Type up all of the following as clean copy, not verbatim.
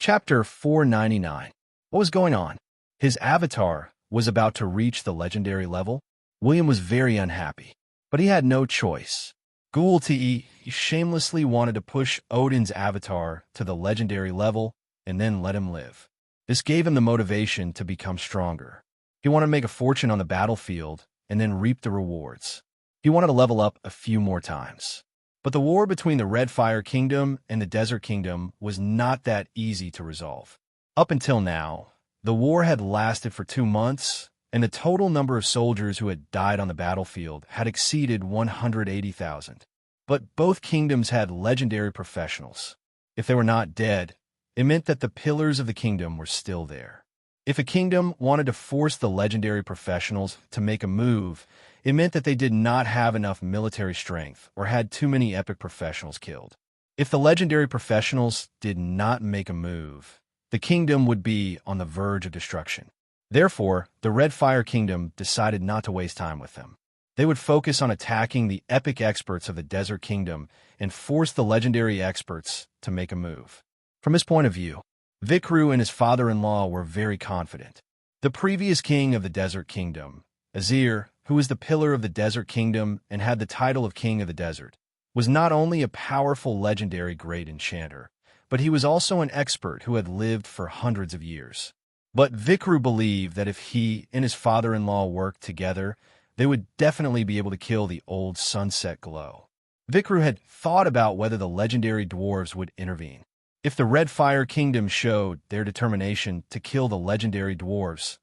Chapter 499. What was going on? His avatar was about to reach the legendary level. William was very unhappy, but he had no choice. Ghoul Te shamelessly wanted to push Odin's avatar to the legendary level and then let him live. This gave him the motivation to become stronger. He wanted to make a fortune on the battlefield and then reap the rewards. He wanted to level up a few more times. But the war between the Red Fire Kingdom and the Desert Kingdom was not that easy to resolve. Up until now, the war had lasted for 2 months, and the total number of soldiers who had died on the battlefield had exceeded 180,000. But both kingdoms had legendary professionals. If they were not dead, it meant that the pillars of the kingdom were still there. If a kingdom wanted to force the legendary professionals to make a move, it meant that they did not have enough military strength or had too many epic professionals killed. If the legendary professionals did not make a move, the kingdom would be on the verge of destruction. Therefore, the Red Fire Kingdom decided not to waste time with them. They would focus on attacking the epic experts of the Desert Kingdom and force the legendary experts to make a move. From his point of view, Vikru and his father-in-law were very confident. The previous king of the Desert Kingdom, Azir, who was the pillar of the Desert Kingdom and had the title of King of the Desert, was not only a powerful legendary great enchanter, but he was also an expert who had lived for hundreds of years. But Vikru believed that if he and his father-in-law worked together, they would definitely be able to kill the old sunset glow. Vikru had thought about whether the legendary dwarves would intervene. If the Red Fire Kingdom showed their determination to kill the legendary dwarves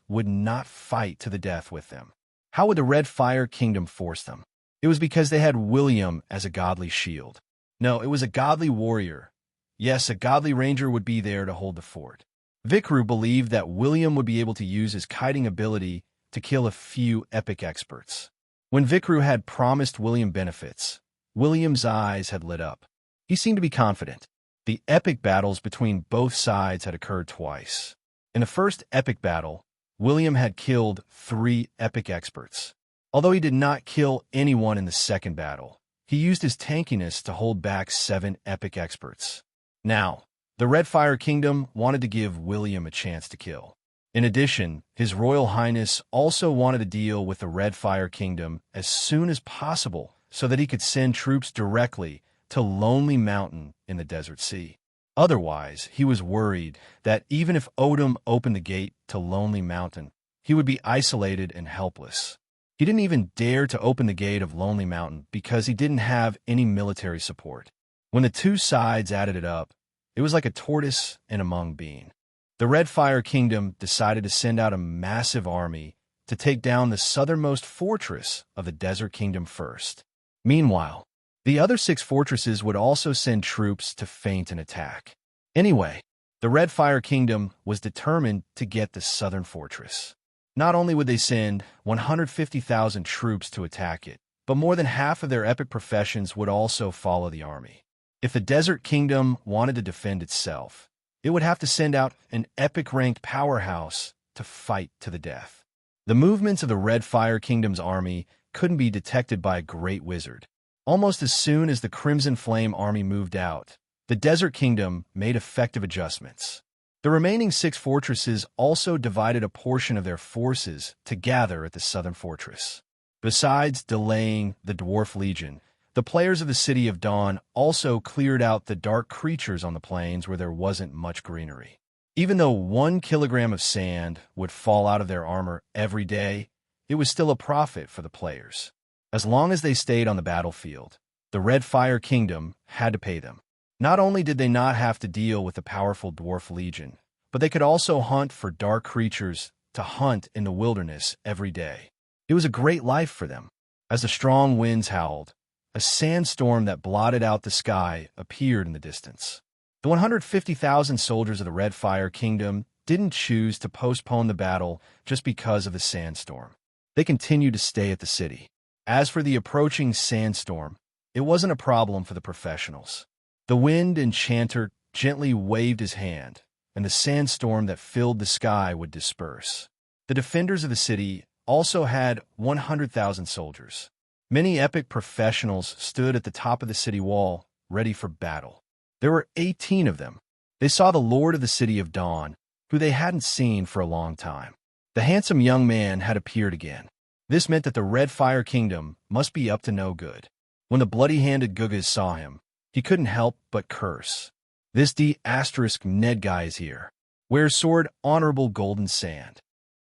would not fight to the death with them. How would the Red Fire Kingdom force them? It was because they had William as a godly shield. No, it was a godly warrior. Yes, a godly ranger would be there to hold the fort. Vikru believed that William would be able to use his kiting ability to kill a few epic experts. When Vikru had promised William benefits, William's eyes had lit up. He seemed to be confident. The epic battles between both sides had occurred twice. In the first epic battle, William had killed 3 epic experts. Although he did not kill anyone in the second battle, he used his tankiness to hold back 7 epic experts. Now, the Red Fire Kingdom wanted to give William a chance to kill. In addition, His Royal Highness also wanted to deal with the Red Fire Kingdom as soon as possible so that he could send troops directly to Lonely Mountain in the Desert Sea. Otherwise, he was worried that even if Odin opened the gate to Lonely Mountain, he would be isolated and helpless. He didn't even dare to open the gate of Lonely Mountain because he didn't have any military support. When the two sides added it up, it was like a tortoise and a mung bean. The Red Fire Kingdom decided to send out a massive army to take down the southernmost fortress of the Desert Kingdom first. Meanwhile, the other 6 fortresses would also send troops to feint an attack. Anyway, the Red Fire Kingdom was determined to get the southern fortress. Not only would they send 150,000 troops to attack it, but more than half of their epic professions would also follow the army. If the Desert Kingdom wanted to defend itself, it would have to send out an epic-ranked powerhouse to fight to the death. The movements of the Red Fire Kingdom's army couldn't be detected by a great wizard. Almost as soon as the Crimson Flame army moved out, the Desert Kingdom made effective adjustments. The remaining 6 fortresses also divided a portion of their forces to gather at the southern fortress. Besides delaying the Dwarf Legion, the players of the City of Dawn also cleared out the dark creatures on the plains where there wasn't much greenery. Even though 1 kilogram of sand would fall out of their armor every day, it was still a profit for the players. As long as they stayed on the battlefield, the Red Fire Kingdom had to pay them. Not only did they not have to deal with the powerful Dwarf Legion, but they could also hunt for dark creatures to hunt in the wilderness every day. It was a great life for them. As the strong winds howled, a sandstorm that blotted out the sky appeared in the distance. The 150,000 soldiers of the Red Fire Kingdom didn't choose to postpone the battle just because of the sandstorm. They continued to stay at the city. As for the approaching sandstorm, it wasn't a problem for the professionals. The wind enchanter gently waved his hand, and the sandstorm that filled the sky would disperse. The defenders of the city also had 100,000 soldiers. Many epic professionals stood at the top of the city wall, ready for battle. There were 18 of them. They saw the Lord of the City of Dawn, who they hadn't seen for a long time. The handsome young man had appeared again. This meant that the Red Fire Kingdom must be up to no good. When the bloody-handed Gugas saw him, he couldn't help but curse. This D*Ned guy is here. Where's Sword Honorable Golden Sand?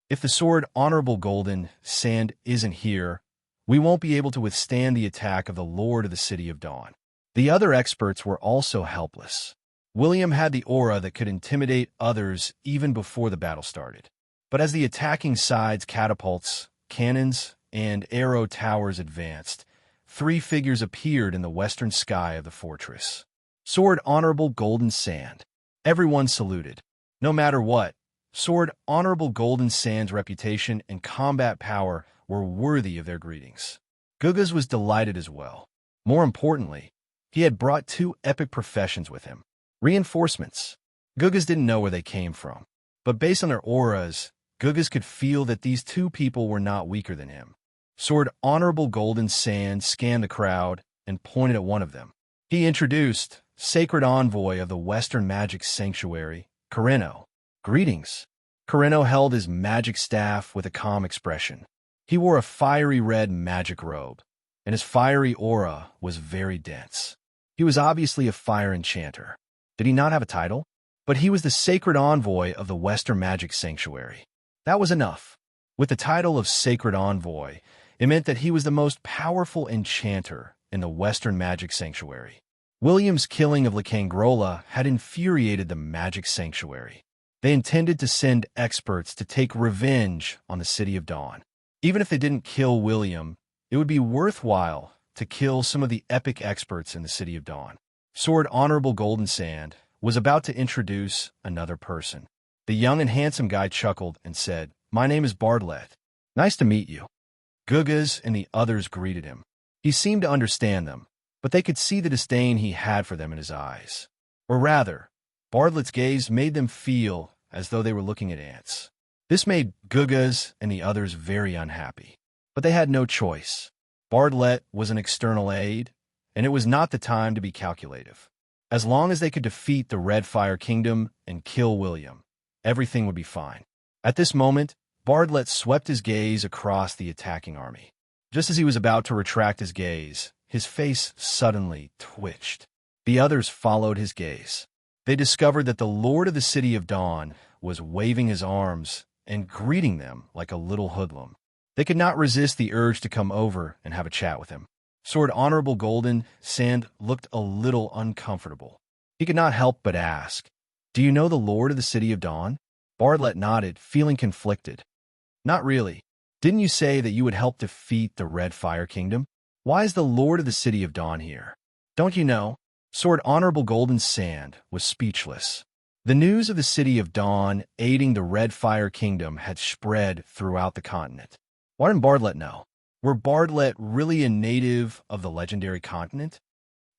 If the Sword Honorable Golden Sand isn't here, we won't be able to withstand the attack of the Lord of the City of Dawn. The other experts were also helpless. William had the aura that could intimidate others even before the battle started. But as the attacking side's catapults, cannons, and arrow towers advanced, 3 figures appeared in the western sky of the fortress. Sword Honorable Golden Sand. Everyone saluted. No matter what, Sword Honorable Golden Sand's reputation and combat power were worthy of their greetings. Gugas was delighted as well. More importantly, he had brought 2 epic professions with him. Reinforcements. Gugas didn't know where they came from, but based on their auras, Gugas could feel that these 2 people were not weaker than him. Sword Honorable Golden Sand scanned the crowd and pointed at one of them. He introduced Sacred Envoy of the Western Magic Sanctuary, Carino. Greetings. Carino held his magic staff with a calm expression. He wore a fiery red magic robe, and his fiery aura was very dense. He was obviously a fire enchanter. Did he not have a title? But he was the Sacred Envoy of the Western Magic Sanctuary. That was enough. With the title of Sacred Envoy, it meant that he was the most powerful enchanter in the Western Magic Sanctuary. William's killing of Lacangrola had infuriated the Magic Sanctuary. They intended to send experts to take revenge on the City of Dawn. Even if they didn't kill William, it would be worthwhile to kill some of the epic experts in the City of Dawn. Sword Honorable Golden Sand was about to introduce another person. The young and handsome guy chuckled and said, "My name is Bartlett. Nice to meet you." Gugas and the others greeted him. He seemed to understand them, but they could see the disdain he had for them in his eyes. Or rather, Bartlett's gaze made them feel as though they were looking at ants. This made Gugas and the others very unhappy. But they had no choice. Bartlett was an external aid, and it was not the time to be calculative. As long as they could defeat the Red Fire Kingdom and kill William, everything would be fine. At this moment, Bartlett swept his gaze across the attacking army. Just as he was about to retract his gaze, his face suddenly twitched. The others followed his gaze. They discovered that the Lord of the City of Dawn was waving his arms and greeting them like a little hoodlum. They could not resist the urge to come over and have a chat with him. Sword Honorable Golden Sand looked a little uncomfortable. He could not help but ask, "Do you know the Lord of the City of Dawn?" Bartlett nodded, feeling conflicted. "Not really. Didn't you say that you would help defeat the Red Fire Kingdom? Why is the Lord of the City of Dawn here? Don't you know?" Sword Honorable Golden Sand was speechless. The news of the City of Dawn aiding the Red Fire Kingdom had spread throughout the continent. Why didn't Bartlett know? Were Bartlett really a native of the legendary continent?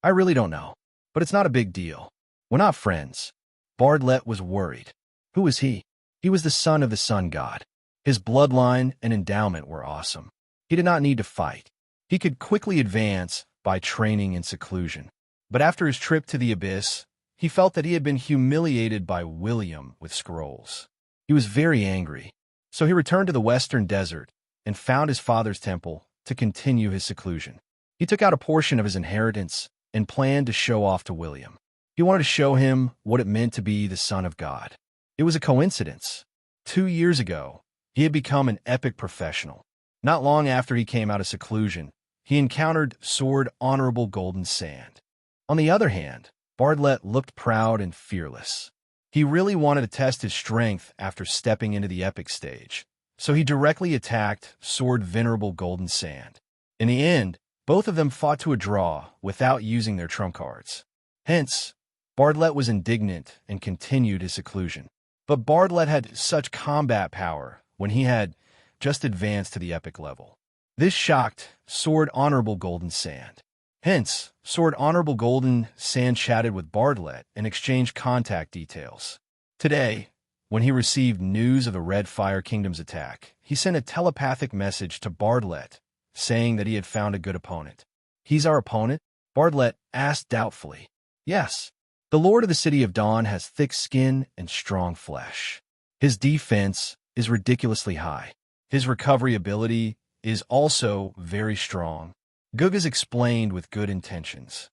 I really don't know, but it's not a big deal. We're not friends. Bartlett was worried. Who was he? He was the son of the sun god. His bloodline and endowment were awesome. He did not need to fight. He could quickly advance by training in seclusion. But after his trip to the Abyss, he felt that he had been humiliated by William with scrolls. He was very angry, so he returned to the western desert and found his father's temple to continue his seclusion. He took out a portion of his inheritance and planned to show off to William. He wanted to show him what it meant to be the son of God. It was a coincidence. 2 years ago, he had become an epic professional. Not long after he came out of seclusion, he encountered Sword Honorable Golden Sand. On the other hand, Bartlett looked proud and fearless. He really wanted to test his strength after stepping into the epic stage, so he directly attacked Sword Venerable Golden Sand. In the end, both of them fought to a draw without using their trump cards. Hence, Bartlett was indignant and continued his seclusion. But Bartlett had such combat power when he had just advanced to the epic level. This shocked Sword Honorable Golden Sand. Hence, Sword Honorable Golden Sand chatted with Bartlett and exchanged contact details. Today, when he received news of the Red Fire Kingdom's attack, he sent a telepathic message to Bartlett, saying that he had found a good opponent. "He's our opponent?" Bartlett asked doubtfully. "Yes. The Lord of the City of Dawn has thick skin and strong flesh. His defense is ridiculously high. His recovery ability is also very strong. Gugas explained with good intentions.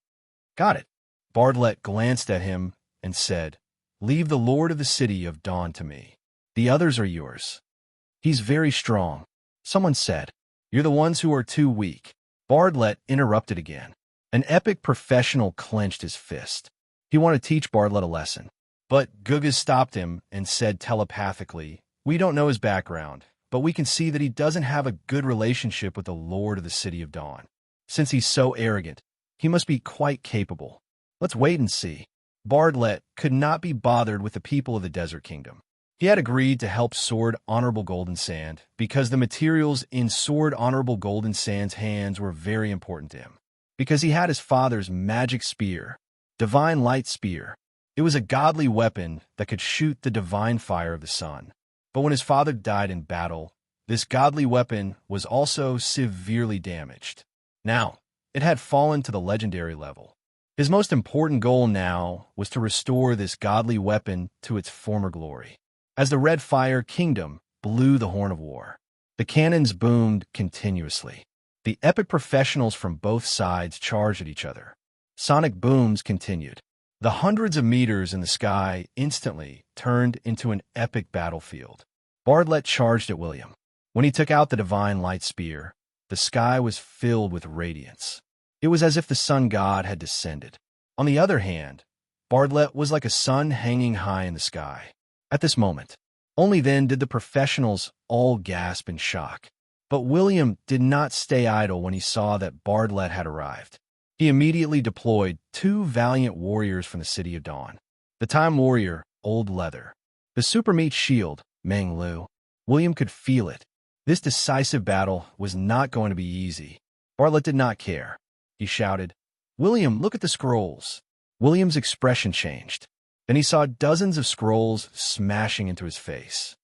Got it. Bartlett glanced at him and said, "Leave the Lord of the City of Dawn to me. The others are yours." "He's very strong," someone said. "You're the ones who are too weak." Bartlett interrupted again. An epic professional clenched his fist. He wanted to teach Bartlett a lesson. But Gugas stopped him and said telepathically, "We don't know his background, but we can see that he doesn't have a good relationship with the Lord of the City of Dawn. Since he's so arrogant, he must be quite capable. Let's wait and see." Bartlett could not be bothered with the people of the Desert Kingdom. He had agreed to help Sword Honorable Golden Sand because the materials in Sword Honorable Golden Sand's hands were very important to him. Because he had his father's magic spear, Divine Light Spear. It was a godly weapon that could shoot the divine fire of the sun. But when his father died in battle, this godly weapon was also severely damaged. Now, it had fallen to the legendary level. His most important goal now was to restore this godly weapon to its former glory. As the Red Fire Kingdom blew the horn of war, the cannons boomed continuously. The epic professionals from both sides charged at each other. Sonic booms continued. The hundreds of meters in the sky instantly turned into an epic battlefield. Bartlett charged at William. When he took out the Divine Light Spear, the sky was filled with radiance. It was as if the sun god had descended. On the other hand, Bartlett was like a sun hanging high in the sky. At this moment, only then did the professionals all gasp in shock. But William did not stay idle when he saw that Bartlett had arrived. He immediately deployed 2 valiant warriors from the City of Dawn. The Time Warrior, Old Leather. The Super Meat Shield, Meng Lu. William could feel it. This decisive battle was not going to be easy. Bartlett did not care. He shouted, "William, look at the scrolls." William's expression changed. Then he saw dozens of scrolls smashing into his face.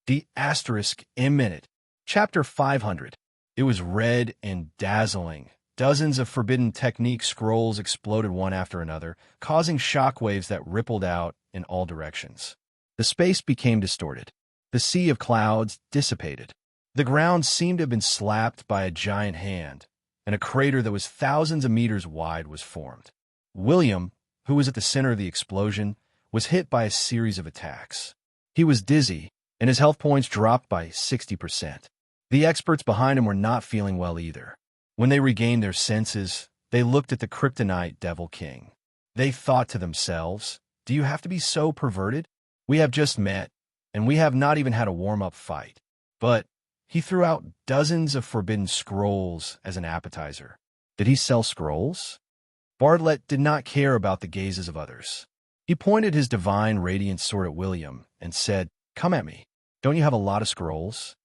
The asterisk imminent. Chapter 500. It was red and dazzling. Dozens of forbidden technique scrolls exploded one after another, causing shockwaves that rippled out in all directions. The space became distorted. The sea of clouds dissipated. The ground seemed to have been slapped by a giant hand, and a crater that was thousands of meters wide was formed. William, who was at the center of the explosion, was hit by a series of attacks. He was dizzy, and his health points dropped by 60%. The experts behind him were not feeling well either. When they regained their senses, they looked at the kryptonite Devil King. They thought to themselves, "Do you have to be so perverted? We have just met, and we have not even had a warm-up fight." But he threw out dozens of forbidden scrolls as an appetizer. Did he sell scrolls? Bartlett did not care about the gazes of others. He pointed his divine radiant sword at William and said, "Come at me. Don't you have a lot of scrolls?"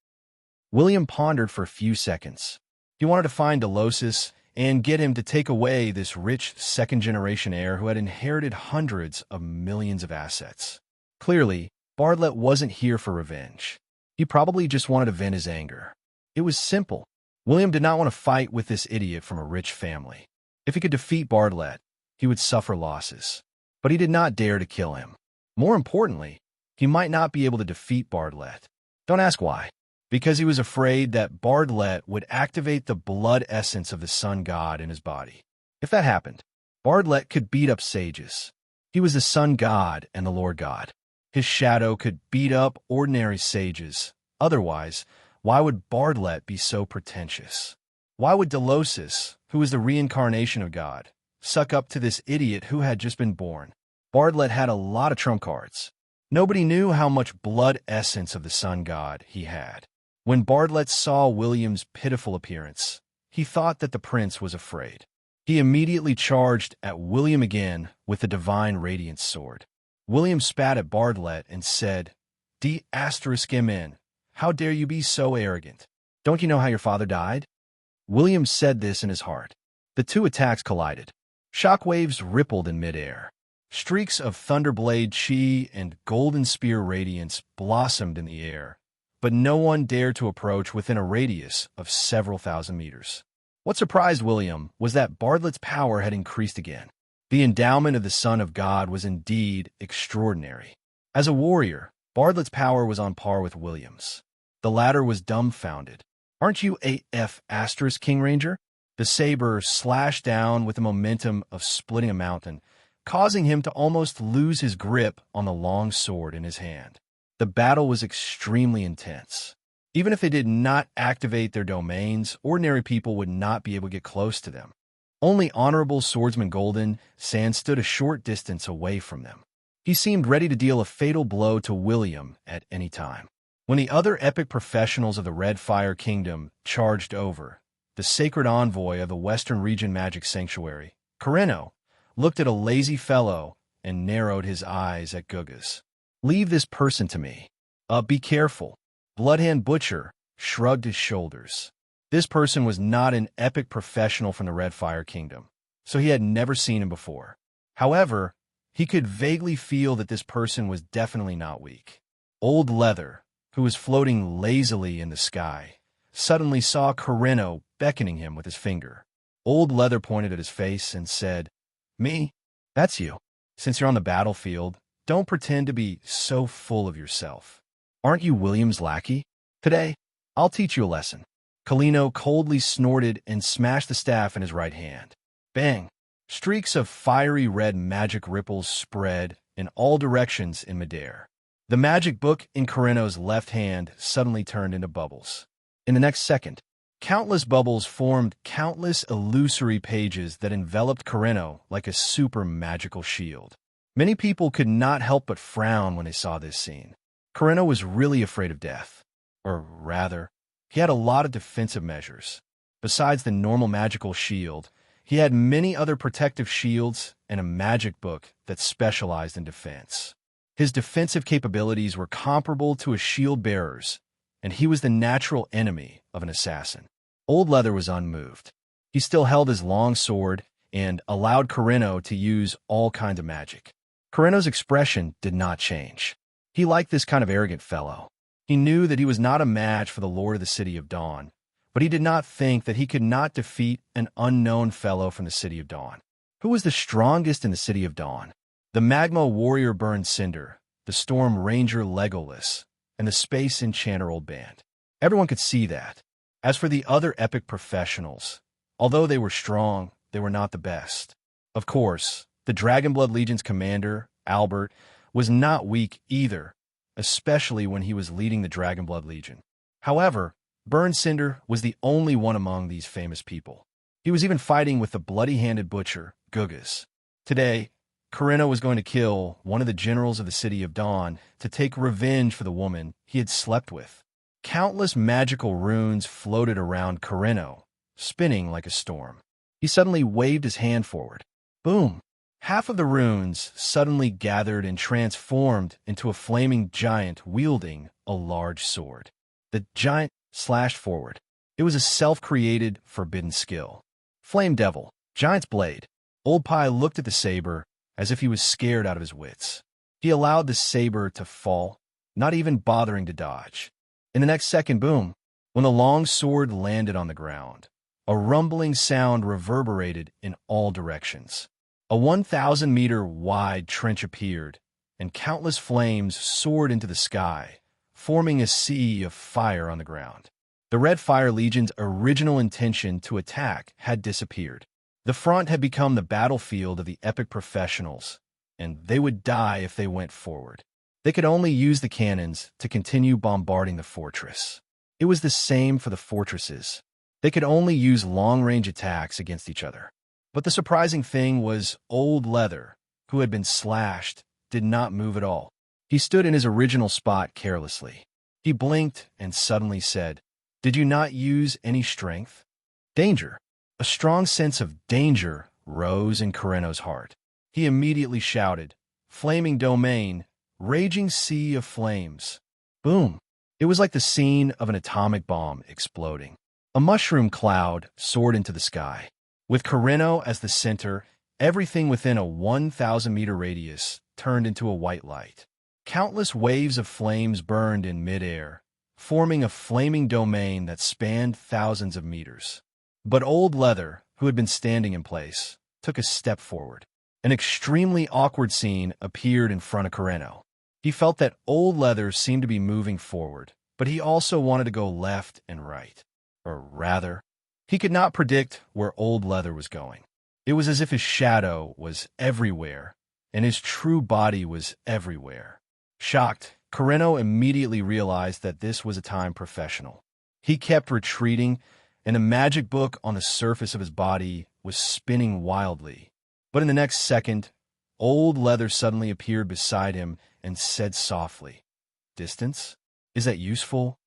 William pondered for a few seconds. He wanted to find Delosis and get him to take away this rich second-generation heir who had inherited hundreds of millions of assets. Clearly, Bartlett wasn't here for revenge. He probably just wanted to vent his anger. It was simple. William did not want to fight with this idiot from a rich family. If he could defeat Bartlett, he would suffer losses. But he did not dare to kill him. More importantly, he might not be able to defeat Bartlett. Don't ask why. Because he was afraid that Bartlett would activate the blood essence of the sun god in his body. If that happened, Bartlett could beat up sages. He was the sun god and the Lord God. His shadow could beat up ordinary sages. Otherwise, why would Bartlett be so pretentious? Why would Delosis, who was the reincarnation of God, suck up to this idiot who had just been born? Bartlett had a lot of trump cards. Nobody knew how much blood essence of the sun god he had. When Bartlett saw William's pitiful appearance, he thought that the prince was afraid. He immediately charged at William again with the divine radiant sword. William spat at Bartlett and said, "D*****, how dare you be so arrogant? Don't you know how your father died?" William said this in his heart. The 2 attacks collided. Shockwaves rippled in midair. Streaks of Thunderblade Chi and Golden Spear radiance blossomed in the air, but no one dared to approach within a radius of several thousand meters. What surprised William was that Bartlett's power had increased again. The endowment of the Son of God was indeed extraordinary. As a warrior, Bartlett's power was on par with William's. The latter was dumbfounded. "Aren't you AF * King Ranger?" The saber slashed down with the momentum of splitting a mountain, causing him to almost lose his grip on the long sword in his hand. The battle was extremely intense. Even if they did not activate their domains, ordinary people would not be able to get close to them. Only Honorable Swordsman Golden Sand stood a short distance away from them. He seemed ready to deal a fatal blow to William at any time. When the other epic professionals of the Red Fire Kingdom charged over, the sacred envoy of the Western Region Magic Sanctuary, Corino, looked at a lazy fellow and narrowed his eyes at Gugas. "Leave this person to me." Be careful." Bloodhand Butcher shrugged his shoulders. This person was not an epic professional from the Red Fire Kingdom, so he had never seen him before. However, he could vaguely feel that this person was definitely not weak. Old Leather, who was floating lazily in the sky, suddenly saw Corino beckoning him with his finger. Old Leather pointed at his face and said, "Me? That's you. Since you're on the battlefield, don't pretend to be so full of yourself. Aren't you William's lackey? Today, I'll teach you a lesson." Colino coldly snorted and smashed the staff in his right hand. Bang! Streaks of fiery red magic ripples spread in all directions in midair. The magic book in Corino's left hand suddenly turned into bubbles. In the next second, countless bubbles formed countless illusory pages that enveloped Corino like a super magical shield. Many people could not help but frown when they saw this scene. Corino was really afraid of death. Or rather, he had a lot of defensive measures. Besides the normal magical shield, he had many other protective shields and a magic book that specialized in defense. His defensive capabilities were comparable to a shield bearer's, and he was the natural enemy of an assassin. Old Leather was unmoved. He still held his long sword and allowed Corino to use all kinds of magic. Corino's expression did not change. He liked this kind of arrogant fellow. He knew that he was not a match for the Lord of the City of Dawn, but he did not think that he could not defeat an unknown fellow from the City of Dawn. Who was the strongest in the City of Dawn? The Magma Warrior Burned Cinder, the Storm Ranger Legolas, and the Space Enchanter Old Band. Everyone could see that. As for the other epic professionals, although they were strong, they were not the best. Of course, the Dragonblood Legion's commander, Albert, was not weak either, especially when he was leading the Dragonblood Legion. However, Burned Cinder was the only one among these famous people. He was even fighting with the bloody-handed butcher, Gugas. Today, Corino was going to kill one of the generals of the City of Dawn to take revenge for the woman he had slept with. Countless magical runes floated around Corino, spinning like a storm. He suddenly waved his hand forward. Boom! Half of the runes suddenly gathered and transformed into a flaming giant wielding a large sword. The giant slashed forward. It was a self-created, forbidden skill. Flame Devil, Giant's Blade. Old Pie looked at the saber as if he was scared out of his wits. He allowed the saber to fall, not even bothering to dodge. In the next second, boom, when the long sword landed on the ground, a rumbling sound reverberated in all directions. A 1,000-meter wide trench appeared, and countless flames soared into the sky, forming a sea of fire on the ground. The Red Fire Legion's original intention to attack had disappeared. The front had become the battlefield of the epic professionals, and they would die if they went forward. They could only use the cannons to continue bombarding the fortress. It was the same for the fortresses. They could only use long-range attacks against each other. But the surprising thing was Old Leather, who had been slashed, did not move at all. He stood in his original spot carelessly. He blinked and suddenly said, "Did you not use any strength?" Danger. A strong sense of danger rose in Corino's heart. He immediately shouted, "Flaming domain, raging sea of flames." Boom. It was like the scene of an atomic bomb exploding. A mushroom cloud soared into the sky. With Corino as the center, everything within a 1,000-meter radius turned into a white light. Countless waves of flames burned in midair, forming a flaming domain that spanned thousands of meters. But Old Leather, who had been standing in place, took a step forward. An extremely awkward scene appeared in front of Carreno. He felt that old leather seemed to be moving forward, but he also wanted to go left and right. Or rather, he could not predict where old leather was going. It was as if his shadow was everywhere, and his true body was everywhere. Shocked, Carreno immediately realized that this was a time professional. He kept retreating, and the magic book on the surface of his body was spinning wildly. But in the next second, old leather suddenly appeared beside him and said softly, "Distance? Is that useful?"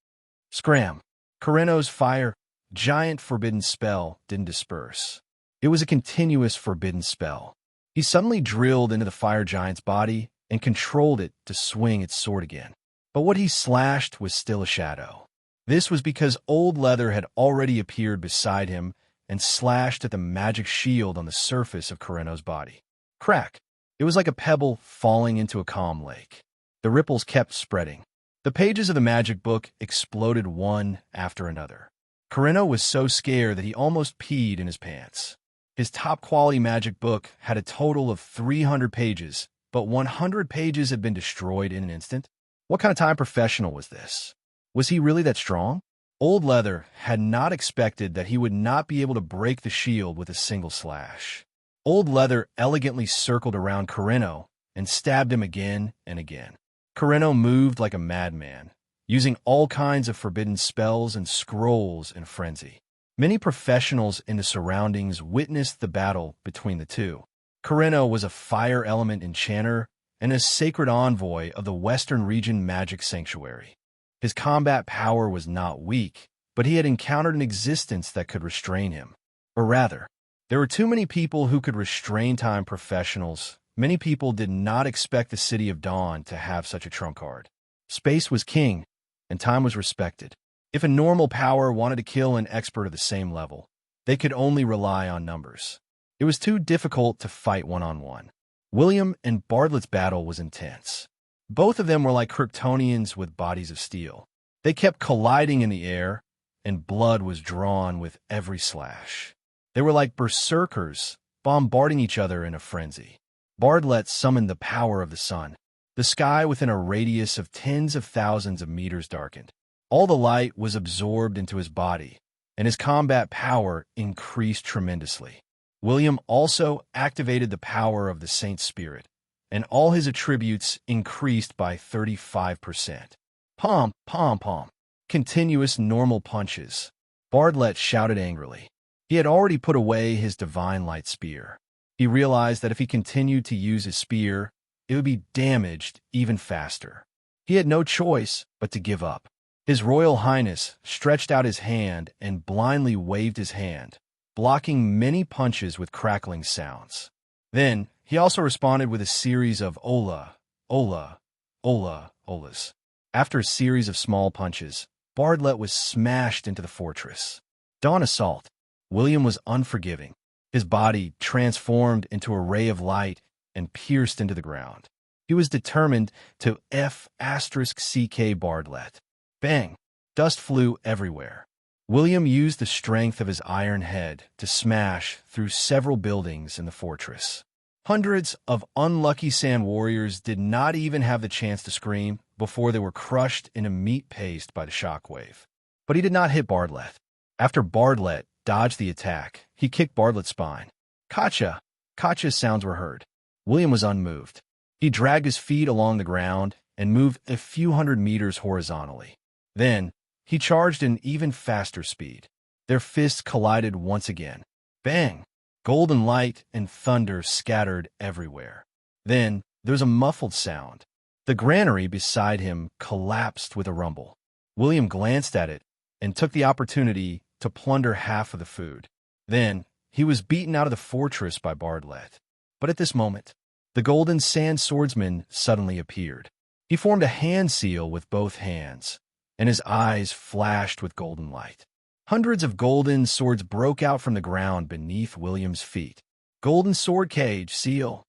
Scram! Carreno's fire, giant forbidden spell didn't disperse. It was a continuous forbidden spell. He suddenly drilled into the fire giant's body and controlled it to swing its sword again. But what he slashed was still a shadow. This was because old leather had already appeared beside him and slashed at the magic shield on the surface of Carreno's body. Crack! It was like a pebble falling into a calm lake. The ripples kept spreading. The pages of the magic book exploded one after another. Carreno was so scared that he almost peed in his pants. His top-quality magic book had a total of 300 pages, but 100 pages had been destroyed in an instant. What kind of time professional was this? Was he really that strong? Old Leather had not expected that he would not be able to break the shield with a single slash. Old Leather elegantly circled around Carreno and stabbed him again and again. Carreno moved like a madman, using all kinds of forbidden spells and scrolls in frenzy. Many professionals in the surroundings witnessed the battle between the two. Carreno was a fire element enchanter and a sacred envoy of the Western Region Magic Sanctuary. His combat power was not weak, but he had encountered an existence that could restrain him. Or rather, there were too many people who could restrain time professionals. Many people did not expect the City of Dawn to have such a trump card. Space was king, and time was respected. If a normal power wanted to kill an expert of the same level, they could only rely on numbers. It was too difficult to fight one-on-one. William and Bartlett's battle was intense. Both of them were like Kryptonians with bodies of steel. They kept colliding in the air, and blood was drawn with every slash. They were like berserkers, bombarding each other in a frenzy. Bartlett summoned the power of the sun. The sky within a radius of tens of thousands of meters darkened. All the light was absorbed into his body, and his combat power increased tremendously. William also activated the power of the Saint Spirit, and all his attributes increased by 35%. Pom, pom, pom. Continuous normal punches. Bartlett shouted angrily. He had already put away his divine light spear. He realized that if he continued to use his spear, it would be damaged even faster. He had no choice but to give up. His Royal Highness stretched out his hand and blindly waved his hand, blocking many punches with crackling sounds. Then, he also responded with a series of Ola, Ola, Ola, Olas. After a series of small punches, Bartlett was smashed into the fortress. Dawn assault. William was unforgiving. His body transformed into a ray of light and pierced into the ground. He was determined to F***CK Bartlett. Bang! Dust flew everywhere. William used the strength of his iron head to smash through several buildings in the fortress. Hundreds of unlucky sand warriors did not even have the chance to scream before they were crushed into meat paste by the shockwave. But he did not hit Bartlett. After Bartlett dodged the attack, he kicked Bartlett's spine. Kacha! Kacha's sounds were heard. William was unmoved. He dragged his feet along the ground and moved a few hundred meters horizontally. Then, he charged in even faster speed. Their fists collided once again. Bang! Golden light and thunder scattered everywhere. Then, there was a muffled sound. The granary beside him collapsed with a rumble. William glanced at it and took the opportunity to plunder half of the food. Then, he was beaten out of the fortress by Bartlett. But at this moment, the golden sand swordsman suddenly appeared. He formed a hand seal with both hands, and his eyes flashed with golden light. Hundreds of golden swords broke out from the ground beneath William's feet. Golden sword cage, seal!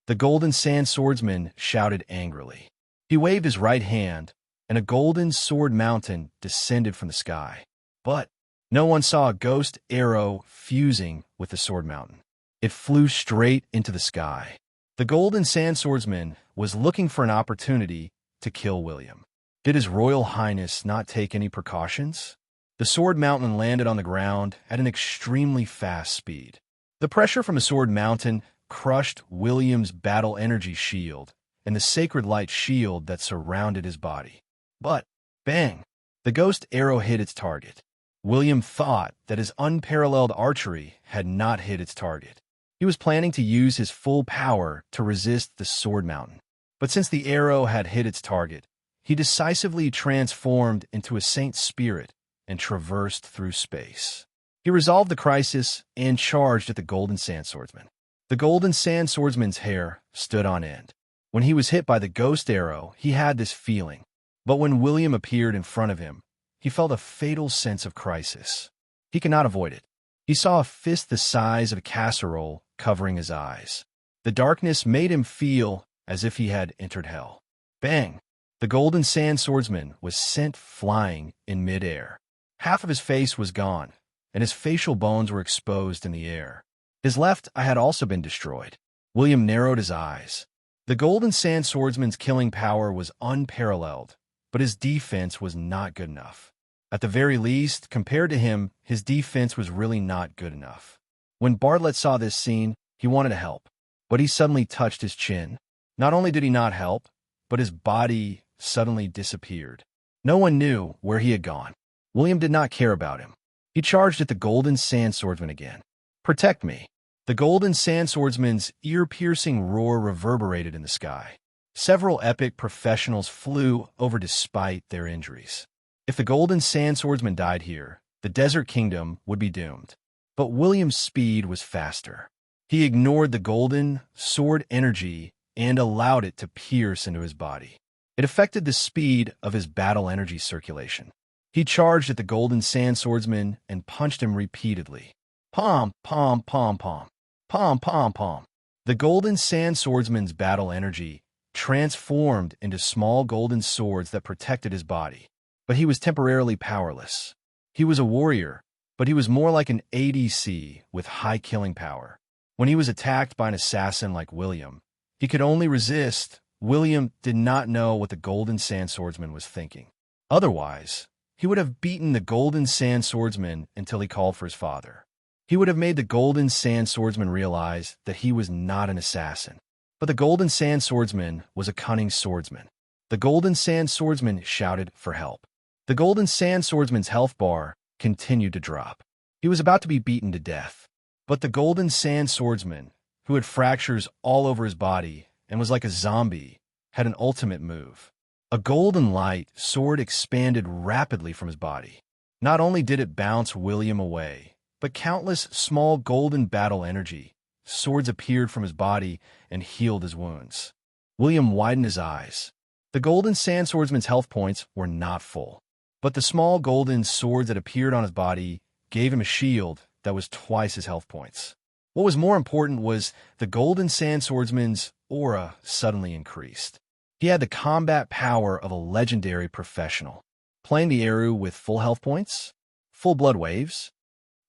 The golden sand swordsman shouted angrily. He waved his right hand, and a golden sword mountain descended from the sky. But no one saw a ghost arrow fusing with the sword mountain. It flew straight into the sky. The golden sand swordsman was looking for an opportunity to kill William. Did His Royal Highness not take any precautions? The sword mountain landed on the ground at an extremely fast speed. The pressure from the sword mountain crushed William's battle energy shield and the sacred light shield that surrounded his body. But, bang! The ghost arrow hit its target. William thought that his unparalleled archery had not hit its target. He was planning to use his full power to resist the sword mountain. But since the arrow had hit its target, he decisively transformed into a saint spirit and traversed through space. He resolved the crisis and charged at the golden sand swordsman. The golden sand swordsman's hair stood on end. When he was hit by the ghost arrow, he had this feeling. But when William appeared in front of him, he felt a fatal sense of crisis. He could not avoid it. He saw a fist the size of a casserole covering his eyes. The darkness made him feel as if he had entered hell. Bang! The golden sand swordsman was sent flying in midair. Half of his face was gone, and his facial bones were exposed in the air. His left eye had also been destroyed. William narrowed his eyes. The golden sand swordsman's killing power was unparalleled, but his defense was not good enough. At the very least, compared to him, his defense was really not good enough. When Bartlett saw this scene, he wanted to help, but he suddenly touched his chin. Not only did he not help, but his body suddenly disappeared. No one knew where he had gone. William did not care about him. He charged at the golden sand swordsman again. "Protect me." The golden sand swordsman's ear-piercing roar reverberated in the sky. Several epic professionals flew over despite their injuries. If the golden sand swordsman died here, the desert kingdom would be doomed. But William's speed was faster. He ignored the golden sword energy and allowed it to pierce into his body. It affected the speed of his battle energy circulation. He charged at the golden sand swordsman and punched him repeatedly. Pom, pom, pom, pom. Pom, pom, pom. The golden sand swordsman's battle energy transformed into small golden swords that protected his body. But he was temporarily powerless. He was a warrior, but he was more like an ADC with high killing power. When he was attacked by an assassin like William, he could only resist. William did not know what the golden sand swordsman was thinking. Otherwise, he would have beaten the golden sand swordsman until he called for his father. He would have made the golden sand swordsman realize that he was not an assassin. But the golden sand swordsman was a cunning swordsman. The golden sand swordsman shouted for help. The golden sand swordsman's health bar continued to drop. He was about to be beaten to death. But the golden sand swordsman, who had fractures all over his body and was like a zombie, had an ultimate move. A golden light sword expanded rapidly from his body. Not only did it bounce William away, but countless small golden battle energy swords appeared from his body and healed his wounds. William widened his eyes. The golden sand swordsman's health points were not full, but the small golden swords that appeared on his body gave him a shield that was twice his health points. What was more important was the golden sand swordsman's aura suddenly increased. He had the combat power of a legendary professional. Playing the arrow with full health points, full blood waves,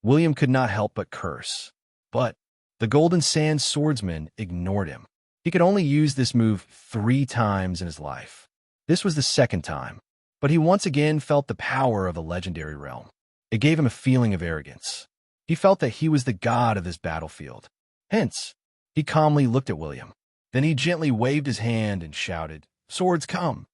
William could not help but curse. But the golden sand swordsman ignored him. He could only use this move 3 times in his life. This was the second time, but he once again felt the power of the legendary realm. It gave him a feeling of arrogance. He felt that he was the god of this battlefield. Hence, he calmly looked at William. Then he gently waved his hand and shouted, "Swords, come!"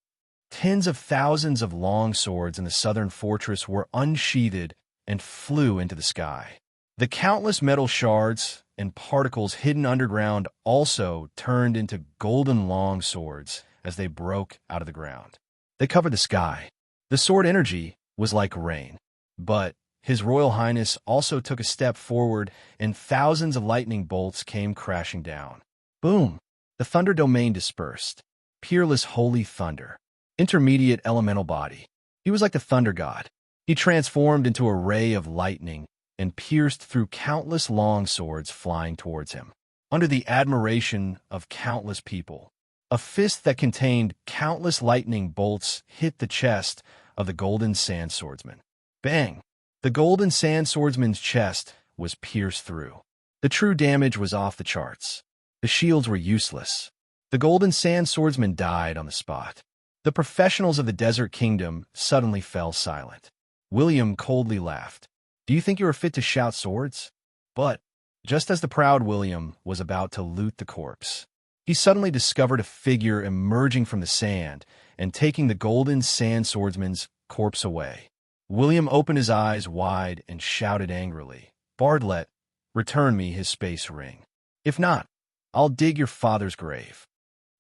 Tens of thousands of long swords in the southern fortress were unsheathed and flew into the sky. The countless metal shards and particles hidden underground also turned into golden long swords as they broke out of the ground. They covered the sky. The sword energy was like rain. But His Royal Highness also took a step forward, and thousands of lightning bolts came crashing down. Boom! The thunder domain dispersed. Peerless holy thunder. Intermediate elemental body. He was like the thunder god. He transformed into a ray of lightning and pierced through countless long swords flying towards him. Under the admiration of countless people, a fist that contained countless lightning bolts hit the chest of the golden sand swordsman. Bang! The golden sand swordsman's chest was pierced through. The true damage was off the charts. The shields were useless. The golden sand swordsman died on the spot. The professionals of the Desert Kingdom suddenly fell silent. William coldly laughed. Do you think you are fit to shout swords? But, just as the proud William was about to loot the corpse, he suddenly discovered a figure emerging from the sand and taking the golden sand swordsman's corpse away. William opened his eyes wide and shouted angrily, Bartlett, return me his space ring. If not, I'll dig your father's grave.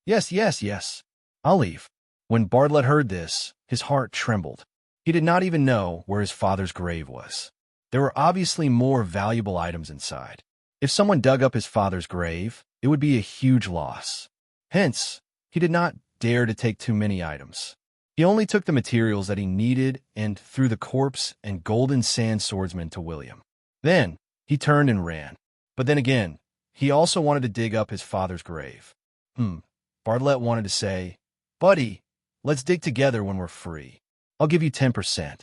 Yes, I'll leave. When Bartlett heard this, his heart trembled. He did not even know where his father's grave was. There were obviously more valuable items inside. If someone dug up his father's grave, it would be a huge loss. Hence, he did not dare to take too many items. He only took the materials that he needed and threw the corpse and golden sand swordsman to William. Then, he turned and ran. But then again, he also wanted to dig up his father's grave. Bartlett wanted to say, Buddy, let's dig together when we're free. I'll give you 10%.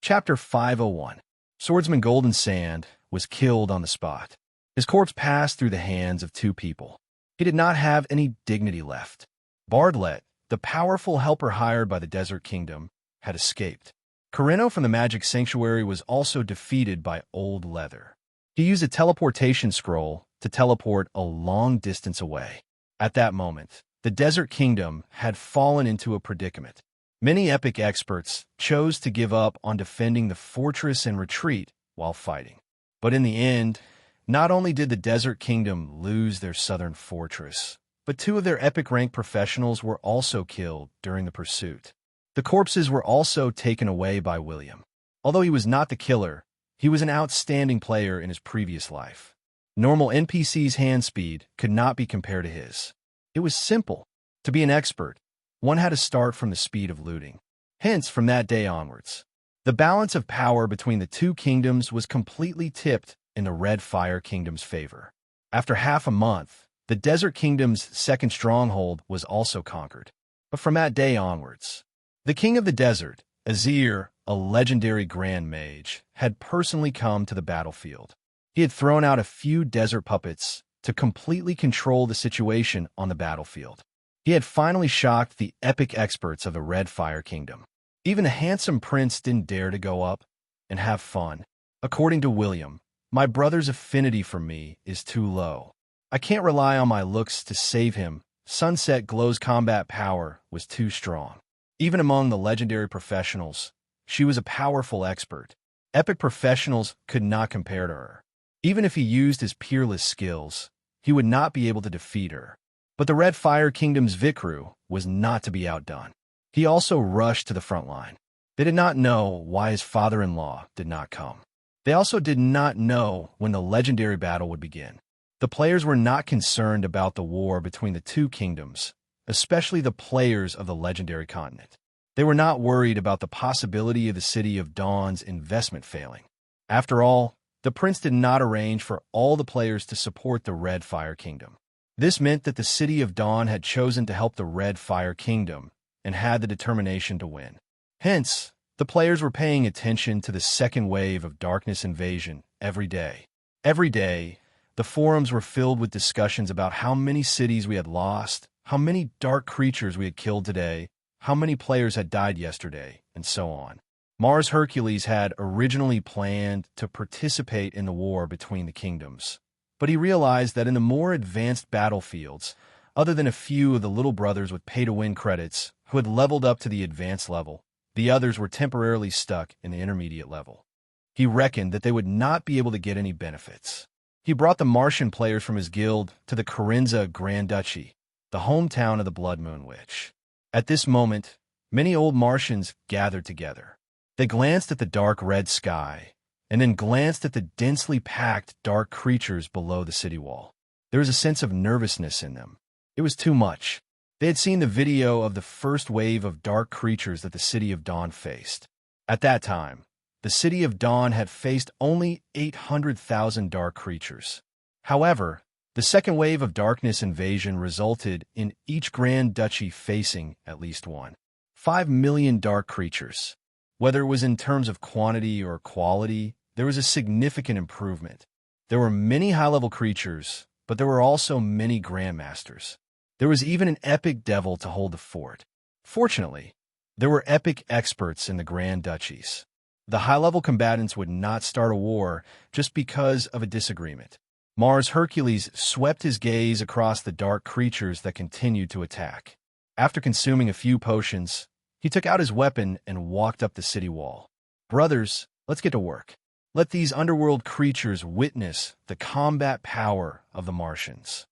Chapter 501. Swordsman Golden Sand was killed on the spot. His corpse passed through the hands of two people. He did not have any dignity left. Bartlett, the powerful helper hired by the Desert Kingdom, had escaped. Corino from the Magic Sanctuary was also defeated by Old Leather. He used a teleportation scroll to teleport a long distance away. At that moment, the Desert Kingdom had fallen into a predicament. Many epic experts chose to give up on defending the fortress and retreat while fighting. But in the end, not only did the Desert Kingdom lose their southern fortress, but two of their epic rank professionals were also killed during the pursuit. The corpses were also taken away by William. Although he was not the killer, he was an outstanding player in his previous life. Normal NPC's hand speed could not be compared to his. It was simple. To be an expert, one had to start from the speed of looting. Hence, from that day onwards, the balance of power between the two kingdoms was completely tipped in the Red Fire Kingdom's favor. After half a month, the Desert Kingdom's second stronghold was also conquered. But from that day onwards, the King of the Desert, Azir, a legendary Grand Mage, had personally come to the battlefield. He had thrown out a few desert puppets to completely control the situation on the battlefield. He had finally shocked the epic experts of the Red Fire Kingdom. Even the handsome prince didn't dare to go up and have fun. According to William, my brother's affinity for me is too low. I can't rely on my looks to save him. Sunset Glow's combat power was too strong. Even among the legendary professionals, she was a powerful expert. Epic professionals could not compare to her. Even if he used his peerless skills, he would not be able to defeat her. But the Red Fire Kingdom's Vikru was not to be outdone. He also rushed to the front line. They did not know why his father-in-law did not come. They also did not know when the legendary battle would begin. The players were not concerned about the war between the two kingdoms, especially the players of the legendary continent. They were not worried about the possibility of the City of Dawn's investment failing. After all, the prince did not arrange for all the players to support the Red Fire Kingdom. This meant that the City of Dawn had chosen to help the Red Fire Kingdom and had the determination to win. Hence, the players were paying attention to the second wave of darkness invasion every day. Every day, the forums were filled with discussions about how many cities we had lost, how many dark creatures we had killed today, how many players had died yesterday, and so on. Mars Hercules had originally planned to participate in the war between the kingdoms, but he realized that in the more advanced battlefields, other than a few of the little brothers with pay-to-win credits who had leveled up to the advanced level, the others were temporarily stuck in the intermediate level. He reckoned that they would not be able to get any benefits. He brought the Martian players from his guild to the Corinza Grand Duchy, the hometown of the Blood Moon Witch. At this moment, many old Martians gathered together. They glanced at the dark red sky, and then glanced at the densely packed dark creatures below the city wall. There was a sense of nervousness in them. It was too much. They had seen the video of the first wave of dark creatures that the City of Dawn faced. At that time, the City of Dawn had faced only 800,000 dark creatures. However, the second wave of darkness invasion resulted in each Grand Duchy facing at least 5 million dark creatures. Whether it was in terms of quantity or quality, there was a significant improvement. There were many high-level creatures, but there were also many grandmasters. There was even an epic devil to hold the fort. Fortunately, there were epic experts in the Grand Duchies. The high-level combatants would not start a war just because of a disagreement. Mars Hercules swept his gaze across the dark creatures that continued to attack. After consuming a few potions, he took out his weapon and walked up the city wall. Brothers, let's get to work. Let these underworld creatures witness the combat power of the Martians.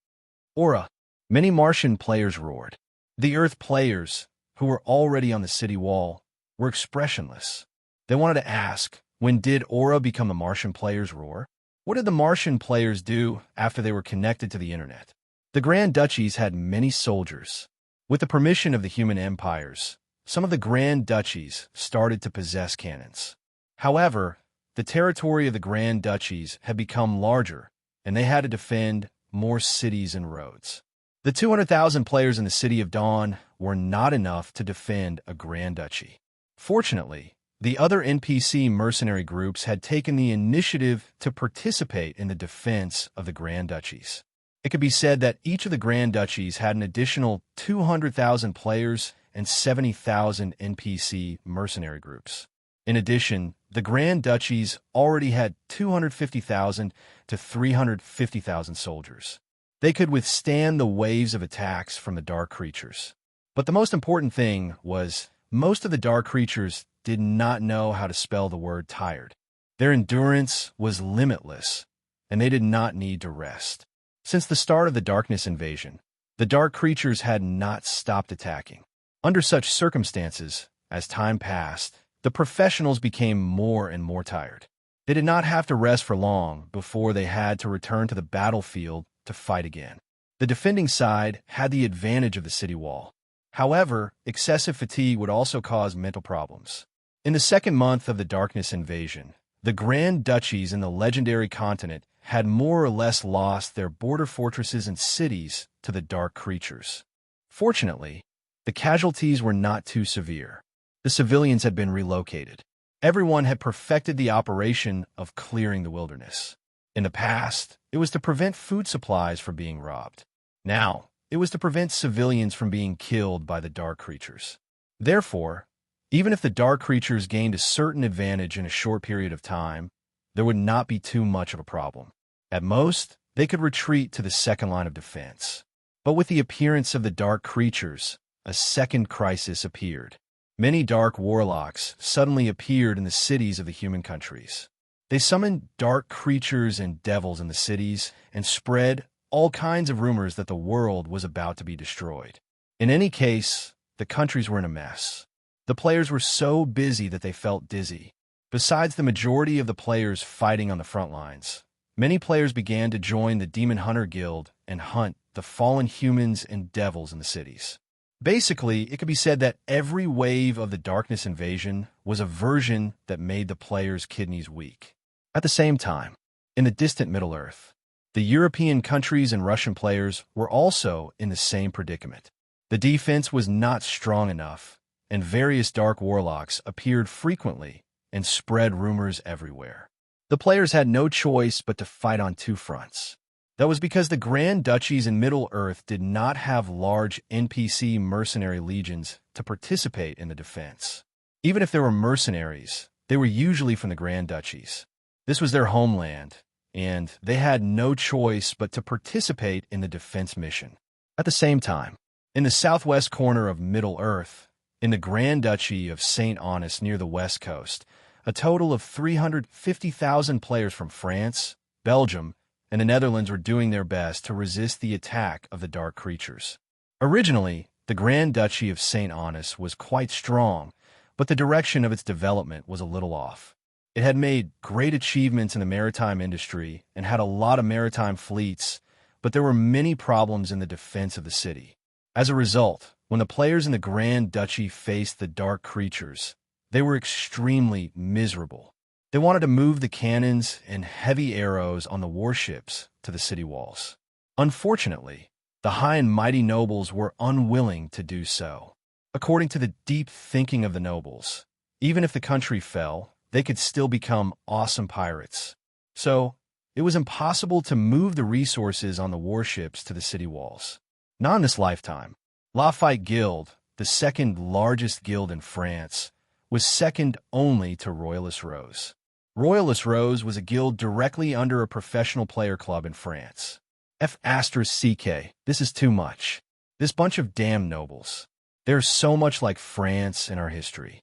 Aura! Many Martian players roared. The Earth players, who were already on the city wall, were expressionless. They wanted to ask, when did Aura become the Martian players' roar? What did the Martian players do after they were connected to the internet? The Grand Duchies had many soldiers. With the permission of the human empires, some of the Grand Duchies started to possess cannons. However, the territory of the Grand Duchies had become larger, and they had to defend more cities and roads. The 200,000 players in the City of Dawn were not enough to defend a Grand Duchy. Fortunately, the other NPC mercenary groups had taken the initiative to participate in the defense of the Grand Duchies. It could be said that each of the Grand Duchies had an additional 200,000 players and 70,000 NPC mercenary groups. In addition, the Grand Duchies already had 250,000 to 350,000 soldiers. They could withstand the waves of attacks from the dark creatures. But the most important thing was, most of the dark creatures did not know how to spell the word tired. Their endurance was limitless, and they did not need to rest. Since the start of the darkness invasion, the dark creatures had not stopped attacking. Under such circumstances, as time passed, the professionals became more and more tired. They did not have to rest for long before they had to return to the battlefield to fight again. The defending side had the advantage of the city wall. However, excessive fatigue would also cause mental problems. In the second month of the darkness invasion, the Grand Duchies in the legendary continent had more or less lost their border fortresses and cities to the dark creatures. Fortunately, the casualties were not too severe. The civilians had been relocated. Everyone had perfected the operation of clearing the wilderness. In the past, it was to prevent food supplies from being robbed. Now, it was to prevent civilians from being killed by the dark creatures. Therefore, even if the dark creatures gained a certain advantage in a short period of time, there would not be too much of a problem. At most, they could retreat to the second line of defense. But with the appearance of the dark creatures, a second crisis appeared. Many dark warlocks suddenly appeared in the cities of the human countries. They summoned dark creatures and devils in the cities and spread all kinds of rumors that the world was about to be destroyed. In any case, the countries were in a mess. The players were so busy that they felt dizzy. Besides the majority of the players fighting on the front lines, many players began to join the Demon Hunter Guild and hunt the fallen humans and devils in the cities. Basically, it could be said that every wave of the darkness invasion was a version that made the players' kidneys weak. At the same time, in the distant Middle-earth, the European countries and Russian players were also in the same predicament. The defense was not strong enough, and various dark warlocks appeared frequently and spread rumors everywhere. The players had no choice but to fight on two fronts. That was because the Grand Duchies in Middle-earth did not have large NPC mercenary legions to participate in the defense. Even if there were mercenaries, they were usually from the Grand Duchies. This was their homeland, and they had no choice but to participate in the defense mission. At the same time, in the southwest corner of Middle-earth, in the Grand Duchy of St. Honest near the west coast, a total of 350,000 players from France, Belgium, and the Netherlands were doing their best to resist the attack of the dark creatures. Originally, the Grand Duchy of St. Honest was quite strong, but the direction of its development was a little off. It had made great achievements in the maritime industry and had a lot of maritime fleets, but there were many problems in the defense of the city. As a result, when the players in the Grand Duchy faced the dark creatures, they were extremely miserable. They wanted to move the cannons and heavy arrows on the warships to the city walls. Unfortunately, the high and mighty nobles were unwilling to do so. According to the deep thinking of the nobles, even if the country fell, they could still become awesome pirates. So, It was impossible to move the resources on the warships to the city walls. Not in this lifetime. Lafayette Guild, the second largest guild in France, was second only to Royalist Rose. Royalist Rose was a guild directly under a professional player club in France. F***CK, this is too much. This bunch of damn nobles. They're so much like France in our history.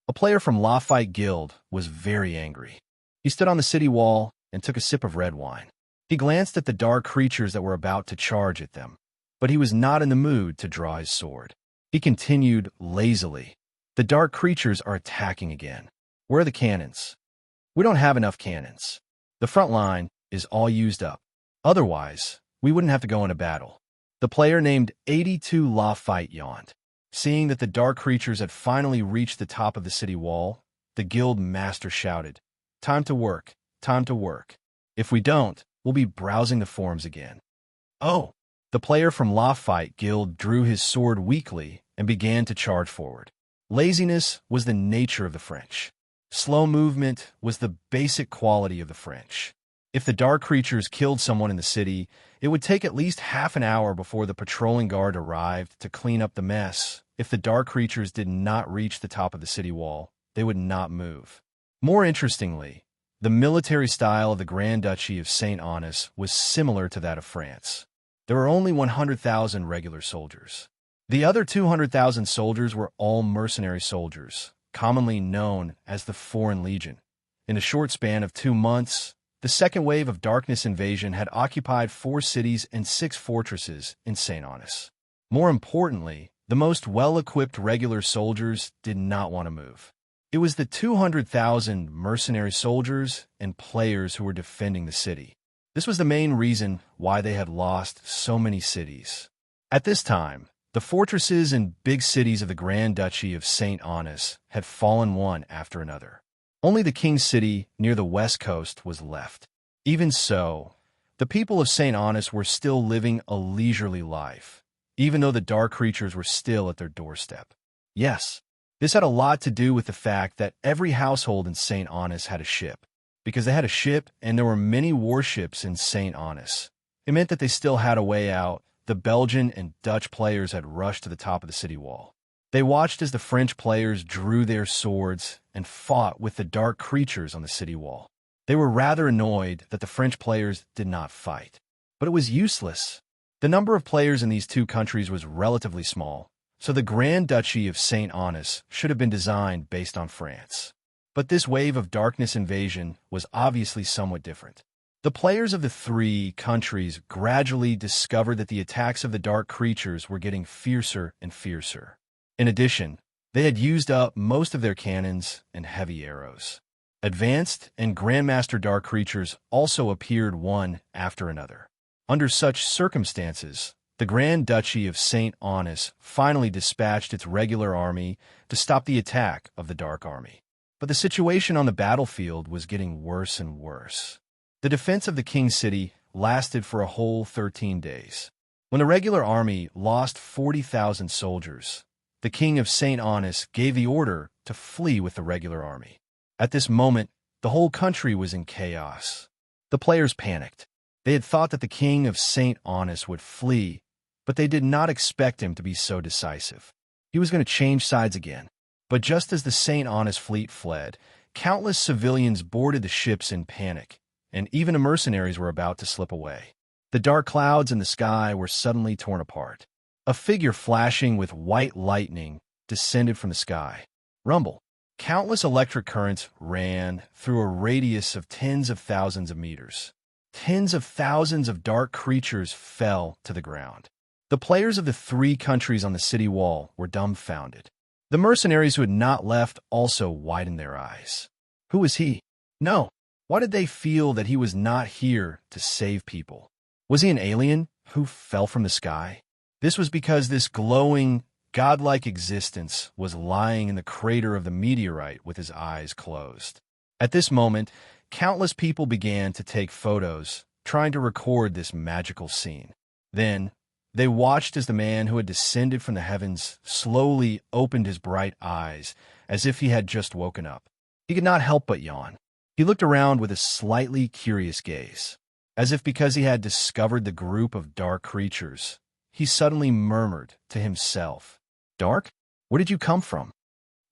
A player from Lafayette Guild was very angry. He stood on the city wall and took a sip of red wine. He glanced at the dark creatures that were about to charge at them, but he was not in the mood to draw his sword. He continued lazily. The dark creatures are attacking again. Where are the cannons? We don't have enough cannons. The front line is all used up. Otherwise, we wouldn't have to go into battle. The player named 82 Lafayette yawned. Seeing that the dark creatures had finally reached the top of the city wall, the guild master shouted, "Time to work, time to work. If we don't, we'll be browsing the forums again." Oh! The player from Lafayette Guild drew his sword weakly and began to charge forward. Laziness was the nature of the French. Slow movement was the basic quality of the French. If the dark creatures killed someone in the city, it would take at least half an hour before the patrolling guard arrived to clean up the mess. If the dark creatures did not reach the top of the city wall, they would not move. More interestingly, the military style of the Grand Duchy of St. Honest was similar to that of France. There were only 100,000 regular soldiers. The other 200,000 soldiers were all mercenary soldiers, commonly known as the Foreign Legion. In a short span of 2 months, the second wave of darkness invasion had occupied 4 cities and 6 fortresses in St. Honest. More importantly, the most well-equipped regular soldiers did not want to move. It was the 200,000 mercenary soldiers and players who were defending the city. This was the main reason why they had lost so many cities. At this time, the fortresses and big cities of the Grand Duchy of St. Honest had fallen one after another. Only the King's City near the west coast was left. Even so, the people of St. Honest were still living a leisurely life, even though the dark creatures were still at their doorstep. Yes, this had a lot to do with the fact that every household in St. Honest had a ship. Because they had a ship and there were many warships in St. Honest, it meant that they still had a way out. The Belgian and Dutch players had rushed to the top of the city wall. They watched as the French players drew their swords and fought with the dark creatures on the city wall. They were rather annoyed that the French players did not fight. But it was useless. The number of players in these two countries was relatively small, so the Grand Duchy of St. Honest should have been designed based on France. But this wave of darkness invasion was obviously somewhat different. The players of the 3 countries gradually discovered that the attacks of the dark creatures were getting fiercer and fiercer. In addition, they had used up most of their cannons and heavy arrows. Advanced and Grandmaster dark creatures also appeared one after another. Under such circumstances, the Grand Duchy of St. Honest finally dispatched its regular army to stop the attack of the Dark Army. But the situation on the battlefield was getting worse and worse. The defense of the King's City lasted for a whole 13 days. When the regular army lost 40,000 soldiers, the King of St. Honest gave the order to flee with the regular army. At this moment, the whole country was in chaos. The players panicked. They had thought that the King of St. Honest would flee, but they did not expect him to be so decisive. He was going to change sides again. But just as the St. Honest fleet fled, countless civilians boarded the ships in panic, and even the mercenaries were about to slip away. The dark clouds in the sky were suddenly torn apart. A figure flashing with white lightning descended from the sky. Rumble. Countless electric currents ran through a radius of tens of thousands of meters. Tens of thousands of dark creatures fell to the ground. The players of the 3 countries on the city wall were dumbfounded. The mercenaries who had not left also widened their eyes. Who was he? No. Why did they feel that he was not here to save people? Was he an alien who fell from the sky? This was because this glowing, godlike existence was lying in the crater of the meteorite with his eyes closed. At this moment, countless people began to take photos, trying to record this magical scene. Then, they watched as the man who had descended from the heavens slowly opened his bright eyes, as if he had just woken up. He could not help but yawn. He looked around with a slightly curious gaze, as if because he had discovered the group of dark creatures. He suddenly murmured to himself, "Dark? Where did you come from?"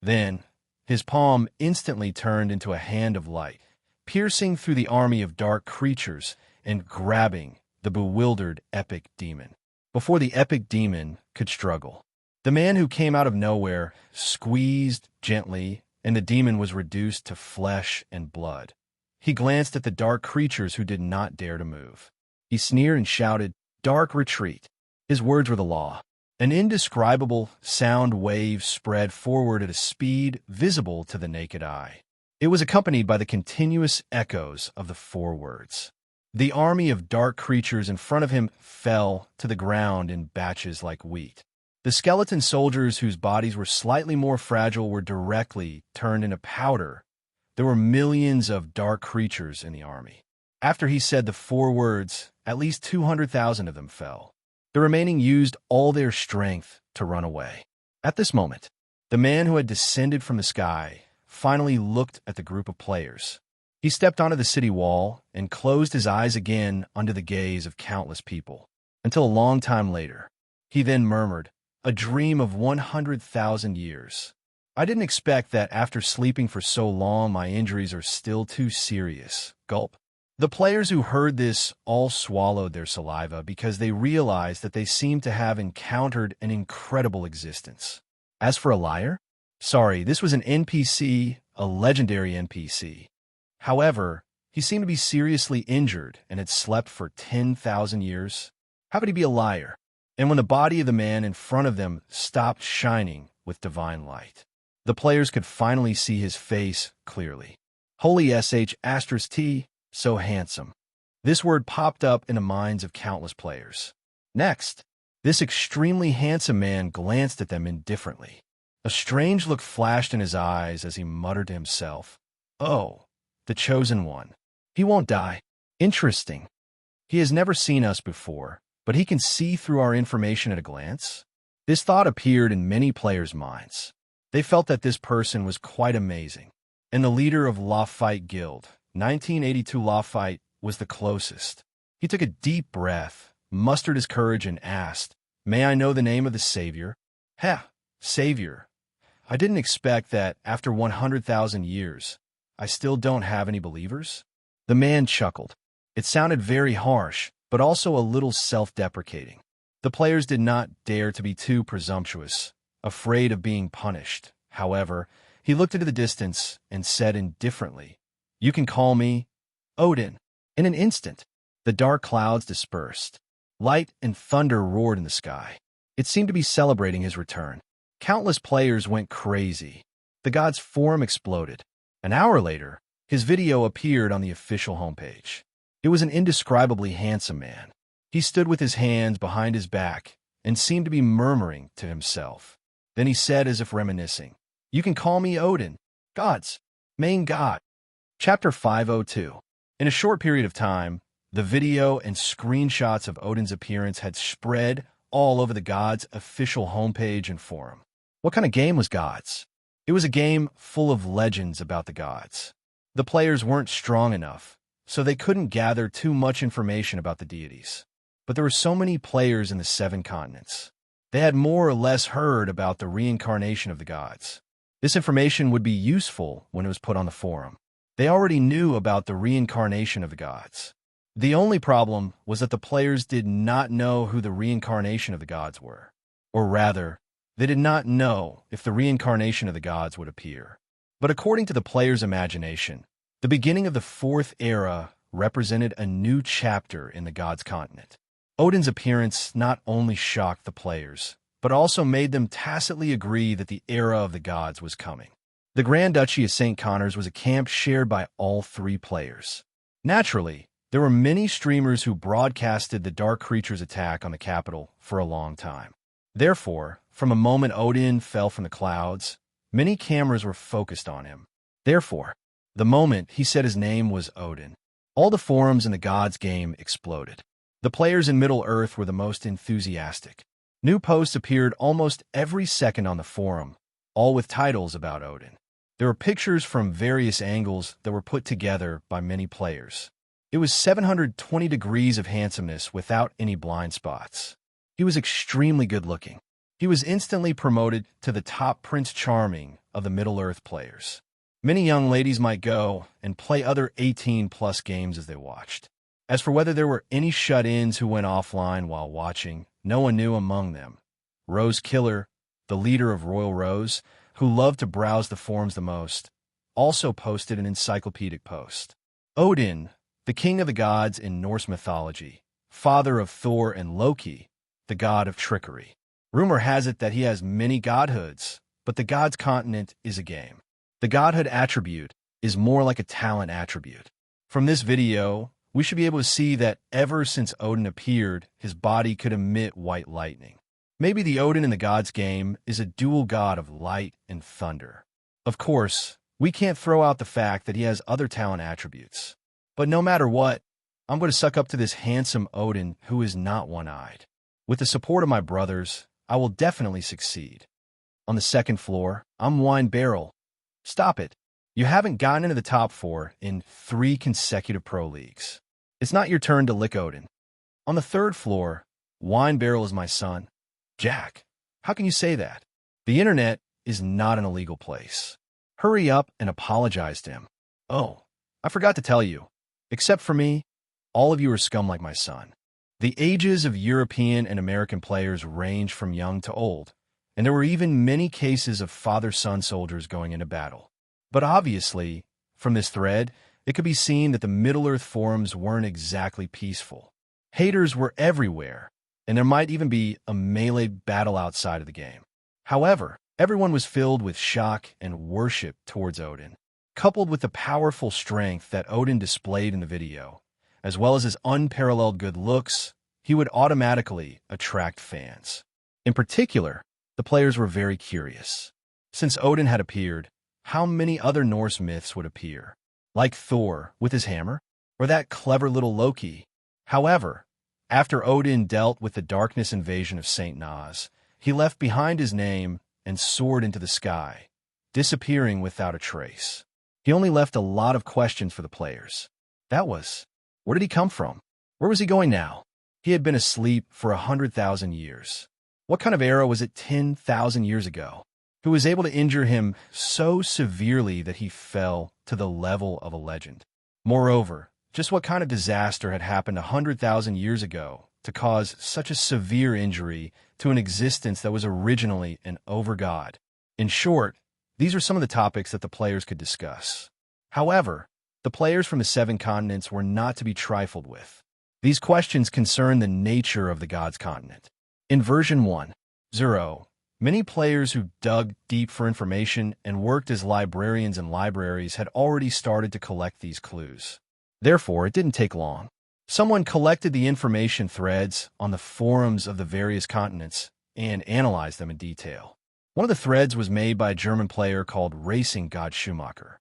Then, his palm instantly turned into a hand of light, piercing through the army of dark creatures and grabbing the bewildered epic demon. Before the epic demon could struggle, the man who came out of nowhere squeezed gently, and the demon was reduced to flesh and blood. He glanced at the dark creatures who did not dare to move. He sneered and shouted, "Dark, retreat." His words were the law. An indescribable sound wave spread forward at a speed visible to the naked eye. It was accompanied by the continuous echoes of the four words. The army of dark creatures in front of him fell to the ground in batches like wheat. The skeleton soldiers whose bodies were slightly more fragile were directly turned into powder. There were millions of dark creatures in the army. After he said the four words, at least 200,000 of them fell. The remaining used all their strength to run away. At this moment, the man who had descended from the sky finally looked at the group of players. He stepped onto the city wall and closed his eyes again under the gaze of countless people, until a long time later. He then murmured, "A dream of 100,000 years. I didn't expect that after sleeping for so long my injuries are still too serious." Gulp. The players who heard this all swallowed their saliva because they realized that they seemed to have encountered an incredible existence. As for a liar? Sorry, this was an NPC, a legendary NPC. However, he seemed to be seriously injured and had slept for 10,000 years. How could he be a liar? And when the body of the man in front of them stopped shining with divine light, the players could finally see his face clearly. Holy sh*T, so handsome. This word popped up in the minds of countless players. Next, this extremely handsome man glanced at them indifferently. A strange look flashed in his eyes as he muttered to himself, "Oh, the chosen one. He won't die. Interesting. He has never seen us before, but he can see through our information at a glance." This thought appeared in many players' minds. They felt that this person was quite amazing, and the leader of Lafite Guild, 1982 Lafite, was the closest. He took a deep breath, mustered his courage, and asked, "May I know the name of the Savior?" Savior. I didn't expect that after 100,000 years, I still don't have any believers?" The man chuckled. It sounded very harsh, but also a little self-deprecating. The players did not dare to be too presumptuous, afraid of being punished. However, he looked into the distance and said indifferently, "You can call me Odin." In an instant, the dark clouds dispersed. Light and thunder roared in the sky. It seemed to be celebrating his return. Countless players went crazy. The gods' forum exploded. An hour later, his video appeared on the official homepage. It was an indescribably handsome man. He stood with his hands behind his back and seemed to be murmuring to himself. Then he said as if reminiscing, "You can call me Odin, God's main god." Chapter 502. In a short period of time, the video and screenshots of Odin's appearance had spread all over the gods' official homepage and forum. What kind of game was Gods? It was a game full of legends about the gods. The players weren't strong enough, so they couldn't gather too much information about the deities. But there were so many players in the 7 continents. They had more or less heard about the reincarnation of the gods. This information would be useful when it was put on the forum. They already knew about the reincarnation of the gods. The only problem was that the players did not know who the reincarnation of the gods were. Or rather, they did not know if the reincarnation of the gods would appear. But according to the players' imagination, the beginning of the 4th era represented a new chapter in the gods' continent. Odin's appearance not only shocked the players, but also made them tacitly agree that the era of the gods was coming. The Grand Duchy of St. Connors was a camp shared by all 3 players. Naturally, there were many streamers who broadcasted the dark creature's attack on the capital for a long time. Therefore, from a moment Odin fell from the clouds, many cameras were focused on him. Therefore, the moment he said his name was Odin, all the forums in the gods game exploded. The players in Middle-earth were the most enthusiastic. New posts appeared almost every second on the forum, all with titles about Odin. There were pictures from various angles that were put together by many players. It was 720 degrees of handsomeness without any blind spots. He was extremely good-looking. He was instantly promoted to the top Prince Charming of the Middle-earth players. Many young ladies might go and play other 18-plus games as they watched. As for whether there were any shut-ins who went offline while watching, no one knew among them. Rose Killer, the leader of Royal Rose, who loved to browse the forums the most, also posted an encyclopedic post. Odin, the king of the gods in Norse mythology, father of Thor and Loki, the god of trickery. Rumor has it that he has many godhoods, but the god's continent is a game. The godhood attribute is more like a talent attribute. From this video, we should be able to see that ever since Odin appeared, his body could emit white lightning. Maybe the Odin in the gods game is a dual god of light and thunder. Of course, we can't throw out the fact that he has other talent attributes. But no matter what, I'm going to suck up to this handsome Odin who is not one-eyed. With the support of my brothers, I will definitely succeed. On the second floor, I'm Wine Barrel. Stop it. You haven't gotten into the top 4 in 3 consecutive pro leagues. It's not your turn to lick Odin. On the third floor, Wine Barrel is my son. Jack, how can you say that? The internet is not an illegal place. Hurry up and apologize to him. Oh, I forgot to tell you. Except for me, all of you are scum like my son. The ages of European and American players range from young to old, and there were even many cases of father-son soldiers going into battle. But obviously, from this thread, it could be seen that the Middle-earth forums weren't exactly peaceful. Haters were everywhere, and there might even be a melee battle outside of the game. However, everyone was filled with shock and worship towards Odin. Coupled with the powerful strength that Odin displayed in the video, as well as his unparalleled good looks, he would automatically attract fans. In particular, the players were very curious. Since Odin had appeared, how many other Norse myths would appear? Like Thor with his hammer? Or that clever little Loki? However, after Odin dealt with the darkness invasion of St. Nas, he left behind his name and soared into the sky, disappearing without a trace. He only left a lot of questions for the players. That was, where did he come from? Where was he going now? He had been asleep for 100,000 years. What kind of era was it 10,000 years ago? Who was able to injure him so severely that he fell to the level of a legend? Moreover, just what kind of disaster had happened 100,000 years ago to cause such a severe injury to an existence that was originally an over-god? In short, these are some of the topics that the players could discuss. However, the players from the 7 continents were not to be trifled with. These questions concern the nature of the God's continent. In version 1.0, many players who dug deep for information and worked as librarians in libraries had already started to collect these clues. Therefore, it didn't take long. Someone collected the information threads on the forums of the various continents and analyzed them in detail. One of the threads was made by a German player called Racing God Schumacher.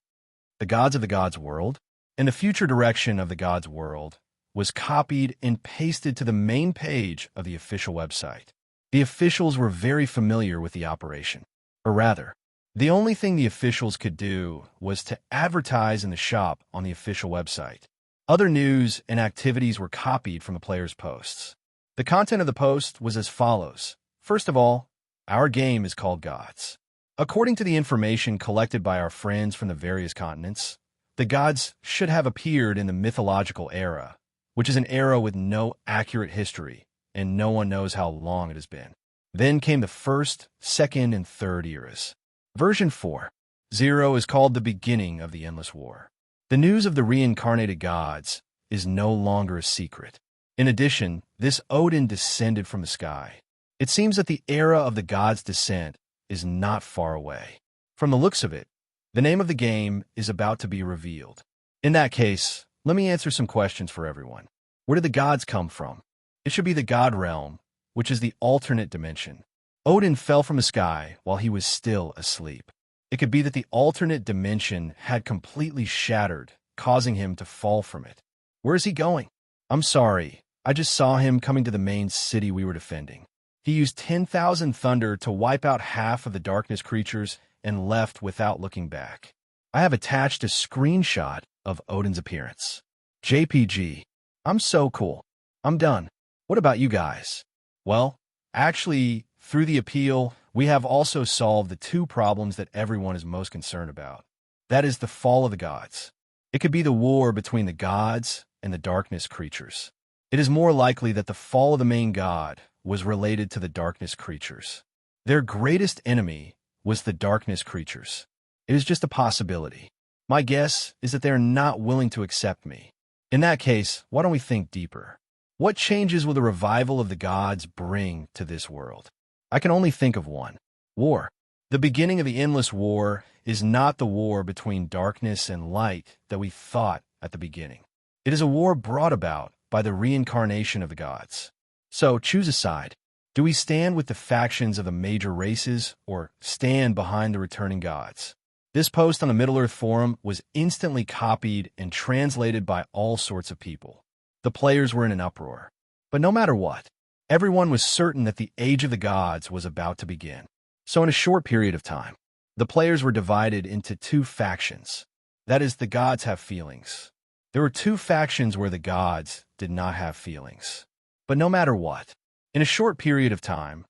The gods of the God's world and the future direction of the God's world was copied and pasted to the main page of the official website. The officials were very familiar with the operation. Or rather, the only thing the officials could do was to advertise in the shop on the official website. Other news and activities were copied from the players' posts. The content of the post was as follows. First of all, our game is called Gods. According to the information collected by our friends from the various continents, the gods should have appeared in the mythological era, which is an era with no accurate history, and no one knows how long it has been. Then came the first, second, and third eras. Version 4.0 is called the beginning of the Endless War. The news of the reincarnated gods is no longer a secret. In addition, this Odin descended from the sky. It seems that the era of the gods' descent is not far away. From the looks of it, the name of the game is about to be revealed. In that case, let me answer some questions for everyone. Where did the gods come from? It should be the God realm, which is the alternate dimension. Odin fell from the sky while he was still asleep. It could be that the alternate dimension had completely shattered, causing him to fall from it. Where is he going? I'm sorry, I just saw him coming to the main city we were defending. He used 10,000 thunder to wipe out half of the darkness creatures and left without looking back. I have attached a screenshot of Odin's appearance. JPG. I'm so cool. I'm done. What about you guys? Well, actually, through the appeal, we have also solved the two problems that everyone is most concerned about. That is the fall of the gods. It could be the war between the gods and the darkness creatures. It is more likely that the fall of the main god was related to the darkness creatures. Their greatest enemy was the darkness creatures. It is just a possibility. My guess is that they are not willing to accept me. In that case, why don't we think deeper? What changes will the revival of the gods bring to this world? I can only think of one. War. The beginning of the endless war is not the war between darkness and light that we thought at the beginning. It is a war brought about by the reincarnation of the gods. So choose a side. Do we stand with the factions of the major races or stand behind the returning gods? This post on the Middle-earth forum was instantly copied and translated by all sorts of people. The players were in an uproar. But no matter what, everyone was certain that the age of the gods was about to begin. So in a short period of time, the players were divided into two factions. That is, the gods have feelings. There were two factions where the gods did not have feelings. But no matter what, in a short period of time,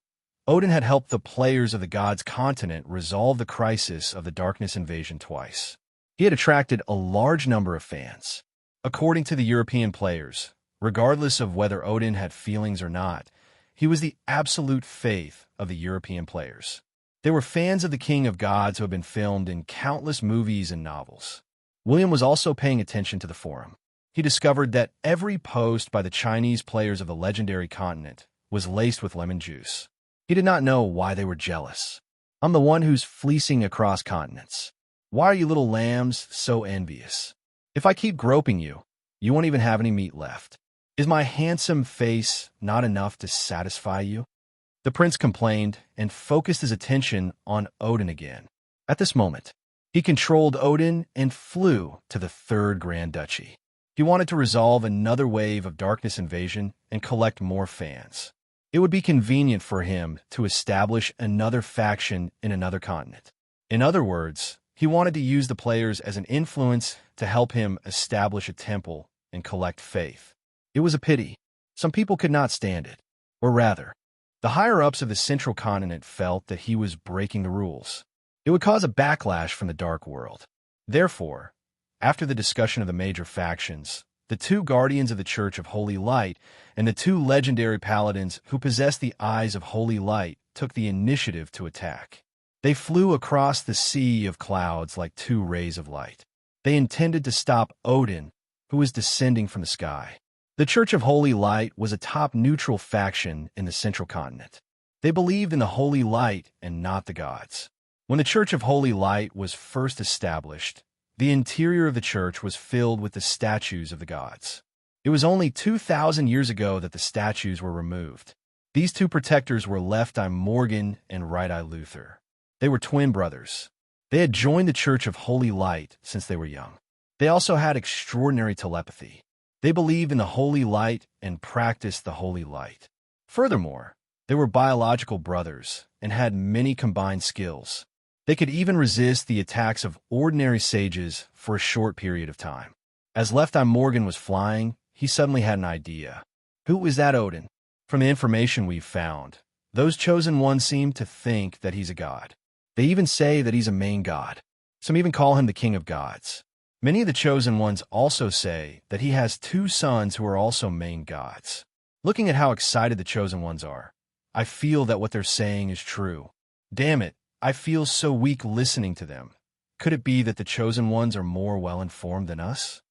Odin had helped the players of the gods' continent resolve the crisis of the darkness invasion twice. He had attracted a large number of fans. According to the European players, regardless of whether Odin had feelings or not, he was the absolute faith of the European players. They were fans of the King of Gods who had been filmed in countless movies and novels. William was also paying attention to the forum. He discovered that every post by the Chinese players of the legendary continent was laced with lemon juice. He did not know why they were jealous. I'm the one who's fleecing across continents. Why are you little lambs so envious? If I keep groping you, you won't even have any meat left. Is my handsome face not enough to satisfy you? The prince complained and focused his attention on Odin again. At this moment, he controlled Odin and flew to the Third Grand Duchy. He wanted to resolve another wave of darkness invasion and collect more fans. It would be convenient for him to establish another faction in another continent. In other words, he wanted to use the players as an influence to help him establish a temple and collect faith. It was a pity. Some people could not stand it. Or rather, the higher-ups of the central continent felt that he was breaking the rules. It would cause a backlash from the dark world. Therefore, after the discussion of the major factions, the two guardians of the Church of Holy Light and the two legendary paladins who possessed the eyes of Holy Light took the initiative to attack. They flew across the sea of clouds like two rays of light. They intended to stop Odin, who was descending from the sky. The Church of Holy Light was a top neutral faction in the central continent. They believed in the Holy Light and not the gods. When the Church of Holy Light was first established, the interior of the church was filled with the statues of the gods. It was only 2,000 years ago that the statues were removed. These two protectors were Left Eye Morgan and Right Eye Luther. They were twin brothers. They had joined the Church of Holy Light since they were young. They also had extraordinary telepathy. They believed in the Holy Light and practiced the Holy Light. Furthermore, they were biological brothers and had many combined skills. They could even resist the attacks of ordinary sages for a short period of time. As Left Eye Morgan was flying, he suddenly had an idea. Who is that Odin? From the information we've found, those chosen ones seem to think that he's a god. They even say that he's a main god. Some even call him the King of Gods. Many of the chosen ones also say that he has two sons who are also main gods. Looking at how excited the chosen ones are, I feel that what they're saying is true. Damn it, I feel so weak listening to them. Could it be that the chosen ones are more well-informed than us?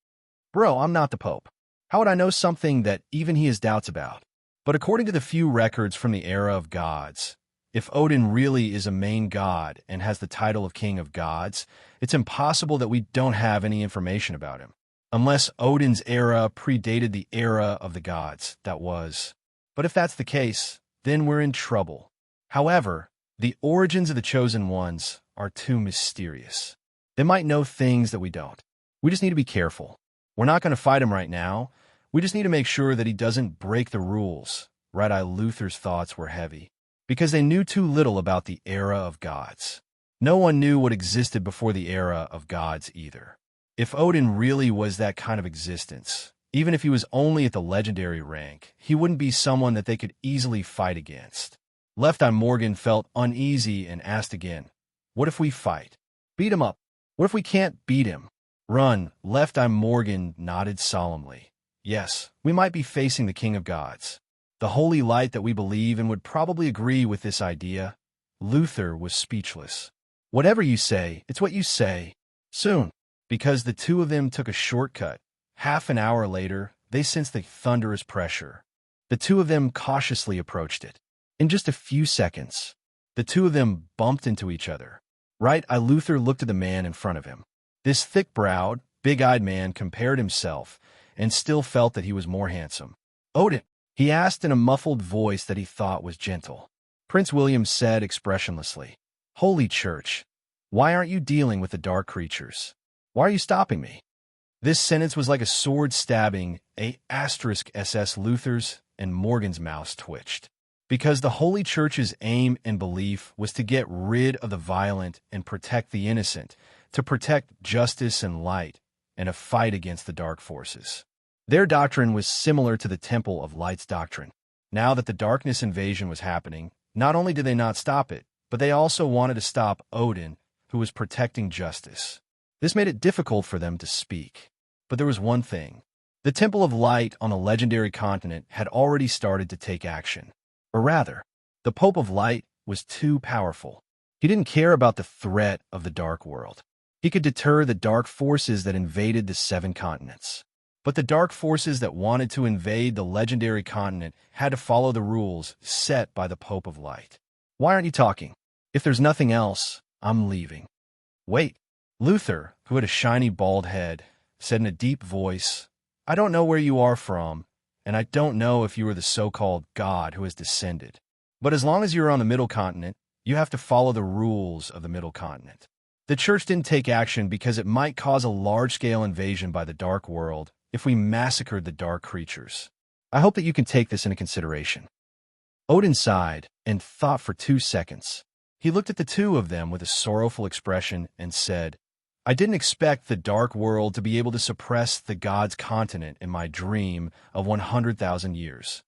Bro, I'm not the Pope. How would I know something that even he has doubts about? But according to the few records from the era of gods, if Odin really is a main god and has the title of King of Gods, it's impossible that we don't have any information about him. Unless Odin's era predated the era of the gods, that was. But if that's the case, then we're in trouble. However, the origins of the chosen ones are too mysterious. They might know things that we don't. We just need to be careful. We're not going to fight him right now. We just need to make sure that he doesn't break the rules. Right Eye Luther's thoughts were heavy. because they knew too little about the era of gods. No one knew what existed before the era of gods either. If Odin really was that kind of existence, even if he was only at the legendary rank, he wouldn't be someone that they could easily fight against. Left Eye Morgan felt uneasy and asked again, "What if we fight? Beat him up? What if we can't beat him?" "Run," Left Eye Morgan nodded solemnly. "Yes, we might be facing the king of gods. The holy light that we believe in would probably agree with this idea." Luther was speechless. "Whatever you say, it's what you say." Soon, because the two of them took a shortcut, half an hour later, they sensed the thunderous pressure. The two of them cautiously approached it. In just a few seconds, the two of them bumped into each other. Right Eye Luther looked at the man in front of him. This thick-browed, big-eyed man compared himself and still felt that he was more handsome. "Odin?" he asked in a muffled voice that he thought was gentle. Prince William said expressionlessly, "Holy Church, why aren't you dealing with the dark creatures? Why are you stopping me?" This sentence was like a sword stabbing *SS Luther's and Morgan's mouths twitched. Because the Holy Church's aim and belief was to get rid of the violent and protect the innocent, to protect justice and light, and to fight against the dark forces. Their doctrine was similar to the Temple of Light's doctrine. Now that the darkness invasion was happening, not only did they not stop it, but they also wanted to stop Odin, who was protecting justice. This made it difficult for them to speak. But there was one thing. The Temple of Light on the legendary continent had already started to take action. Or rather, the Pope of Light was too powerful. He didn't care about the threat of the dark world. He could deter the dark forces that invaded the 7 continents. But the dark forces that wanted to invade the legendary continent had to follow the rules set by the Pope of Light. "Why aren't you talking? If there's nothing else, I'm leaving." "Wait." Luther, who had a shiny bald head, said in a deep voice, "I don't know where you are from, and I don't know if you are the so-called God who has descended. But as long as you're on the Middle Continent, you have to follow the rules of the Middle Continent. The Church didn't take action because it might cause a large-scale invasion by the Dark World if we massacred the dark creatures. I hope that you can take this into consideration." Odin sighed and thought for 2 seconds. He looked at the two of them with a sorrowful expression and said, "I didn't expect the dark world to be able to suppress the gods' continent in my dream of 100,000 years."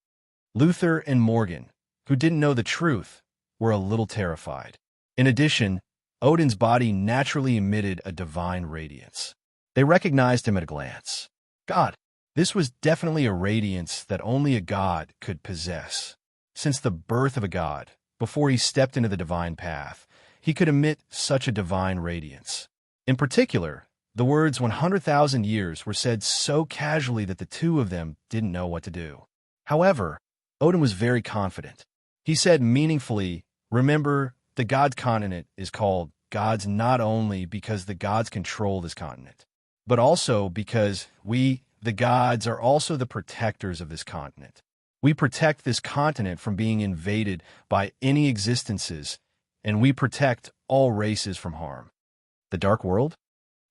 Luther and Morgan, who didn't know the truth, were a little terrified. In addition, Odin's body naturally emitted a divine radiance. They recognized him at a glance. God, this was definitely a radiance that only a god could possess. Since the birth of a god, before he stepped into the divine path, he could emit such a divine radiance. In particular, the words 100,000 years were said so casually that the two of them didn't know what to do. However, Odin was very confident. He said meaningfully, "Remember, the God's continent is called God's not only because the gods control this continent, but also because we, the gods, are also the protectors of this continent. We protect this continent from being invaded by any existences, and we protect all races from harm." The dark world?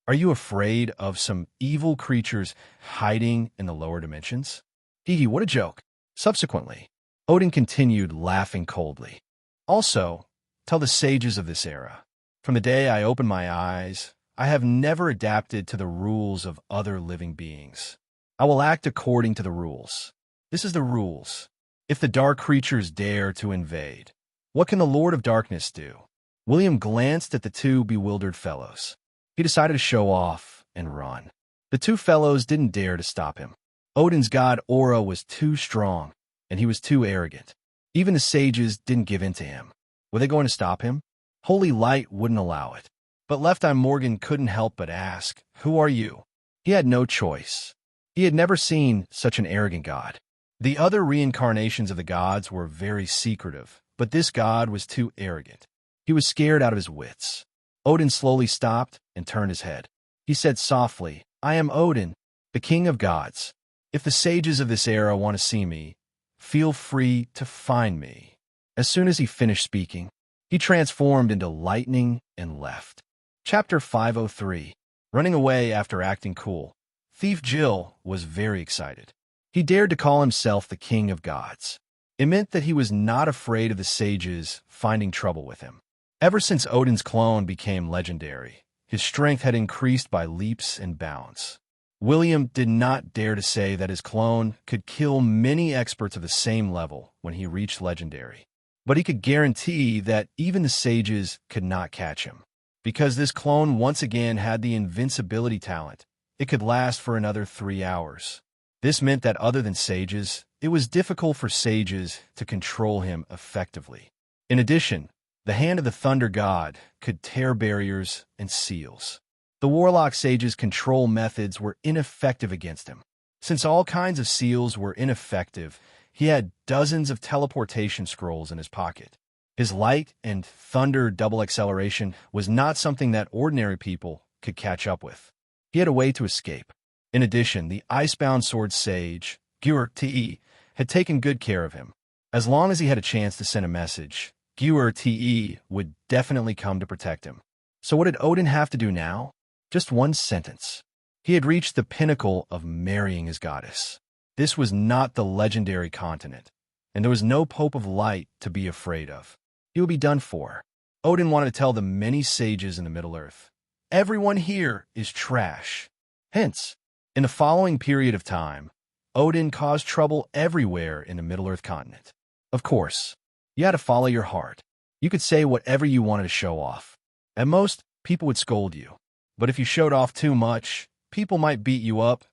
Are you afraid of some evil creatures hiding in the lower dimensions? Hee hee, what a joke. Subsequently, Odin continued laughing coldly. "Also, tell the sages of this era, from the day I opened my eyes, I have never adapted to the rules of other living beings. I will act according to the rules. This is the rules. If the dark creatures dare to invade, what can the Lord of Darkness do?" William glanced at the two bewildered fellows. He decided to show off and run. The two fellows didn't dare to stop him. Odin's god aura was too strong, and he was too arrogant. Even the sages didn't give in to him. Were they going to stop him? Holy light wouldn't allow it. But Left Eye Morgan couldn't help but ask, "Who are you?" He had no choice. He had never seen such an arrogant god. The other reincarnations of the gods were very secretive, but this god was too arrogant. He was scared out of his wits. Odin slowly stopped and turned his head. He said softly, "I am Odin, the king of gods. If the sages of this era want to see me, feel free to find me." As soon as he finished speaking, he transformed into lightning and left. Chapter 503. Running away after acting cool. Thief Jill was very excited. He dared to call himself the king of gods. It meant that he was not afraid of the sages finding trouble with him. Ever since Odin's clone became legendary, his strength had increased by leaps and bounds. William did not dare to say that his clone could kill many experts of the same level when he reached legendary. But he could guarantee that even the sages could not catch him. Because this clone once again had the invincibility talent, it could last for another 3 hours. This meant that other than sages, it was difficult for sages to control him effectively. In addition, the hand of the thunder god could tear barriers and seals. The warlock sage's control methods were ineffective against him. Since all kinds of seals were ineffective, he had dozens of teleportation scrolls in his pocket. His light and thunder double acceleration was not something that ordinary people could catch up with. He had a way to escape. In addition, the icebound sword sage, Te, had taken good care of him. As long as he had a chance to send a message, Te would definitely come to protect him. So what did Odin have to do now? Just one sentence. He had reached the pinnacle of marrying his goddess. This was not the legendary continent, and there was no Pope of Light to be afraid of. He would be done for. Odin wanted to tell the many sages in the Middle-earth, everyone here is trash. Hence, in the following period of time, Odin caused trouble everywhere in the Middle-earth continent. Of course, you had to follow your heart. You could say whatever you wanted to show off. At most, people would scold you. But if you showed off too much, people might beat you up.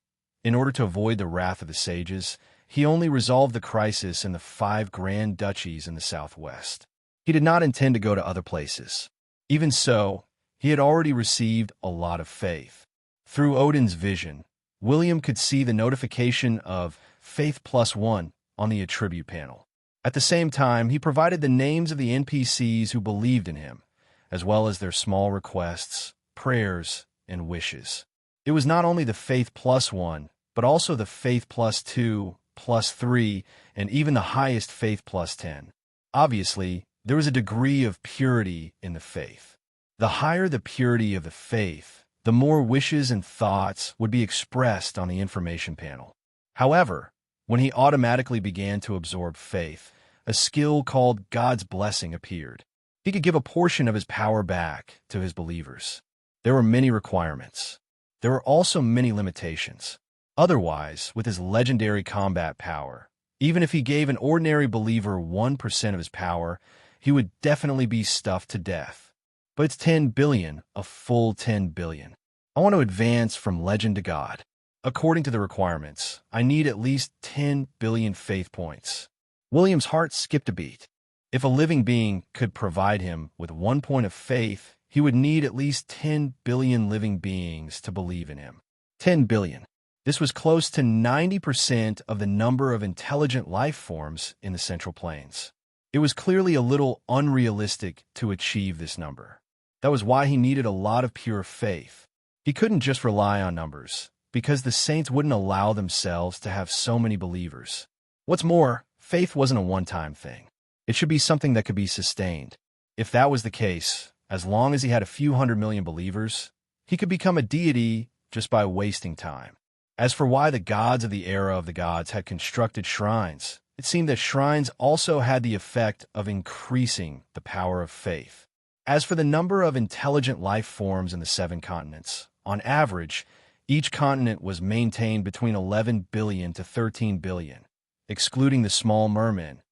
In order to avoid the wrath of the sages, he only resolved the crisis in the 5 grand duchies in the southwest. He did not intend to go to other places. Even so, he had already received a lot of faith. Through Odin's vision, William could see the notification of Faith +1 on the attribute panel. At the same time, he provided the names of the NPCs who believed in him, as well as their small requests, prayers, and wishes. It was not only the Faith +1, but also the Faith +2, +3, and even the highest Faith +10. Obviously, there was a degree of purity in the faith. The higher the purity of the faith, the more wishes and thoughts would be expressed on the information panel. However, when he automatically began to absorb faith, a skill called God's Blessing appeared. He could give a portion of his power back to his believers. There were many requirements. There were also many limitations. Otherwise, with his legendary combat power, even if he gave an ordinary believer 1% of his power, he would definitely be stuffed to death. But it's 10 billion, a full 10 billion. I want to advance from legend to God. According to the requirements, I need at least 10 billion faith points. William's heart skipped a beat. If a living being could provide him with 1 point of faith, he would need at least 10 billion living beings to believe in him. 10 billion. This was close to 90% of the number of intelligent life forms in the Central Plains. It was clearly a little unrealistic to achieve this number. That was why he needed a lot of pure faith. He couldn't just rely on numbers, because the saints wouldn't allow themselves to have so many believers. What's more, faith wasn't a one-time thing. It should be something that could be sustained. If that was the case, as long as he had a few 100 million believers, he could become a deity just by wasting time. As for why the gods of the era of the gods had constructed shrines, it seemed that shrines also had the effect of increasing the power of faith. As for the number of intelligent life forms in the 7 continents, on average, each continent was maintained between 11 billion to 13 billion, excluding the small mermen.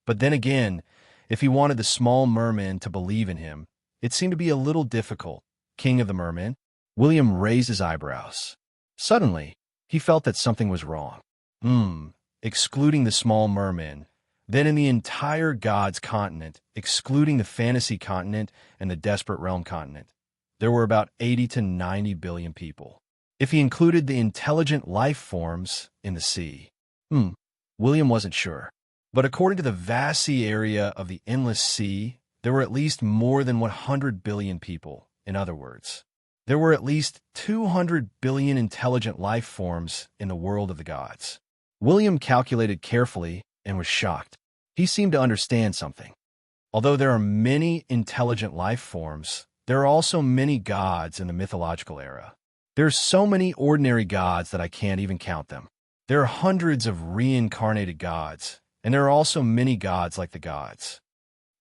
But then again, if he wanted the small mermen to believe in him, it seemed to be a little difficult. King of the mermen? William raised his eyebrows. Suddenly, he felt that something was wrong. Excluding the small mermen, then in the entire gods continent, excluding the fantasy continent and the desperate realm continent, there were about 80 to 90 billion people. If he included the intelligent life forms in the sea, William wasn't sure. But according to the vast sea area of the endless sea, there were at least more than 100 billion people. In other words, there were at least 200 billion intelligent life forms in the world of the gods. William calculated carefully and was shocked. He seemed to understand something. Although there are many intelligent life forms, there are also many gods in the mythological era. There are so many ordinary gods that I can't even count them. There are hundreds of reincarnated gods, and there are also many gods like the gods.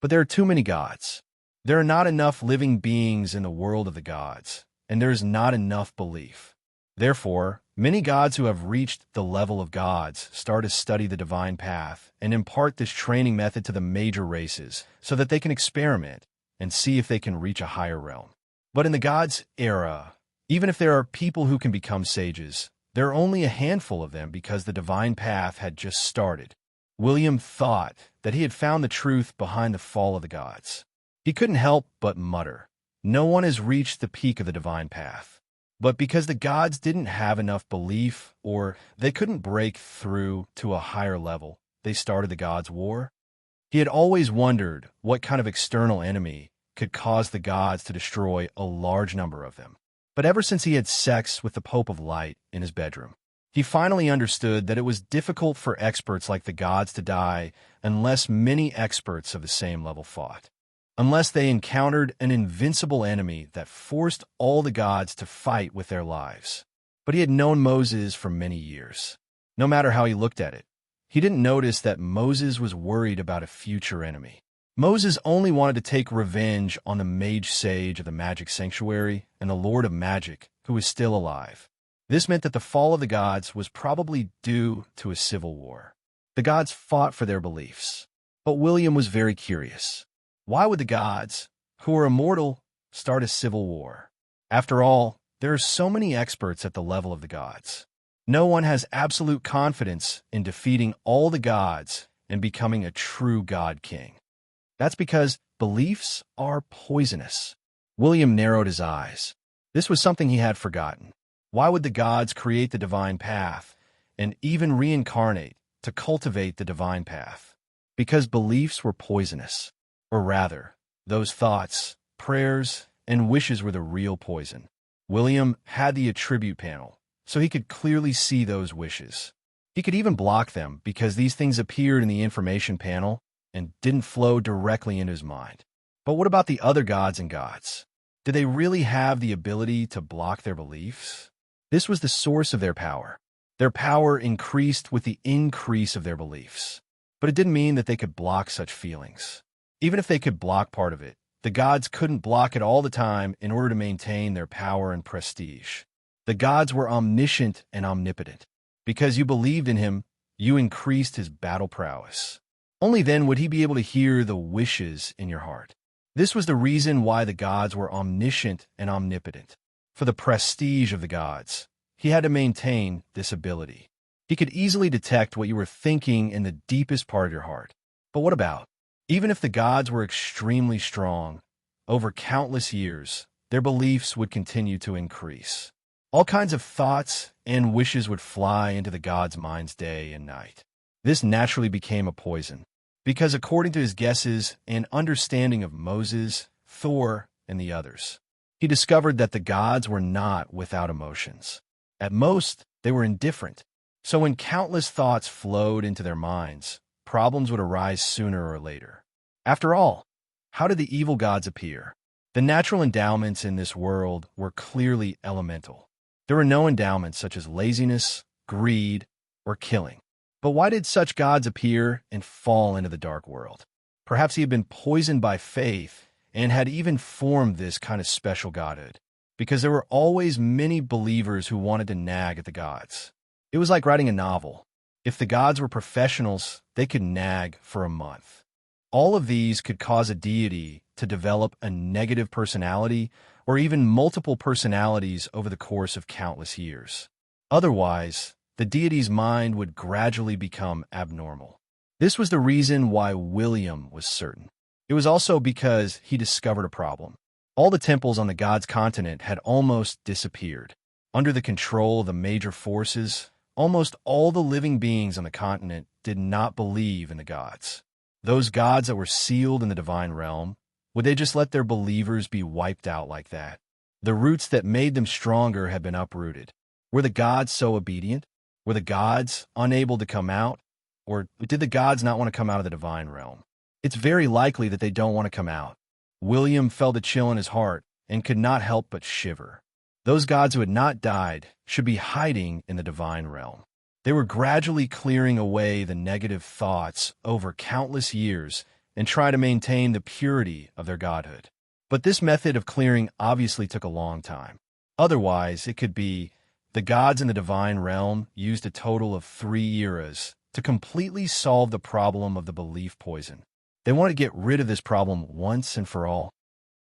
But there are too many gods. There are not enough living beings in the world of the gods, and there is not enough belief. Therefore, many gods who have reached the level of gods start to study the divine path and impart this training method to the major races so that they can experiment and see if they can reach a higher realm. But in the gods' era, even if there are people who can become sages, there are only a handful of them because the divine path had just started. William thought that he had found the truth behind the fall of the gods. He couldn't help but mutter, "No one has reached the peak of the divine path." But because the gods didn't have enough belief, or they couldn't break through to a higher level, they started the gods' war. He had always wondered what kind of external enemy could cause the gods to destroy a large number of them. But ever since he had sex with the Pope of Light in his bedroom, he finally understood that it was difficult for experts like the gods to die unless many experts of the same level fought. Unless they encountered an invincible enemy that forced all the gods to fight with their lives. But he had known Moses for many years. No matter how he looked at it, he didn't notice that Moses was worried about a future enemy. Moses only wanted to take revenge on the mage sage of the magic sanctuary and the Lord of Magic, who was still alive. This meant that the fall of the gods was probably due to a civil war. The gods fought for their beliefs. But William was very curious. Why would the gods, who are immortal, start a civil war? After all, there are so many experts at the level of the gods. No one has absolute confidence in defeating all the gods and becoming a true god king. That's because beliefs are poisonous. William narrowed his eyes. This was something he had forgotten. Why would the gods create the divine path and even reincarnate to cultivate the divine path? Because beliefs were poisonous. Or rather, those thoughts, prayers, and wishes were the real poison. William had the attribute panel, so he could clearly see those wishes. He could even block them because these things appeared in the information panel and didn't flow directly into his mind. But what about the other gods and gods? Did they really have the ability to block their beliefs? This was the source of their power. Their power increased with the increase of their beliefs. But it didn't mean that they could block such feelings. Even if they could block part of it, the gods couldn't block it all the time in order to maintain their power and prestige. The gods were omniscient and omnipotent. Because you believed in him, you increased his battle prowess. Only then would he be able to hear the wishes in your heart. This was the reason why the gods were omniscient and omnipotent. For the prestige of the gods, he had to maintain this ability. He could easily detect what you were thinking in the deepest part of your heart. But what about? Even if the gods were extremely strong, over countless years, their beliefs would continue to increase. All kinds of thoughts and wishes would fly into the god's minds day and night. This naturally became a poison, because according to his guesses and understanding of Moses, Thor, and the others, he discovered that the gods were not without emotions. At most, they were indifferent. So when countless thoughts flowed into their minds, problems would arise sooner or later. After all, how did the evil gods appear? The natural endowments in this world were clearly elemental. There were no endowments such as laziness, greed, or killing. But why did such gods appear and fall into the dark world? Perhaps he had been poisoned by faith and had even formed this kind of special godhood, because there were always many believers who wanted to nag at the gods. It was like writing a novel. If the gods were professionals, they could nag for a month. All of these could cause a deity to develop a negative personality or even multiple personalities over the course of countless years. Otherwise, the deity's mind would gradually become abnormal. This was the reason why William was certain. It was also because he discovered a problem. All the temples on the gods' continent had almost disappeared. Under the control of the major forces, almost all the living beings on the continent did not believe in the gods. Those gods that were sealed in the divine realm, would they just let their believers be wiped out like that? The roots that made them stronger had been uprooted. Were the gods so obedient? Were the gods unable to come out? Or did the gods not want to come out of the divine realm? It's very likely that they don't want to come out. William felt a chill in his heart and could not help but shiver. Those gods who had not died should be hiding in the divine realm. They were gradually clearing away the negative thoughts over countless years and try to maintain the purity of their godhood. But this method of clearing obviously took a long time. Otherwise, it could be the gods in the divine realm used a total of 3 eras to completely solve the problem of the belief poison. They want to get rid of this problem once and for all.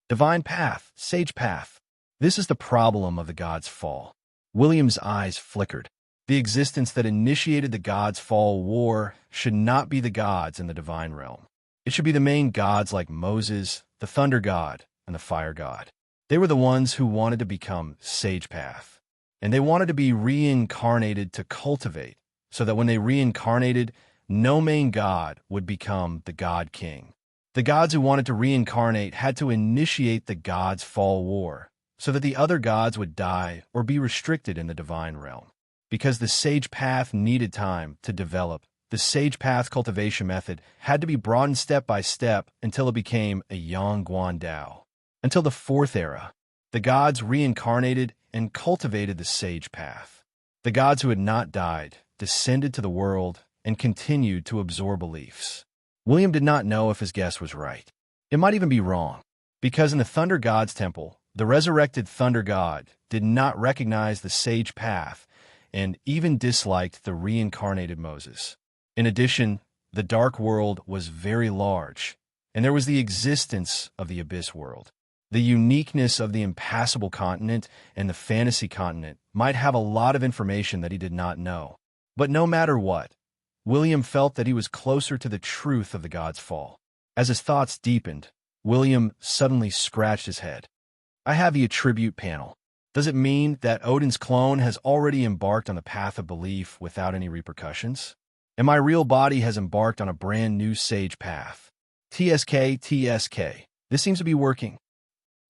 Divine path, sage path. This is the problem of the gods' fall. William's eyes flickered. The existence that initiated the gods' fall war should not be the gods in the divine realm. It should be the main gods like Moses, the thunder god, and the fire god. They were the ones who wanted to become sage path. And they wanted to be reincarnated to cultivate, so that when they reincarnated, no main god would become the god king. The gods who wanted to reincarnate had to initiate the gods' fall war, so that the other gods would die or be restricted in the divine realm. Because the sage path needed time to develop, the sage path cultivation method had to be broadened step by step until it became a Yangguan Dao. Until the 4th era, the gods reincarnated and cultivated the sage path. The gods who had not died descended to the world and continued to absorb beliefs. William did not know if his guess was right. It might even be wrong, because in the Thunder God's temple, the resurrected Thunder God did not recognize the sage path and even disliked the reincarnated Moses. In addition, the dark world was very large, and there was the existence of the abyss world. The uniqueness of the impassable continent and the fantasy continent might have a lot of information that he did not know. But no matter what, William felt that he was closer to the truth of the gods' fall. As his thoughts deepened, William suddenly scratched his head. I have the attribute panel. Does it mean that Odin's clone has already embarked on the path of belief without any repercussions? And my real body has embarked on a brand new sage path. TSK. This seems to be working.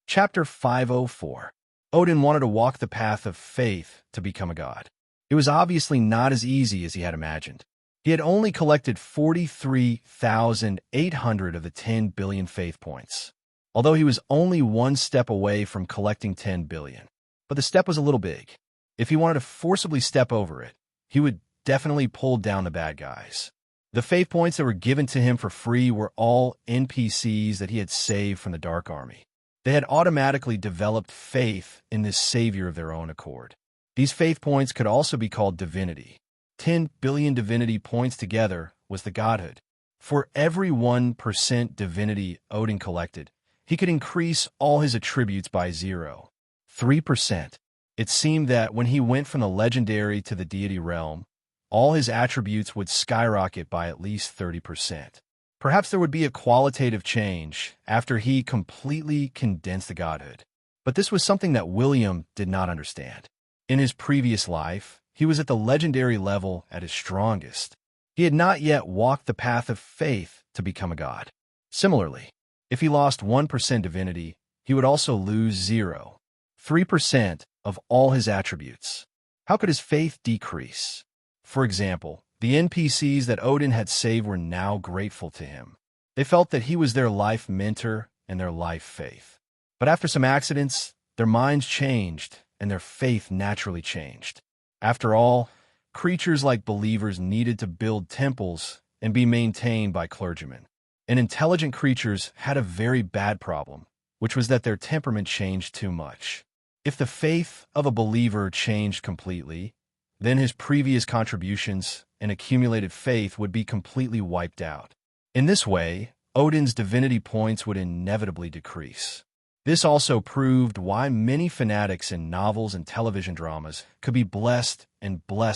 Chapter 504. Odin wanted to walk the path of faith to become a god. It was obviously not as easy as he had imagined. He had only collected 43,800 of the 10 billion faith points, although he was only one step away from collecting 10 billion. But the step was a little big. If he wanted to forcibly step over it, he would definitely pull down the bad guys. The faith points that were given to him for free were all NPCs that he had saved from the Dark Army. They had automatically developed faith in this savior of their own accord. These faith points could also be called divinity. 10 billion divinity points together was the godhood. For every 1% divinity Odin collected, he could increase all his attributes by 0.3%. It seemed that when he went from the legendary to the deity realm, all his attributes would skyrocket by at least 30%. Perhaps there would be a qualitative change after he completely condensed the godhood. But this was something that William did not understand. In his previous life, he was at the legendary level at his strongest. He had not yet walked the path of faith to become a god. Similarly, if he lost 1% divinity, he would also lose 0.3% of all his attributes. How could his faith decrease? For example, the NPCs that Odin had saved were now grateful to him. They felt that he was their life mentor and their life faith. But after some accidents, their minds changed and their faith naturally changed. After all, creatures like believers needed to build temples and be maintained by clergymen. And intelligent creatures had a very bad problem, which was that their temperament changed too much. If the faith of a believer changed completely, then his previous contributions and accumulated faith would be completely wiped out. In this way, Odin's divinity points would inevitably decrease. This also proved why many fanatics in novels and television dramas could be blessed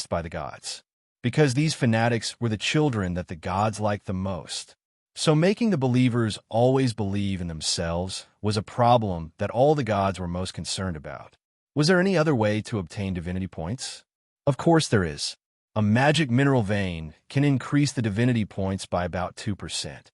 by the gods, because these fanatics were the children that the gods liked the most. So making the believers always believe in themselves was a problem that all the gods were most concerned about. Was there any other way to obtain divinity points? Of course there is. A magic mineral vein can increase the divinity points by about 2%.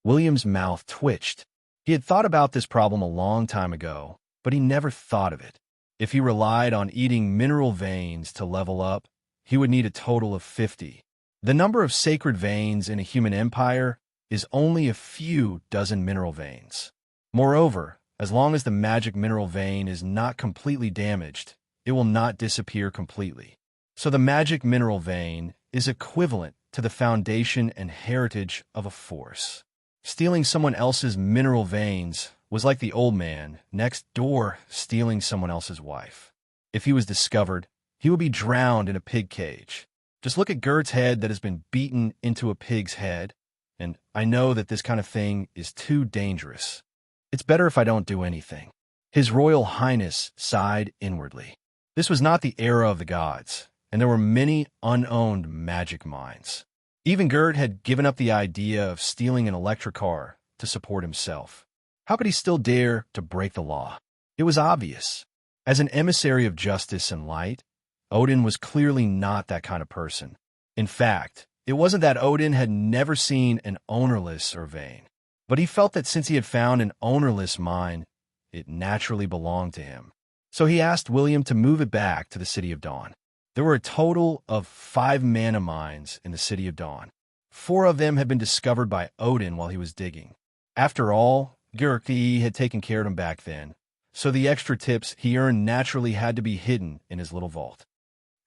William's mouth twitched. He had thought about this problem a long time ago, but he never thought of it. If he relied on eating mineral veins to level up, he would need a total of 50. The number of sacred veins in a human empire is only a few dozen mineral veins. Moreover, as long as the magic mineral vein is not completely damaged, it will not disappear completely. So the magic mineral vein is equivalent to the foundation and heritage of a force. Stealing someone else's mineral veins was like the old man next door stealing someone else's wife. If he was discovered, he would be drowned in a pig cage. Just look at Gert's head that has been beaten into a pig's head, and I know that this kind of thing is too dangerous. It's better if I don't do anything. His Royal Highness sighed inwardly. This was not the era of the gods, and there were many unowned magic mines. Even Gert had given up the idea of stealing an electric car to support himself. How could he still dare to break the law? It was obvious. As an emissary of justice and light, Odin was clearly not that kind of person. In fact, it wasn't that Odin had never seen an ownerless or vein, but he felt that since he had found an ownerless mine, it naturally belonged to him. So he asked William to move it back to the City of Dawn. There were a total of 5 mana mines in the City of Dawn. 4 of them had been discovered by Odin while he was digging. After all, Gyrki had taken care of him back then, so the extra tips he earned naturally had to be hidden in his little vault.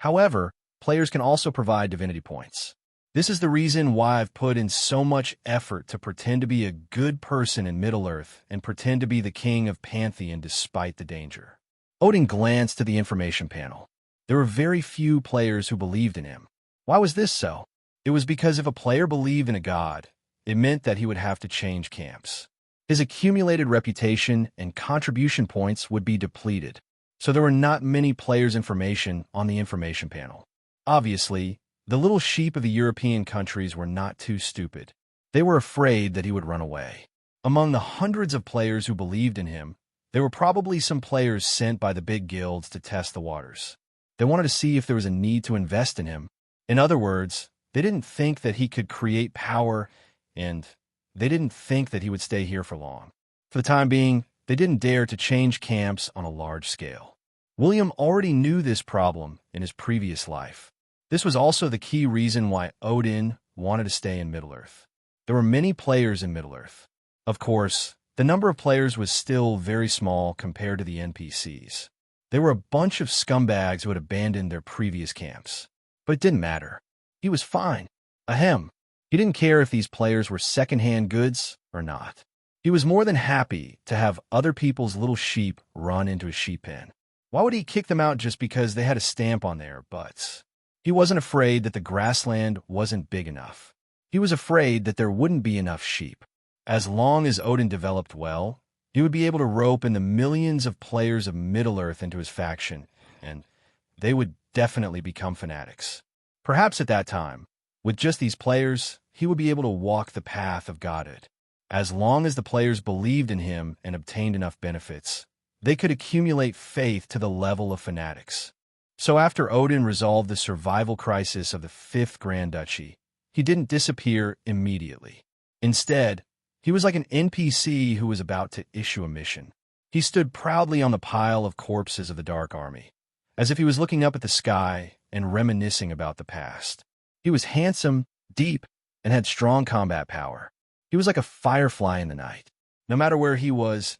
However, players can also provide divinity points. This is the reason why I've put in so much effort to pretend to be a good person in Middle-earth and pretend to be the king of Pantheon despite the danger. Odin glanced to the information panel. There were very few players who believed in him. Why was this so? It was because if a player believed in a god, it meant that he would have to change camps. His accumulated reputation and contribution points would be depleted, so there were not many players' information on the information panel. Obviously, the little sheep of the European countries were not too stupid. They were afraid that he would run away. Among the hundreds of players who believed in him, there were probably some players sent by the big guilds to test the waters. They wanted to see if there was a need to invest in him. In other words, they didn't think that he could create power, and they didn't think that he would stay here for long. For the time being, they didn't dare to change camps on a large scale. William already knew this problem in his previous life. This was also the key reason why Odin wanted to stay in Middle-earth. There were many players in Middle-earth. Of course, the number of players was still very small compared to the NPCs. They were a bunch of scumbags who had abandoned their previous camps. But it didn't matter. He was fine. Ahem. He didn't care if these players were second-hand goods or not. He was more than happy to have other people's little sheep run into a sheep pen. Why would he kick them out just because they had a stamp on their butts? He wasn't afraid that the grassland wasn't big enough. He was afraid that there wouldn't be enough sheep. As long as Odin developed well, he would be able to rope in the millions of players of Middle-earth into his faction, and they would definitely become fanatics. Perhaps at that time, with just these players, he would be able to walk the path of godhood. As long as the players believed in him and obtained enough benefits, they could accumulate faith to the level of fanatics. So after Odin resolved the survival crisis of the 5th Grand Duchy, he didn't disappear immediately. Instead, he was like an NPC who was about to issue a mission. He stood proudly on the pile of corpses of the Dark Army, as if he was looking up at the sky and reminiscing about the past. He was handsome, deep, and had strong combat power. He was like a firefly in the night. No matter where he was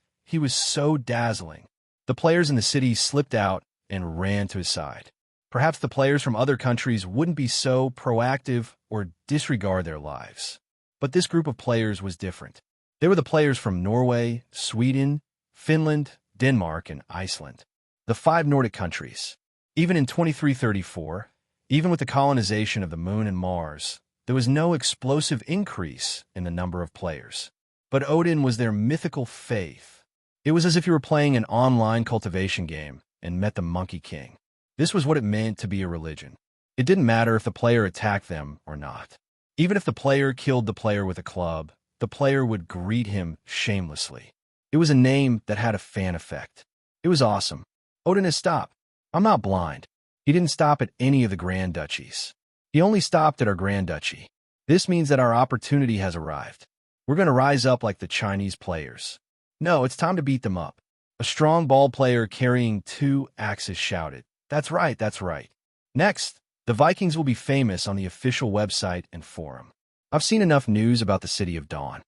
so dazzling. The players in the city slipped out and ran to his side. Perhaps the players from other countries wouldn't be so proactive or disregard their lives. But this group of players was different. They were the players from Norway, Sweden, Finland, Denmark, and Iceland. The 5 Nordic countries. Even in 2334, even with the colonization of the Moon and Mars, there was no explosive increase in the number of players. But Odin was their mythical faith. It was as if you were playing an online cultivation game and met the Monkey King. This was what it meant to be a religion. It didn't matter if the player attacked them or not. Even if the player killed the player with a club, the player would greet him shamelessly. It was a name that had a fan effect. It was awesome. Odin has stopped. I'm not blind. He didn't stop at any of the Grand Duchies. He only stopped at our Grand Duchy. This means that our opportunity has arrived. We're going to rise up like the Chinese players. No, it's time to beat them up. A strong ball player carrying 2 axes shouted. That's right, that's right. Next, the Vikings will be famous on the official website and forum. I've seen enough news about the City of Dawn.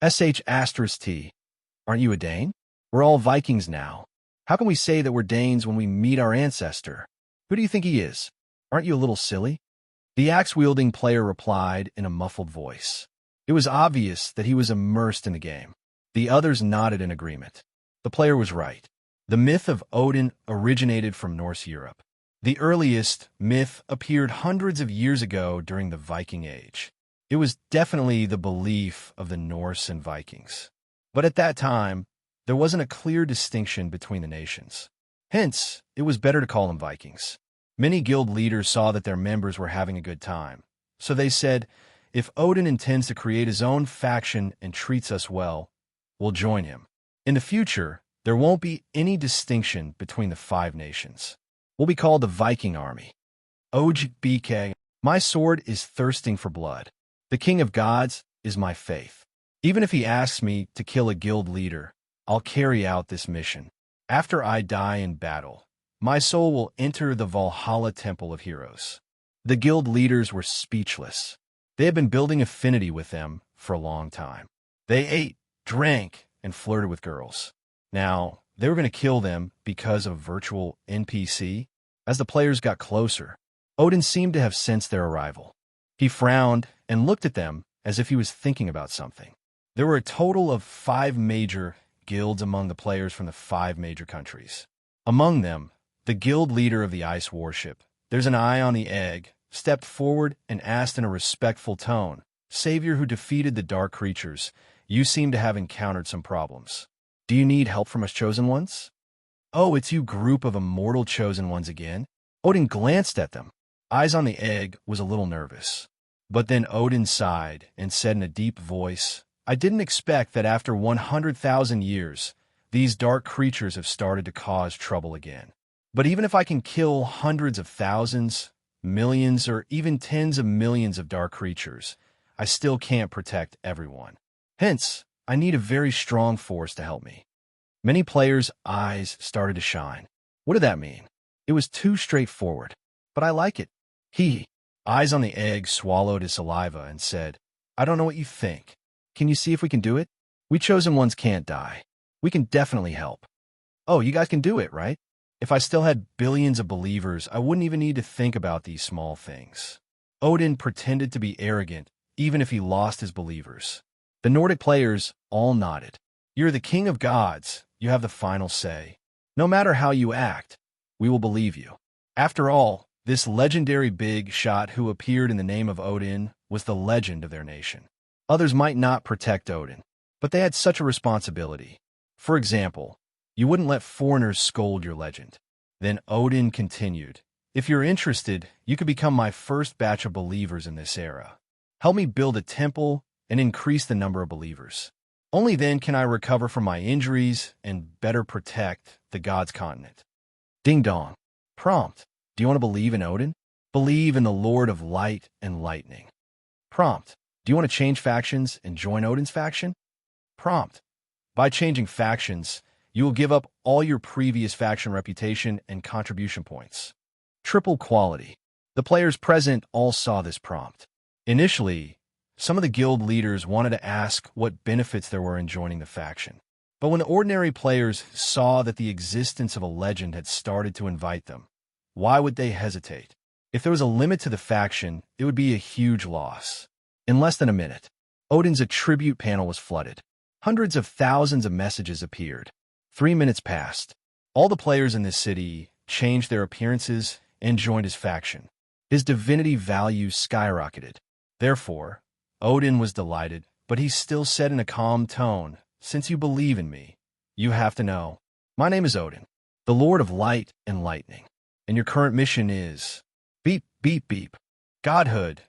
*T. Aren't you a Dane? We're all Vikings now. How can we say that we're Danes when we meet our ancestor? Who do you think he is? Aren't you a little silly? The axe-wielding player replied in a muffled voice. It was obvious that he was immersed in the game. The others nodded in agreement. The player was right. The myth of Odin originated from Norse Europe. The earliest myth appeared hundreds of years ago during the Viking Age. It was definitely the belief of the Norse and Vikings. But at that time, there wasn't a clear distinction between the nations. Hence, it was better to call them Vikings. Many guild leaders saw that their members were having a good time. So they said, if Odin intends to create his own faction and treats us well, we'll join him. In the future, there won't be any distinction between the 5 nations. We'll be called the Viking army. Ojbk, my sword is thirsting for blood. The king of gods is my faith. Even if he asks me to kill a guild leader, I'll carry out this mission. After I die in battle, my soul will enter the Valhalla Temple of Heroes. The guild leaders were speechless. They had been building affinity with them for a long time. They ate, drank, and flirted with girls. Now, they were going to kill them because of a virtual NPC. As the players got closer, Odin seemed to have sensed their arrival. He frowned and looked at them as if he was thinking about something. There were a total of 5 major guilds among the players from the 5 major countries. Among them, the guild leader of the ice warship, There's an Eye on the Egg, stepped forward and asked in a respectful tone, Savior who defeated the dark creatures, you seem to have encountered some problems. Do you need help from us chosen ones? Oh, it's you group of immortal chosen ones again? Odin glanced at them. Eyes on the Egg was a little nervous. But then Odin sighed and said in a deep voice, I didn't expect that after 100,000 years, these dark creatures have started to cause trouble again. But even if I can kill hundreds of thousands, millions, or even tens of millions of dark creatures, I still can't protect everyone. Hence, I need a very strong force to help me. Many players' eyes started to shine. What did that mean? It was too straightforward, but I like it. Eyes on the Egg swallowed his saliva and said, I don't know what you think. Can you see if we can do it? We chosen ones can't die. We can definitely help. Oh, you guys can do it, right? If I still had billions of believers, I wouldn't even need to think about these small things. Odin pretended to be arrogant, even if he lost his believers. The Nordic players all nodded. You're the king of gods. You have the final say. No matter how you act, we will believe you. After all, this legendary big shot who appeared in the name of Odin was the legend of their nation. Others might not protect Odin, but they had such a responsibility. For example, you wouldn't let foreigners scold your legend. Then Odin continued, If you're interested, you could become my first batch of believers in this era. Help me build a temple and increase the number of believers. Only then can I recover from my injuries and better protect the gods' continent. Ding dong. Prompt. Do you want to believe in Odin? Believe in the Lord of Light and Lightning. Prompt. Do you want to change factions and join Odin's faction? Prompt. By changing factions, you will give up all your previous faction reputation and contribution points. Triple quality. The players present all saw this prompt. Initially, some of the guild leaders wanted to ask what benefits there were in joining the faction. But when the ordinary players saw that the existence of a legend had started to invite them, why would they hesitate? If there was a limit to the faction, it would be a huge loss. In less than a minute, Odin's attribute panel was flooded. Hundreds of thousands of messages appeared. 3 minutes passed. All the players in this city changed their appearances and joined his faction. His divinity value skyrocketed. Therefore, Odin was delighted, but he still said in a calm tone, Since you believe in me, you have to know. My name is Odin, the Lord of Light and Lightning, and your current mission is beep, beep, beep. Godhood,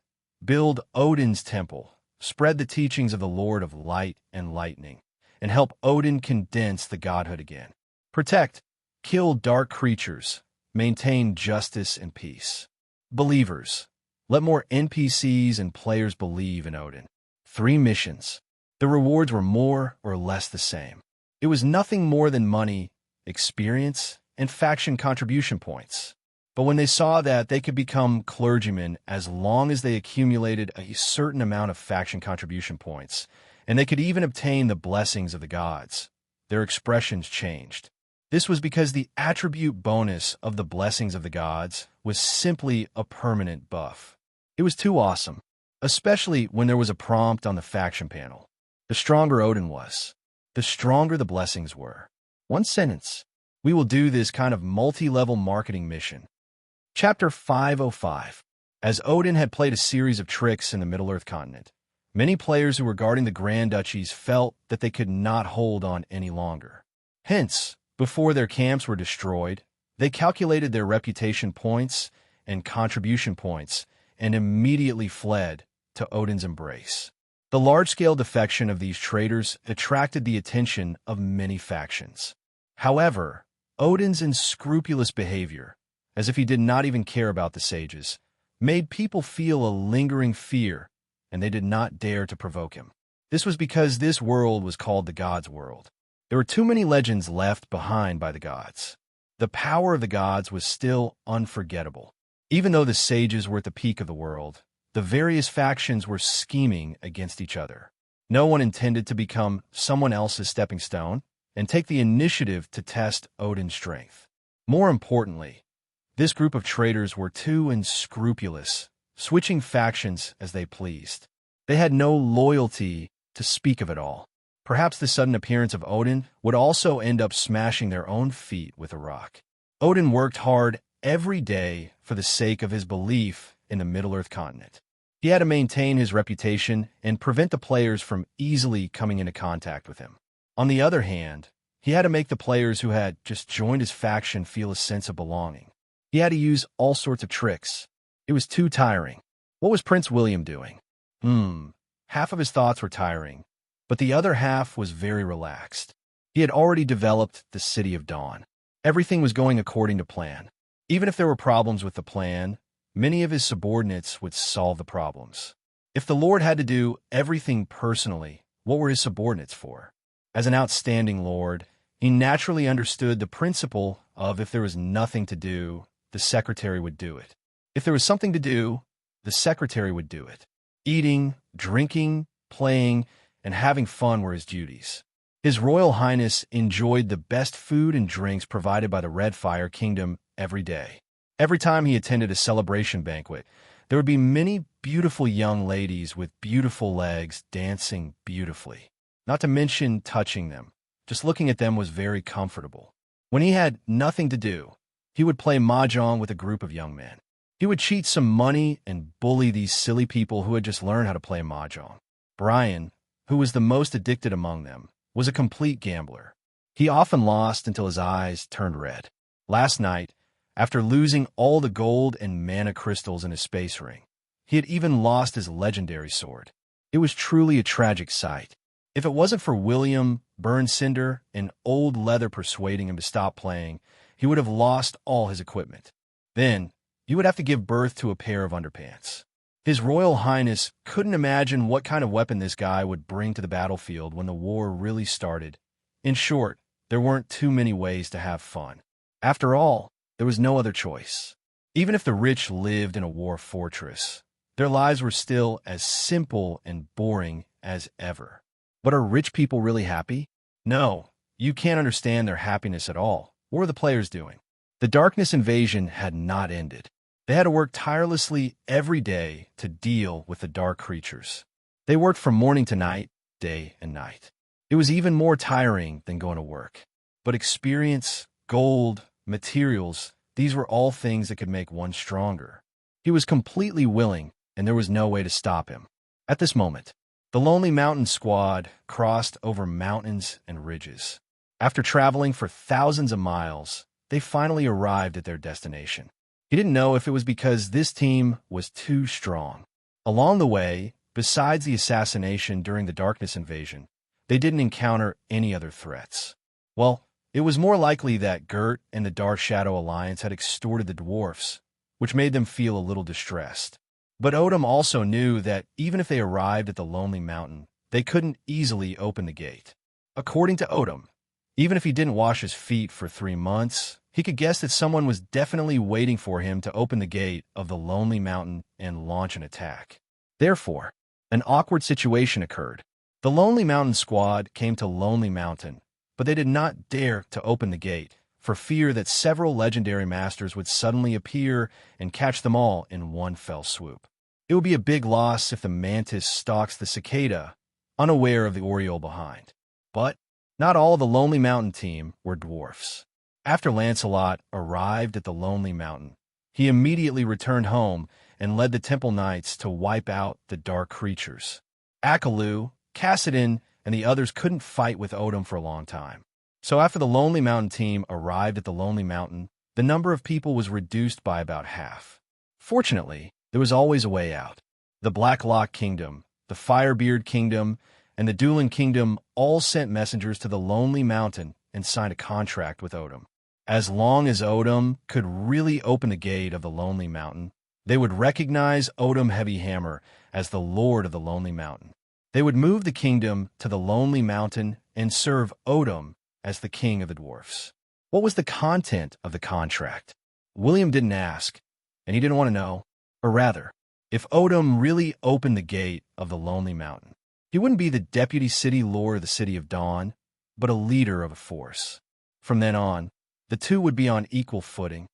build Odin's temple, spread the teachings of the Lord of Light and Lightning, and help Odin condense the godhood again. Protect, kill dark creatures, maintain justice and peace. Believers, let more NPCs and players believe in Odin. 3 missions. The rewards were more or less the same. It was nothing more than money, experience, and faction contribution points. But when they saw that they could become clergymen as long as they accumulated a certain amount of faction contribution points, and they could even obtain the blessings of the gods, their expressions changed. This was because the attribute bonus of the blessings of the gods was simply a permanent buff. It was too awesome, especially when there was a prompt on the faction panel. The stronger Odin was, the stronger the blessings were. One sentence. We will do this kind of multi-level marketing mission. Chapter 505. As Odin had played a series of tricks in the Middle-earth continent, many players who were guarding the Grand Duchies felt that they could not hold on any longer. Hence, before their camps were destroyed, they calculated their reputation points and contribution points and immediately fled to Odin's embrace. The large-scale defection of these traitors attracted the attention of many factions. However, Odin's unscrupulous behavior, as if he did not even care about the sages, made people feel a lingering fear, and they did not dare to provoke him. This was because this world was called the gods' world. There were too many legends left behind by the gods. The power of the gods was still unforgettable. Even though the sages were at the peak of the world, the various factions were scheming against each other. No one intended to become someone else's stepping stone and take the initiative to test Odin's strength. More importantly, this group of traitors were too unscrupulous, switching factions as they pleased. They had no loyalty to speak of at all. Perhaps the sudden appearance of Odin would also end up smashing their own feet with a rock. Odin worked hard every day for the sake of his belief in the Middle-earth continent. He had to maintain his reputation and prevent the players from easily coming into contact with him. On the other hand, he had to make the players who had just joined his faction feel a sense of belonging. He had to use all sorts of tricks. It was too tiring. What was Prince William doing? Half of his thoughts were tiring, but the other half was very relaxed. He had already developed the City of Dawn. Everything was going according to plan. Even if there were problems with the plan, many of his subordinates would solve the problems. If the Lord had to do everything personally, what were his subordinates for? As an outstanding Lord, he naturally understood the principle of if there was nothing to do, the secretary would do it. If there was something to do, the secretary would do it. Eating, drinking, playing, and having fun were his duties. His Royal Highness enjoyed the best food and drinks provided by the Red Fire Kingdom every day. Every time he attended a celebration banquet, there would be many beautiful young ladies with beautiful legs dancing beautifully. Not to mention touching them. Just looking at them was very comfortable. When he had nothing to do, he would play mahjong with a group of young men. He would cheat some money and bully these silly people who had just learned how to play mahjong. Brian, who was the most addicted among them, was a complete gambler. He often lost until his eyes turned red. Last night, after losing all the gold and mana crystals in his space ring, he had even lost his legendary sword. It was truly a tragic sight. If it wasn't for William, Burnsinder, and Old Leather persuading him to stop playing, he would have lost all his equipment. Then, he would have to give birth to a pair of underpants. His Royal Highness couldn't imagine what kind of weapon this guy would bring to the battlefield when the war really started. In short, there weren't too many ways to have fun. After all, there was no other choice. Even if the rich lived in a war fortress, their lives were still as simple and boring as ever. But are rich people really happy? No, you can't understand their happiness at all. What were the players doing? The darkness invasion had not ended. They had to work tirelessly every day to deal with the dark creatures. They worked from morning to night, day and night. It was even more tiring than going to work. But experience, gold, materials, these were all things that could make one stronger. He was completely willing, and there was no way to stop him. At this moment, the Lonely Mountain squad crossed over mountains and ridges. After traveling for thousands of miles, they finally arrived at their destination. He didn't know if it was because this team was too strong. Along the way, besides the assassination during the Darkness invasion, they didn't encounter any other threats. Well, it was more likely that Gert and the Dark Shadow Alliance had extorted the dwarfs, which made them feel a little distressed. But Odin also knew that even if they arrived at the Lonely Mountain, they couldn't easily open the gate. According to Odin, even if he didn't wash his feet for 3 months, he could guess that someone was definitely waiting for him to open the gate of the Lonely Mountain and launch an attack. Therefore, an awkward situation occurred. The Lonely Mountain squad came to Lonely Mountain, but they did not dare to open the gate for fear that several legendary masters would suddenly appear and catch them all in one fell swoop. It would be a big loss if the mantis stalks the cicada, unaware of the oriole behind. But not all the Lonely Mountain team were dwarfs. After Lancelot arrived at the Lonely Mountain, he immediately returned home and led the Temple Knights to wipe out the dark creatures. Akaloo, Cassidon, and the others couldn't fight with Odin for a long time. So after the Lonely Mountain team arrived at the Lonely Mountain, the number of people was reduced by about half. Fortunately, there was always a way out. The Blacklock Kingdom, the Firebeard Kingdom, and the Dueling Kingdom all sent messengers to the Lonely Mountain and signed a contract with Odin. As long as Odin could really open the gate of the Lonely Mountain, they would recognize Odin Heavyhammer as the Lord of the Lonely Mountain. They would move the kingdom to the Lonely Mountain and serve Odin as the king of the dwarfs. What was the content of the contract? William didn't ask, and he didn't want to know. Or rather, if Odin really opened the gate of the Lonely Mountain, he wouldn't be the deputy city lord of the City of Dawn, but a leader of a force. From then on, the two would be on equal footing.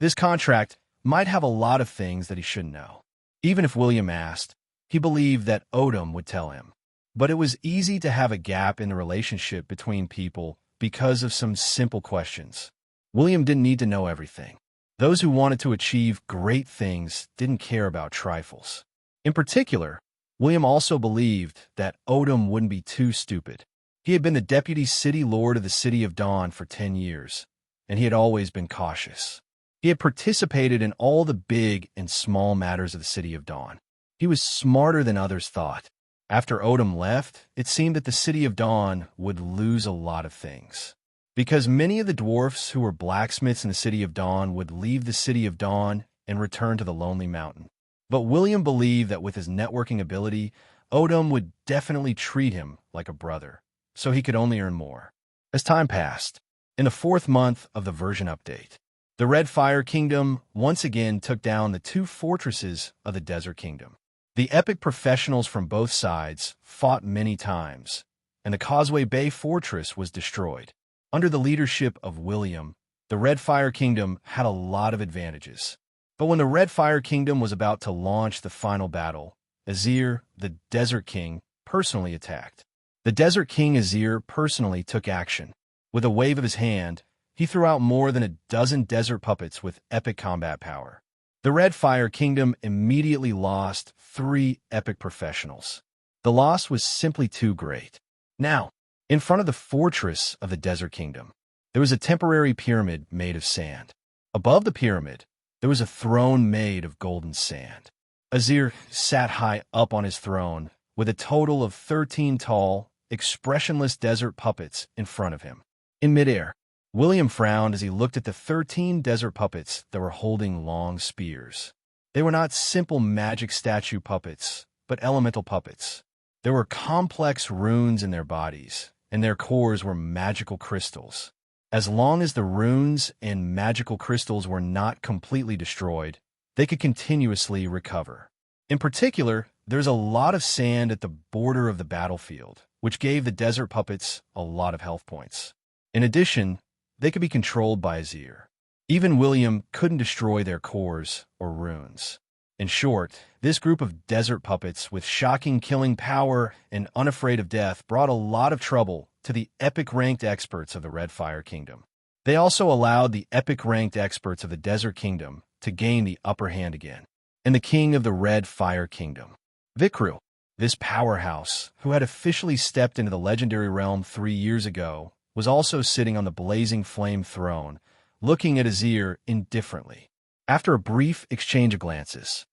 This contract might have a lot of things that he shouldn't know. Even if William asked, he believed that Odin would tell him. But it was easy to have a gap in the relationship between people because of some simple questions. William didn't need to know everything. Those who wanted to achieve great things didn't care about trifles. In particular, William also believed that Odin wouldn't be too stupid. He had been the deputy city lord of the City of Dawn for 10 years, and he had always been cautious. He had participated in all the big and small matters of the City of Dawn. He was smarter than others thought. After Odin left, it seemed that the City of Dawn would lose a lot of things. Because many of the dwarfs who were blacksmiths in the City of Dawn would leave the City of Dawn and return to the Lonely Mountain. But William believed that with his networking ability, Odin would definitely treat him like a brother, so he could only earn more. As time passed, in the 4th month of the version update, the Red Fire Kingdom once again took down the 2 fortresses of the Desert Kingdom. The epic professionals from both sides fought many times, and the Causeway Bay Fortress was destroyed. Under the leadership of William, the Red Fire Kingdom had a lot of advantages. But when the Red Fire Kingdom was about to launch the final battle, Azir, the Desert King, personally attacked. The Desert King Azir personally took action. With a wave of his hand, he threw out more than a dozen desert puppets with epic combat power. The Red Fire Kingdom immediately lost 3 epic professionals. The loss was simply too great. Now, in front of the fortress of the Desert Kingdom, there was a temporary pyramid made of sand. Above the pyramid, there was a throne made of golden sand. Azir sat high up on his throne with a total of 13 tall, expressionless desert puppets in front of him. In midair, William frowned as he looked at the 13 desert puppets that were holding long spears. They were not simple magic statue puppets, but elemental puppets. There were complex runes in their bodies, and their cores were magical crystals. As long as the runes and magical crystals were not completely destroyed, they could continuously recover. In particular, there's a lot of sand at the border of the battlefield, which gave the desert puppets a lot of health points. In addition, they could be controlled by Azir. Even William couldn't destroy their cores or runes. In short, this group of desert puppets with shocking killing power and unafraid of death brought a lot of trouble to the epic-ranked experts of the Red Fire Kingdom. They also allowed the epic-ranked experts of the Desert Kingdom to gain the upper hand again. And the king of the Red Fire Kingdom, Vikru, this powerhouse, who had officially stepped into the legendary realm 3 years ago, was also sitting on the blazing flame throne, looking at Azir indifferently. After a brief exchange of glances,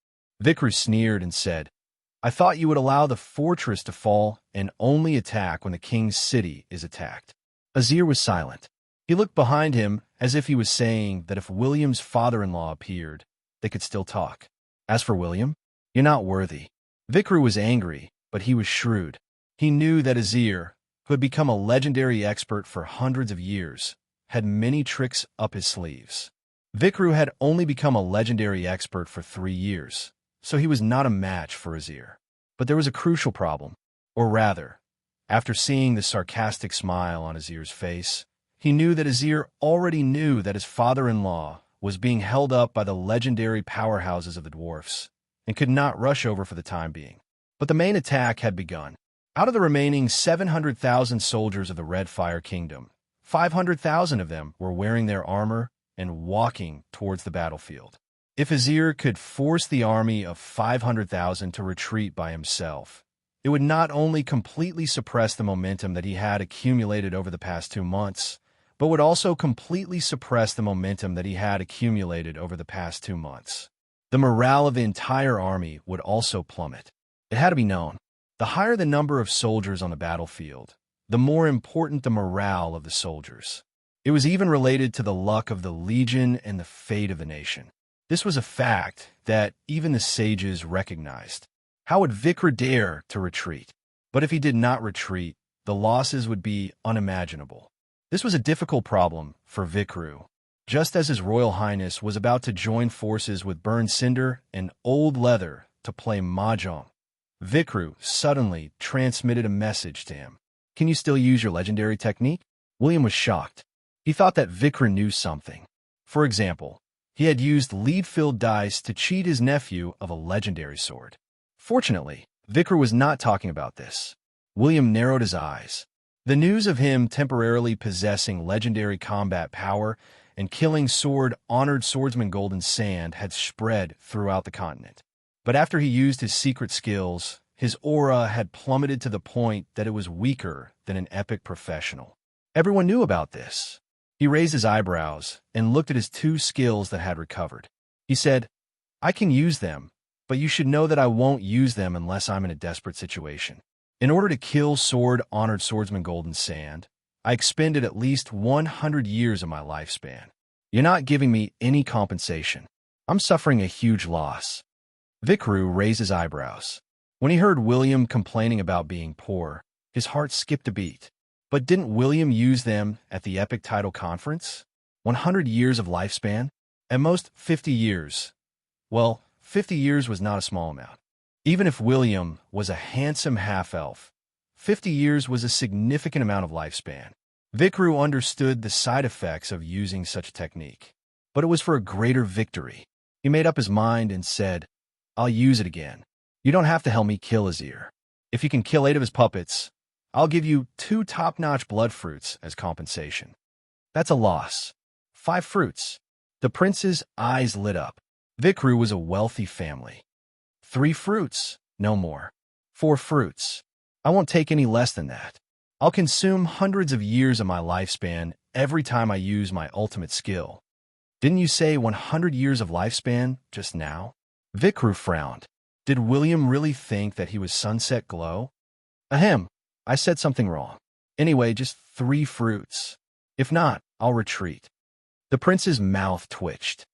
Vikru sneered and said, "I thought you would allow the fortress to fall and only attack when the king's city is attacked." Azir was silent. He looked behind him as if he was saying that if William's father-in-law appeared, they could still talk. As for William, "You're not worthy." Vikru was angry, but he was shrewd. He knew that Azir, who had become a legendary expert for hundreds of years, had many tricks up his sleeves. Vikru had only become a legendary expert for 3 years, so he was not a match for Azir. But there was a crucial problem, or rather, after seeing the sarcastic smile on Azir's face, He knew that Azir already knew that his father-in-law was being held up by the legendary powerhouses of the dwarfs and could not rush over for the time being. But the main attack had begun. Out of the remaining 700,000 soldiers of the Red Fire Kingdom, 500,000 of them were wearing their armor and walking towards the battlefield. If Azir could force the army of 500,000 to retreat by himself, it would not only completely suppress the momentum that he had accumulated over the past 2 months, but would also completely suppress the momentum that he had accumulated over the past 2 months. The morale of the entire army would also plummet. It had to be known. The higher the number of soldiers on the battlefield, the more important the morale of the soldiers. It was even related to the luck of the legion and the fate of the nation. This was a fact that even the sages recognized. How would Vikru dare to retreat? But if he did not retreat, the losses would be unimaginable. This was a difficult problem for Vikru. Just as His Royal Highness was about to join forces with Burned Cinder and Old Leather to play Mahjong, Vikru suddenly transmitted a message to him. Can you still use your legendary technique? William was shocked. He thought that Vikru knew something. For example, he had used lead-filled dice to cheat his nephew of a legendary sword. Fortunately, Vikru was not talking about this. William narrowed his eyes. The news of him temporarily possessing legendary combat power and killing honored swordsman Golden Sand had spread throughout the continent. But after he used his secret skills, his aura had plummeted to the point that it was weaker than an epic professional. Everyone knew about this. He raised his eyebrows and looked at his 2 skills that had recovered. He said, I can use them, but you should know that I won't use them unless I'm in a desperate situation. In order to kill honored swordsman Golden Sand, I expended at least 100 years of my lifespan. You're not giving me any compensation. I'm suffering a huge loss. Vikru raised his eyebrows. When he heard William complaining about being poor, his heart skipped a beat. But didn't William use them at the Epic Title Conference? 100 years of lifespan? At most 50 years. Well, 50 years was not a small amount. Even if William was a handsome half-elf, 50 years was a significant amount of lifespan. Vikru understood the side effects of using such a technique, but it was for a greater victory. He made up his mind and said, I'll use it again. You don't have to help me kill Azir. If you can kill 8 of his puppets, I'll give you 2 top-notch blood fruits as compensation. That's a loss. 5 fruits. The prince's eyes lit up. Vikru was a wealthy family. 3 fruits, no more. 4 fruits. I won't take any less than that. I'll consume hundreds of years of my lifespan every time I use my ultimate skill. Didn't you say 100 years of lifespan just now? Vikru frowned. Did William really think that he was Sunset Glow? Ahem, I said something wrong. Anyway, just 3 fruits. If not, I'll retreat. The prince's mouth twitched.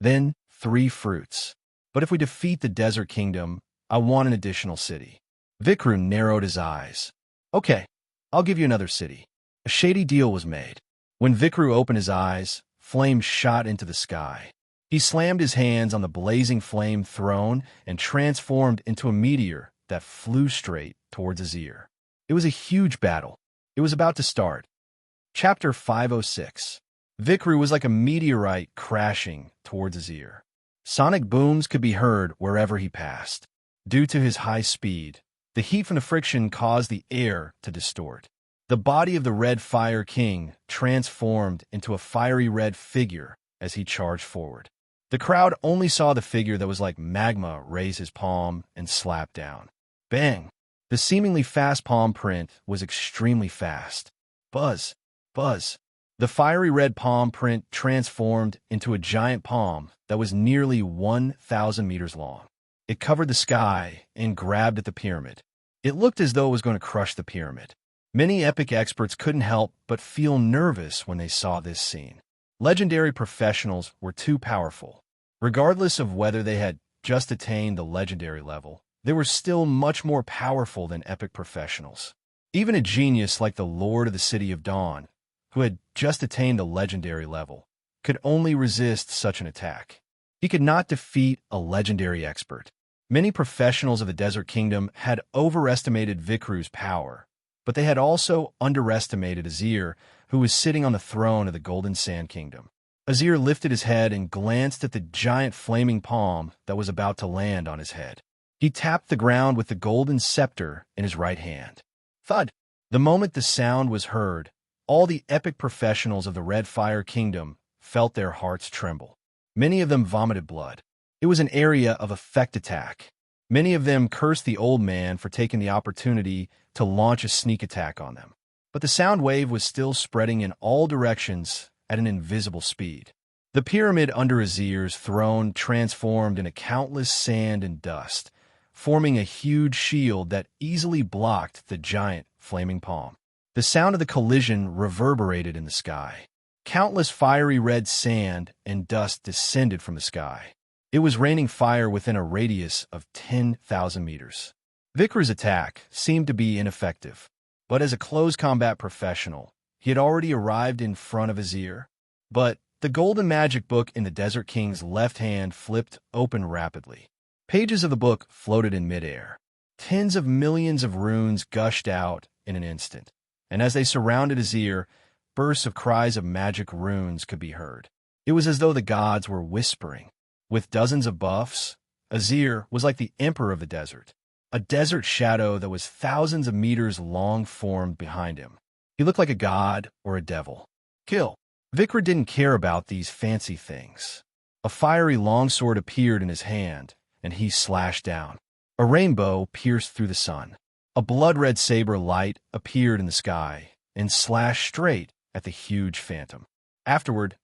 Then 3 fruits. But if we defeat the Desert Kingdom, I want an additional city. Vikru narrowed his eyes. Okay, I'll give you another city. A shady deal was made. When Vikru opened his eyes, flames shot into the sky. He slammed his hands on the blazing flame throne and transformed into a meteor that flew straight towards Azir. It was a huge battle. It was about to start. Chapter 506. Vikru was like a meteorite crashing towards Azir. Sonic booms could be heard wherever he passed. Due to his high speed, the heat from the friction caused the air to distort. The body of the Red Fire King transformed into a fiery red figure as he charged forward. The crowd only saw the figure that was like magma raise his palm and slap down. Bang! The seemingly fast palm print was extremely fast. Buzz! Buzz! The fiery red palm print transformed into a giant palm that was nearly 1,000 meters long. It covered the sky and grabbed at the pyramid. It looked as though it was going to crush the pyramid. Many epic experts couldn't help but feel nervous when they saw this scene. Legendary professionals were too powerful. Regardless of whether they had just attained the legendary level, they were still much more powerful than epic professionals. Even a genius like the Lord of the City of Dawn, who had just attained the legendary level, could only resist such an attack. He could not defeat a legendary expert. Many professionals of the Desert Kingdom had overestimated Vikru's power, but they had also underestimated Azir, who was sitting on the throne of the Golden Sand Kingdom. Azir lifted his head and glanced at the giant flaming palm that was about to land on his head. He tapped the ground with the golden scepter in his right hand. Thud! The moment the sound was heard, all the epic professionals of the Red Fire Kingdom felt their hearts tremble. Many of them vomited blood. It was an area of effect attack. Many of them cursed the old man for taking the opportunity to launch a sneak attack on them. But the sound wave was still spreading in all directions at an invisible speed. The pyramid under Azir's throne transformed into countless sand and dust, forming a huge shield that easily blocked the giant flaming palm. The sound of the collision reverberated in the sky. Countless fiery red sand and dust descended from the sky. It was raining fire within a radius of 10,000 meters. Vikru's attack seemed to be ineffective, but as a close combat professional, he had already arrived in front of Azir. But the golden magic book in the Desert King's left hand flipped open rapidly. Pages of the book floated in midair. Tens of millions of runes gushed out in an instant, and as they surrounded Azir, bursts of cries of magic runes could be heard. It was as though the gods were whispering. With dozens of buffs, Azir was like the emperor of the desert. A desert shadow that was thousands of meters long formed behind him. He looked like a god or a devil. Kill. Vikru didn't care about these fancy things. A fiery longsword appeared in his hand, and he slashed down. A rainbow pierced through the sun. A blood-red saber light appeared in the sky and slashed straight at the huge phantom. Afterward,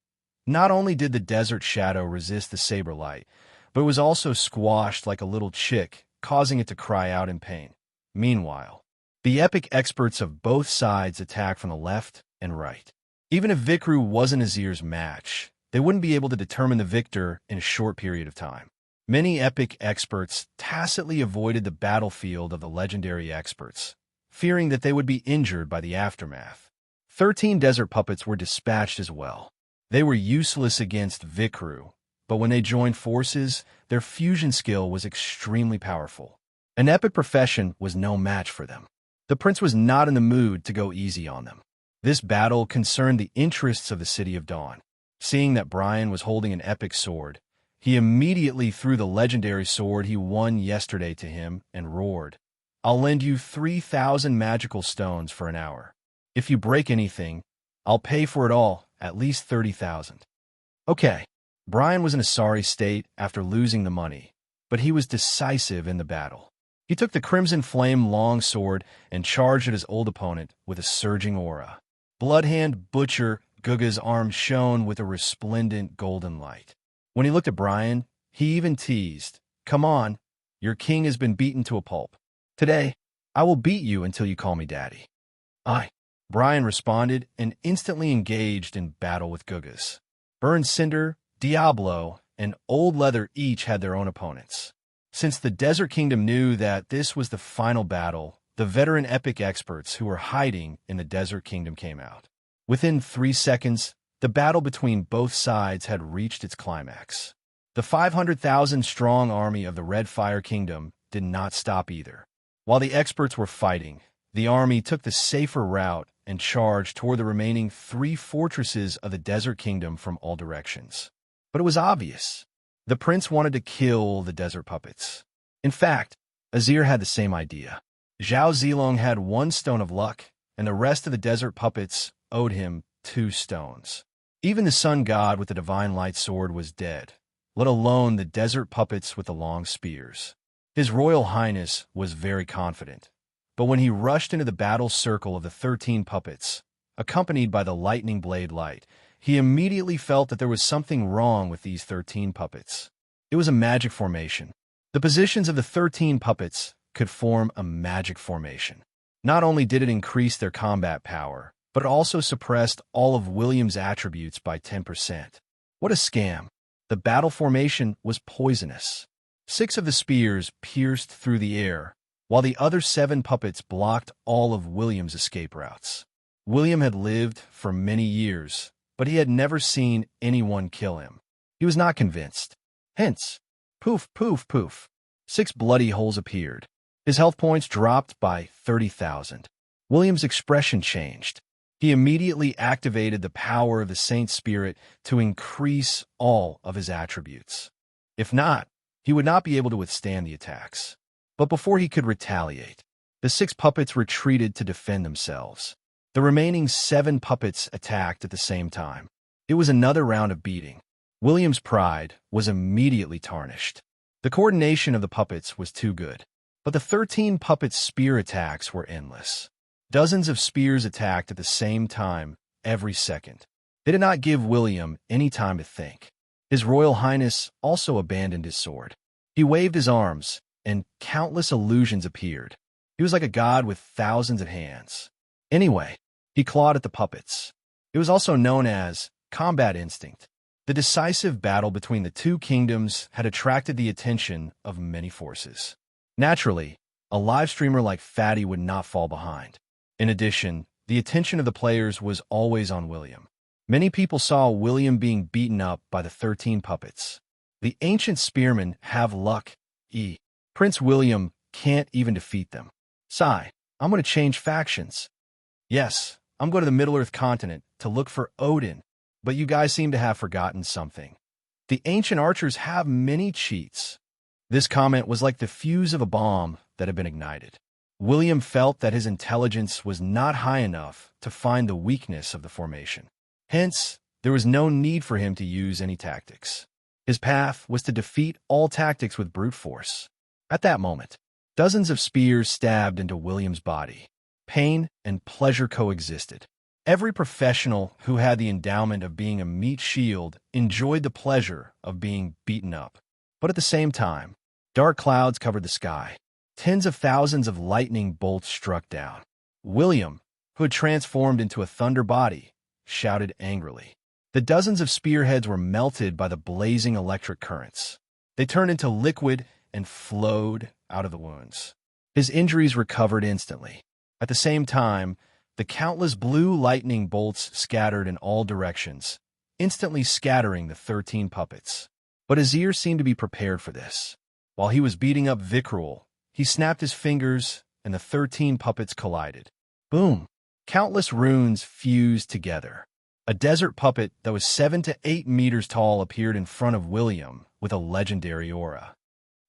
not only did the desert shadow resist the saber light, but it was also squashed like a little chick, causing it to cry out in pain. Meanwhile, the epic experts of both sides attacked from the left and right. Even if Vikru wasn't Azir's match, they wouldn't be able to determine the victor in a short period of time. Many epic experts tacitly avoided the battlefield of the legendary experts, fearing that they would be injured by the aftermath. 13 desert puppets were dispatched as well. They were useless against Vikru, but when they joined forces, their fusion skill was extremely powerful. An epic profession was no match for them. The prince was not in the mood to go easy on them. This battle concerned the interests of the City of Dawn. Seeing that Brian was holding an epic sword, he immediately threw the legendary sword he won yesterday to him and roared, "I'll lend you 3,000 magical stones for an hour. If you break anything, I'll pay for it all, at least 30,000. Okay. Brian was in a sorry state after losing the money, but he was decisive in the battle. He took the Crimson Flame longsword and charged at his old opponent with a surging aura. Bloodhand Butcher Guga's arm shone with a resplendent golden light. When he looked at Brian, he even teased, "Come on, your king has been beaten to a pulp. Today, I will beat you until you call me daddy." "Aye." Brian responded and instantly engaged in battle with Gugas. Burn Cinder, Diablo, and Old Leather each had their own opponents. Since the Desert Kingdom knew that this was the final battle, the veteran epic experts who were hiding in the Desert Kingdom came out. Within 3 seconds, the battle between both sides had reached its climax. The 500,000-strong army of the Red Fire Kingdom did not stop either. While the experts were fighting, the army took the safer route and charged toward the remaining 3 fortresses of the Desert Kingdom from all directions. But it was obvious. The prince wanted to kill the desert puppets. In fact, Azir had the same idea. Zhao Zilong had 1 stone of luck, and the rest of the desert puppets owed him 2 stones. Even the sun god with the divine light sword was dead, let alone the desert puppets with the long spears. His Royal Highness was very confident, but when he rushed into the battle circle of the 13 puppets, accompanied by the lightning blade light, he immediately felt that there was something wrong with these 13 puppets. It was a magic formation. The positions of the 13 puppets could form a magic formation. Not only did it increase their combat power, but it also suppressed all of William's attributes by 10%. What a scam. The battle formation was poisonous. 6 of the spears pierced through the air, while the other 7 puppets blocked all of William's escape routes. William had lived for many years, but he had never seen anyone kill him. He was not convinced. Hence, poof, poof, poof. 6 bloody holes appeared. His health points dropped by 30,000. William's expression changed. He immediately activated the power of the Saint Spirit to increase all of his attributes. If not, he would not be able to withstand the attacks. But before he could retaliate, the 6 puppets retreated to defend themselves. The remaining 7 puppets attacked at the same time. It was another round of beating. William's pride was immediately tarnished. The coordination of the puppets was too good. But the 13 puppets' spear attacks were endless. Dozens of spears attacked at the same time, every second. They did not give William any time to think. His Royal Highness also abandoned his sword. He waved his arms, and countless illusions appeared. He was like a god with thousands of hands. Anyway, he clawed at the puppets. It was also known as combat instinct. The decisive battle between the 2 kingdoms had attracted the attention of many forces. Naturally, a live streamer like Fatty would not fall behind. In addition, the attention of the players was always on William. Many people saw William being beaten up by the 13 puppets. The ancient spearmen have luck. Prince William can't even defeat them. Sigh, I'm going to change factions. Yes, I'm going to the Middle-earth continent to look for Odin. But you guys seem to have forgotten something. The ancient archers have many cheats. This comment was like the fuse of a bomb that had been ignited. William felt that his intelligence was not high enough to find the weakness of the formation. Hence, there was no need for him to use any tactics. His path was to defeat all tactics with brute force. At that moment, dozens of spears stabbed into William's body. Pain and pleasure coexisted. Every professional who had the endowment of being a meat shield enjoyed the pleasure of being beaten up. But at the same time, dark clouds covered the sky. Tens of thousands of lightning bolts struck down. William, who had transformed into a thunder body, shouted angrily. The dozens of spearheads were melted by the blazing electric currents. They turned into liquid and flowed out of the wounds. His injuries recovered instantly. At the same time, the countless blue lightning bolts scattered in all directions, instantly scattering the 13 puppets. But Azir seemed to be prepared for this. While he was beating up Vikrul, he snapped his fingers, and the 13 puppets collided. Boom! Countless runes fused together. A desert puppet that was 7 to 8 meters tall appeared in front of William with a legendary aura.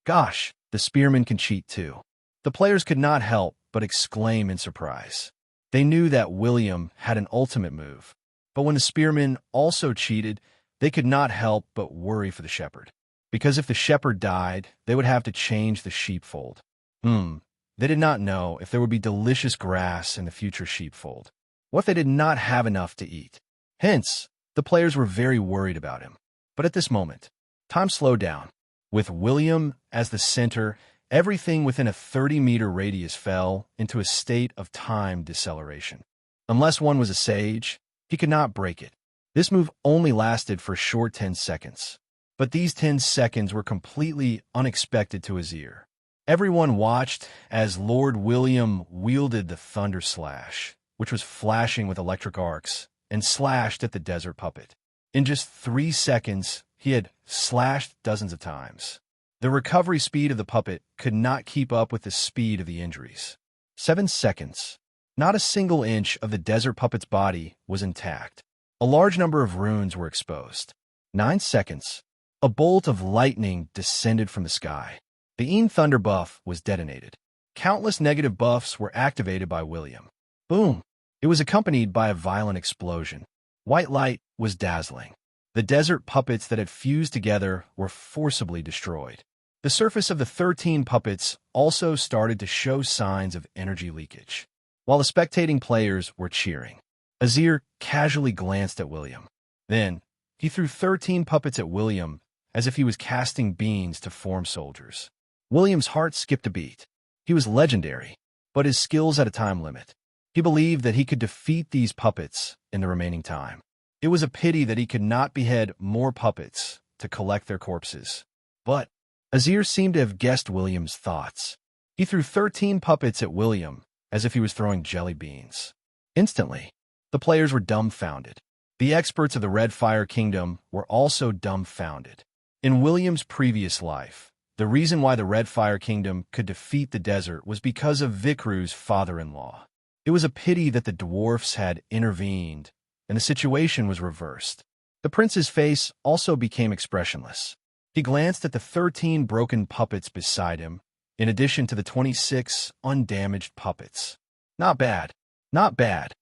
Gosh, the spearmen can cheat too. The players could not help but exclaim in surprise. They knew that William had an ultimate move, but when the spearmen also cheated, they could not help but worry for the shepherd. Because if the shepherd died, they would have to change the sheepfold. They did not know if there would be delicious grass in the future sheepfold. What if they did not have enough to eat? Hence, the players were very worried about him. But at this moment, time slowed down. With William as the center, everything within a 30-meter radius fell into a state of time deceleration. Unless one was a sage, he could not break it. This move only lasted for a short 10 seconds. But these 10 seconds were completely unexpected to Azir. Everyone watched as Lord William wielded the Thunder Slash, which was flashing with electric arcs, and slashed at the desert puppet. In just 3 seconds, he had slashed dozens of times. The recovery speed of the puppet could not keep up with the speed of the injuries. 7 seconds. Not a single inch of the desert puppet's body was intact. A large number of runes were exposed. 9 seconds. A bolt of lightning descended from the sky. The Een Thunder buff was detonated. Countless negative buffs were activated by William. Boom! It was accompanied by a violent explosion. White light was dazzling. The desert puppets that had fused together were forcibly destroyed. The surface of the 13 puppets also started to show signs of energy leakage. While the spectating players were cheering, Azir casually glanced at William. Then, he threw 13 puppets at William as if he was casting beans to form soldiers. William's heart skipped a beat. He was legendary, but his skills had a time limit. He believed that he could defeat these puppets in the remaining time. It was a pity that he could not behead more puppets to collect their corpses. But Azir seemed to have guessed William's thoughts. He threw 13 puppets at William as if he was throwing jelly beans. Instantly, the players were dumbfounded. The experts of the Red Fire Kingdom were also dumbfounded. In William's previous life, the reason why the Red Fire Kingdom could defeat the desert was because of Vikru's father-in-law. It was a pity that the dwarfs had intervened, and the situation was reversed. The prince's face also became expressionless. He glanced at the 13 broken puppets beside him, in addition to the 26 undamaged puppets. Not bad. Not bad.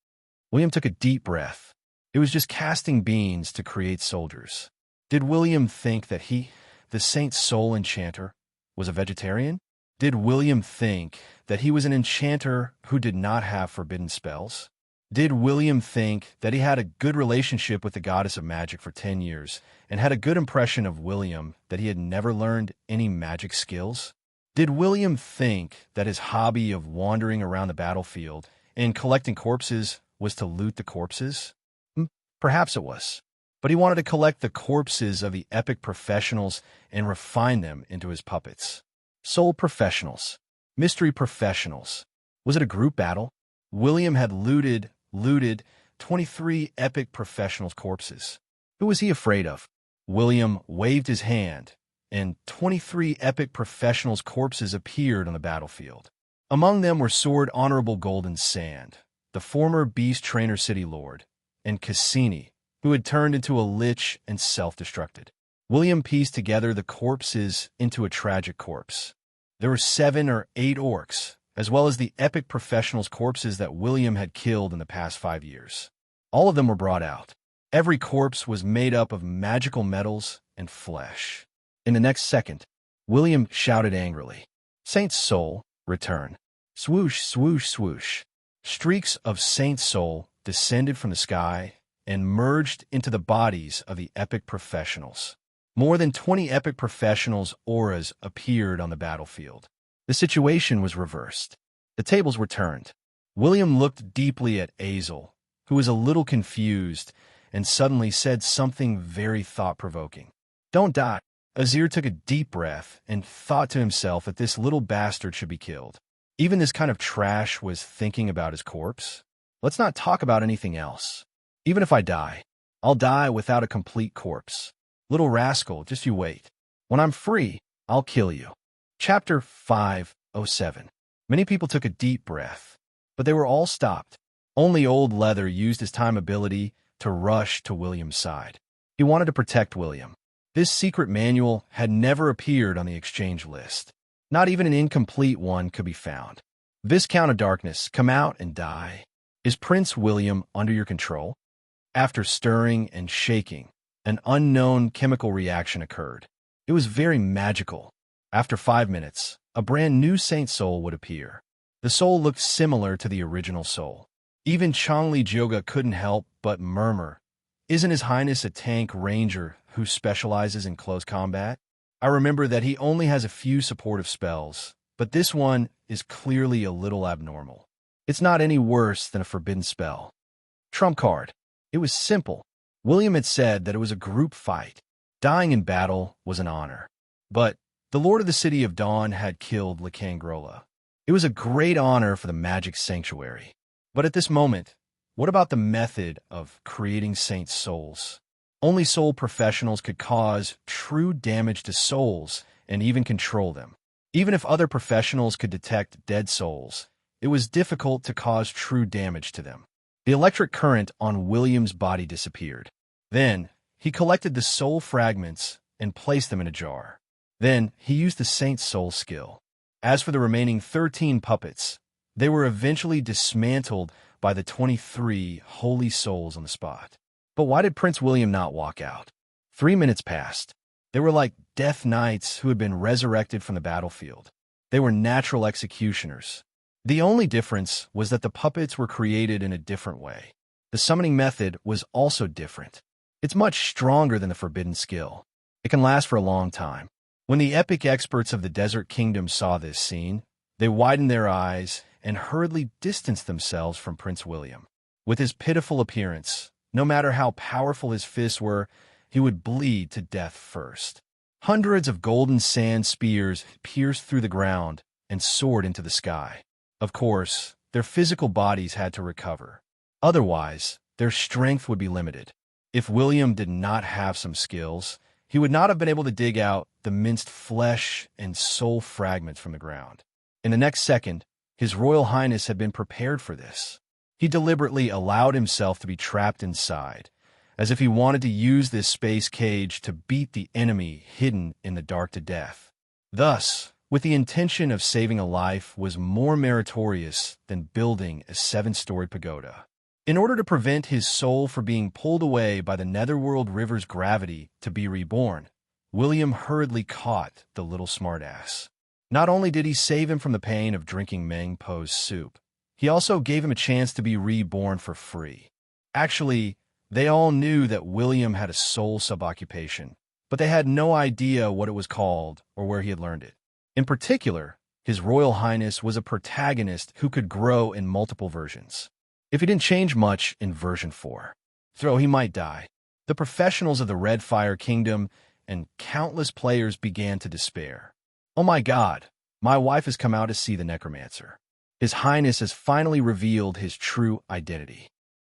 William took a deep breath. It was just casting beans to create soldiers. Did William think that he, the Saint Soul Enchanter, was a vegetarian? Did William think that he was an enchanter who did not have forbidden spells? Did William think that he had a good relationship with the goddess of magic for 10 years and had a good impression of William that he had never learned any magic skills? Did William think that his hobby of wandering around the battlefield and collecting corpses was to loot the corpses? Perhaps it was. But he wanted to collect the corpses of the epic professionals and refine them into his puppets. Soul professionals. Mystery professionals. Was it a group battle? William had looted 23 epic professionals' corpses. Who was he afraid of? William waved his hand, and 23 epic professionals' corpses appeared on the battlefield. Among them were Sword Honorable Golden Sand, the former Beast Trainer City Lord, and Cassini, who had turned into a lich and self-destructed. William pieced together the corpses into a tragic corpse. There were 7 or 8 orcs, as well as the epic professionals' corpses that William had killed in the past 5 years. All of them were brought out. Every corpse was made up of magical metals and flesh. In the next second, William shouted angrily, "Saint Soul, return!" Swoosh, swoosh, swoosh. Streaks of Saint Soul descended from the sky and merged into the bodies of the epic professionals. More than 20 epic professionals' auras appeared on the battlefield. The situation was reversed. The tables were turned. William looked deeply at Azel, who was a little confused, and suddenly said something very thought-provoking. "Don't die." Azir took a deep breath and thought to himself that this little bastard should be killed. Even this kind of trash was thinking about his corpse. Let's not talk about anything else. Even if I die, I'll die without a complete corpse. Little rascal, just you wait. When I'm free, I'll kill you. Chapter 507. Many people took a deep breath, but they were all stopped. Only Old Leather used his time ability to rush to William's side. He wanted to protect William. This secret manual had never appeared on the exchange list. Not even an incomplete one could be found. Viscount of Darkness, come out and die. Is Prince William under your control? After stirring and shaking, an unknown chemical reaction occurred. It was very magical. After 5 minutes, a brand new Saint Soul would appear. The soul looked similar to the original soul. Even Changli Joga couldn't help but murmur, "Isn't His Highness a tank ranger who specializes in close combat? I remember that he only has a few supportive spells, but this one is clearly a little abnormal. It's not any worse than a forbidden spell." Trump card. It was simple. William had said that it was a group fight. Dying in battle was an honor. But the Lord of the City of Dawn had killed Lacangrola. It was a great honor for the magic sanctuary. But at this moment, what about the method of creating Saint Souls? Only soul professionals could cause true damage to souls and even control them. Even if other professionals could detect dead souls, it was difficult to cause true damage to them. The electric current on William's body disappeared. Then, he collected the soul fragments and placed them in a jar. Then, he used the Saint Soul skill. As for the remaining 13 puppets, they were eventually dismantled by the 23 holy souls on the spot. But why did Prince William not walk out? 3 minutes passed. They were like death knights who had been resurrected from the battlefield. They were natural executioners. The only difference was that the puppets were created in a different way. The summoning method was also different. It's much stronger than the forbidden skill. It can last for a long time. When the epic experts of the Desert Kingdom saw this scene, they widened their eyes and hurriedly distanced themselves from Prince William. With his pitiful appearance, no matter how powerful his fists were, he would bleed to death first. Hundreds of golden sand spears pierced through the ground and soared into the sky. Of course, their physical bodies had to recover. Otherwise, their strength would be limited. If William did not have some skills, he would not have been able to dig out the minced flesh and soul fragments from the ground. In the next second, His Royal Highness had been prepared for this. He deliberately allowed himself to be trapped inside, as if he wanted to use this space cage to beat the enemy hidden in the dark to death. Thus, with the intention of saving a life was more meritorious than building a 7-story pagoda. In order to prevent his soul from being pulled away by the netherworld river's gravity to be reborn, William hurriedly caught the little smartass. Not only did he save him from the pain of drinking Meng Po's soup, he also gave him a chance to be reborn for free. Actually, they all knew that William had a soul sub-occupation, but they had no idea what it was called or where he had learned it. In particular, His Royal Highness was a protagonist who could grow in multiple versions. If he didn't change much in version 4, he might die. The professionals of the Red Fire Kingdom and countless players began to despair. Oh my God, my wife has come out to see the necromancer. His Highness has finally revealed his true identity.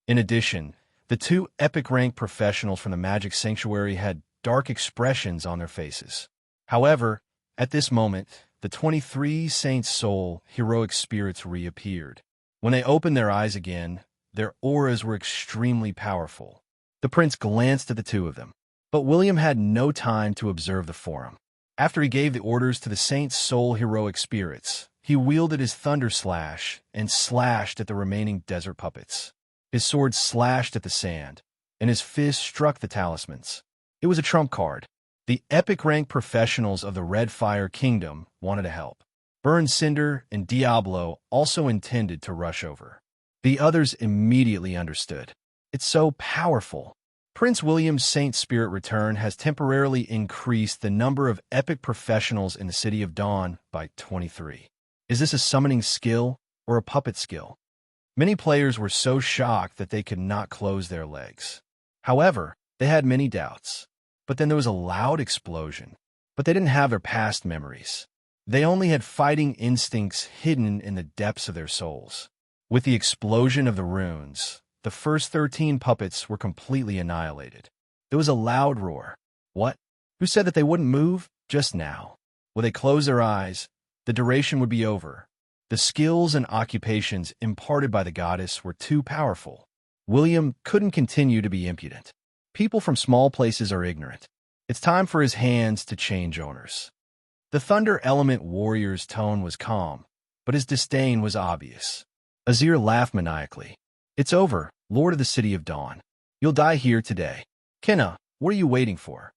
In addition, the 2 epic-rank professionals from the Magic Sanctuary had dark expressions on their faces. However, at this moment, the 23 Saints' Soul heroic spirits reappeared. When they opened their eyes again, their auras were extremely powerful. The prince glanced at the 2 of them, but William had no time to observe the forum. After he gave the orders to the Saints' Soul heroic spirits, he wielded his Thunder Slash and slashed at the remaining desert puppets. His sword slashed at the sand, and his fist struck the talismans. It was a trump card. The epic-rank professionals of the Red Fire Kingdom wanted to help. Burn Cinder and Diablo also intended to rush over. The others immediately understood. It's so powerful. Prince William's Saint Spirit return has temporarily increased the number of epic professionals in the City of Dawn by 23. Is this a summoning skill or a puppet skill? Many players were so shocked that they could not close their legs. However, they had many doubts. But then there was a loud explosion. But they didn't have their past memories. They only had fighting instincts hidden in the depths of their souls. With the explosion of the runes, the first 13 puppets were completely annihilated. There was a loud roar. What? Who said that they wouldn't move? Just now. When they closed their eyes, the duration would be over. The skills and occupations imparted by the goddess were too powerful. William couldn't continue to be impudent. People from small places are ignorant. It's time for his hands to change owners. The Thunder Element warrior's tone was calm, but his disdain was obvious. Azir laughed maniacally. It's over, Lord of the City of Dawn. You'll die here today. Kenna, what are you waiting for?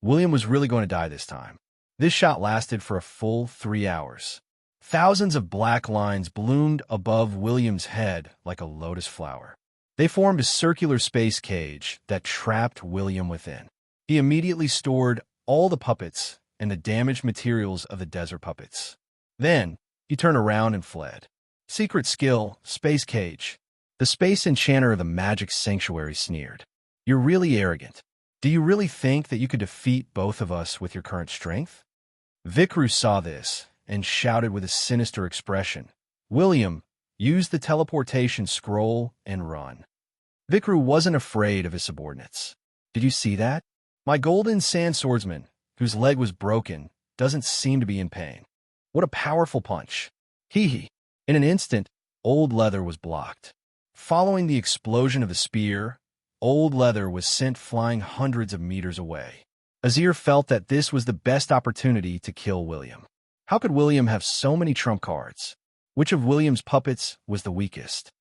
William was really going to die this time. This shot lasted for a full 3 hours. Thousands of black lines bloomed above William's head like a lotus flower. They formed a circular space cage that trapped William within. He immediately stored all the puppets and the damaged materials of the desert puppets. Then, he turned around and fled. Secret skill, space cage. The space enchanter of the Magic Sanctuary sneered. You're really arrogant. Do you really think that you could defeat both of us with your current strength? Vikru saw this and shouted with a sinister expression. William, use the teleportation scroll and run. Vikru wasn't afraid of his subordinates. Did you see that? My golden sand swordsman, whose leg was broken, doesn't seem to be in pain. What a powerful punch. Hee. In an instant, Old Leather was blocked. Following the explosion of the spear, Old Leather was sent flying hundreds of meters away. Azir felt that this was the best opportunity to kill William. How could William have so many trump cards? Which of William's puppets was the weakest?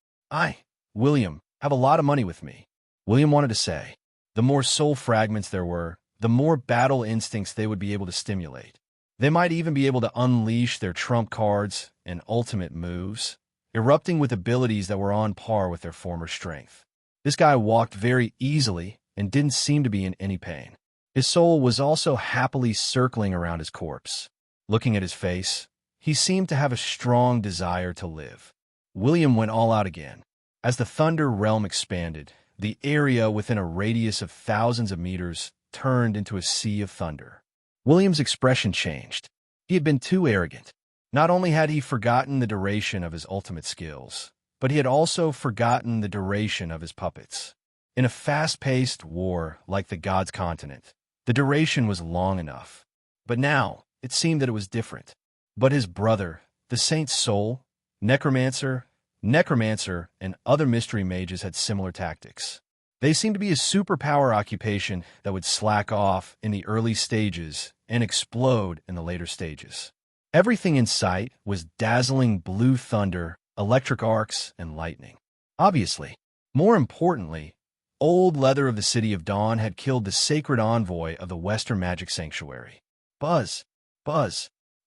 William, have a lot of money with me. William wanted to say. The more soul fragments there were, the more battle instincts they would be able to stimulate. They might even be able to unleash their trump cards and ultimate moves, erupting with abilities that were on par with their former strength. This guy walked very easily and didn't seem to be in any pain. His soul was also happily circling around his corpse. Looking at his face, he seemed to have a strong desire to live. William went all out again. As the Thunder Realm expanded, the area within a radius of thousands of meters turned into a sea of thunder. William's expression changed. He had been too arrogant. Not only had he forgotten the duration of his ultimate skills, but he had also forgotten the duration of his puppets. In a fast-paced war like the God's Continent, the duration was long enough. But now, it seemed that it was different. But his brother, the Saint's Soul, Necromancer, and other mystery mages had similar tactics. They seemed to be a superpower occupation that would slack off in the early stages and explode in the later stages. Everything in sight was dazzling blue thunder, electric arcs, and lightning. Obviously, more importantly, Old Leather of the City of Dawn had killed the sacred envoy of the Western Magic Sanctuary. Buzz.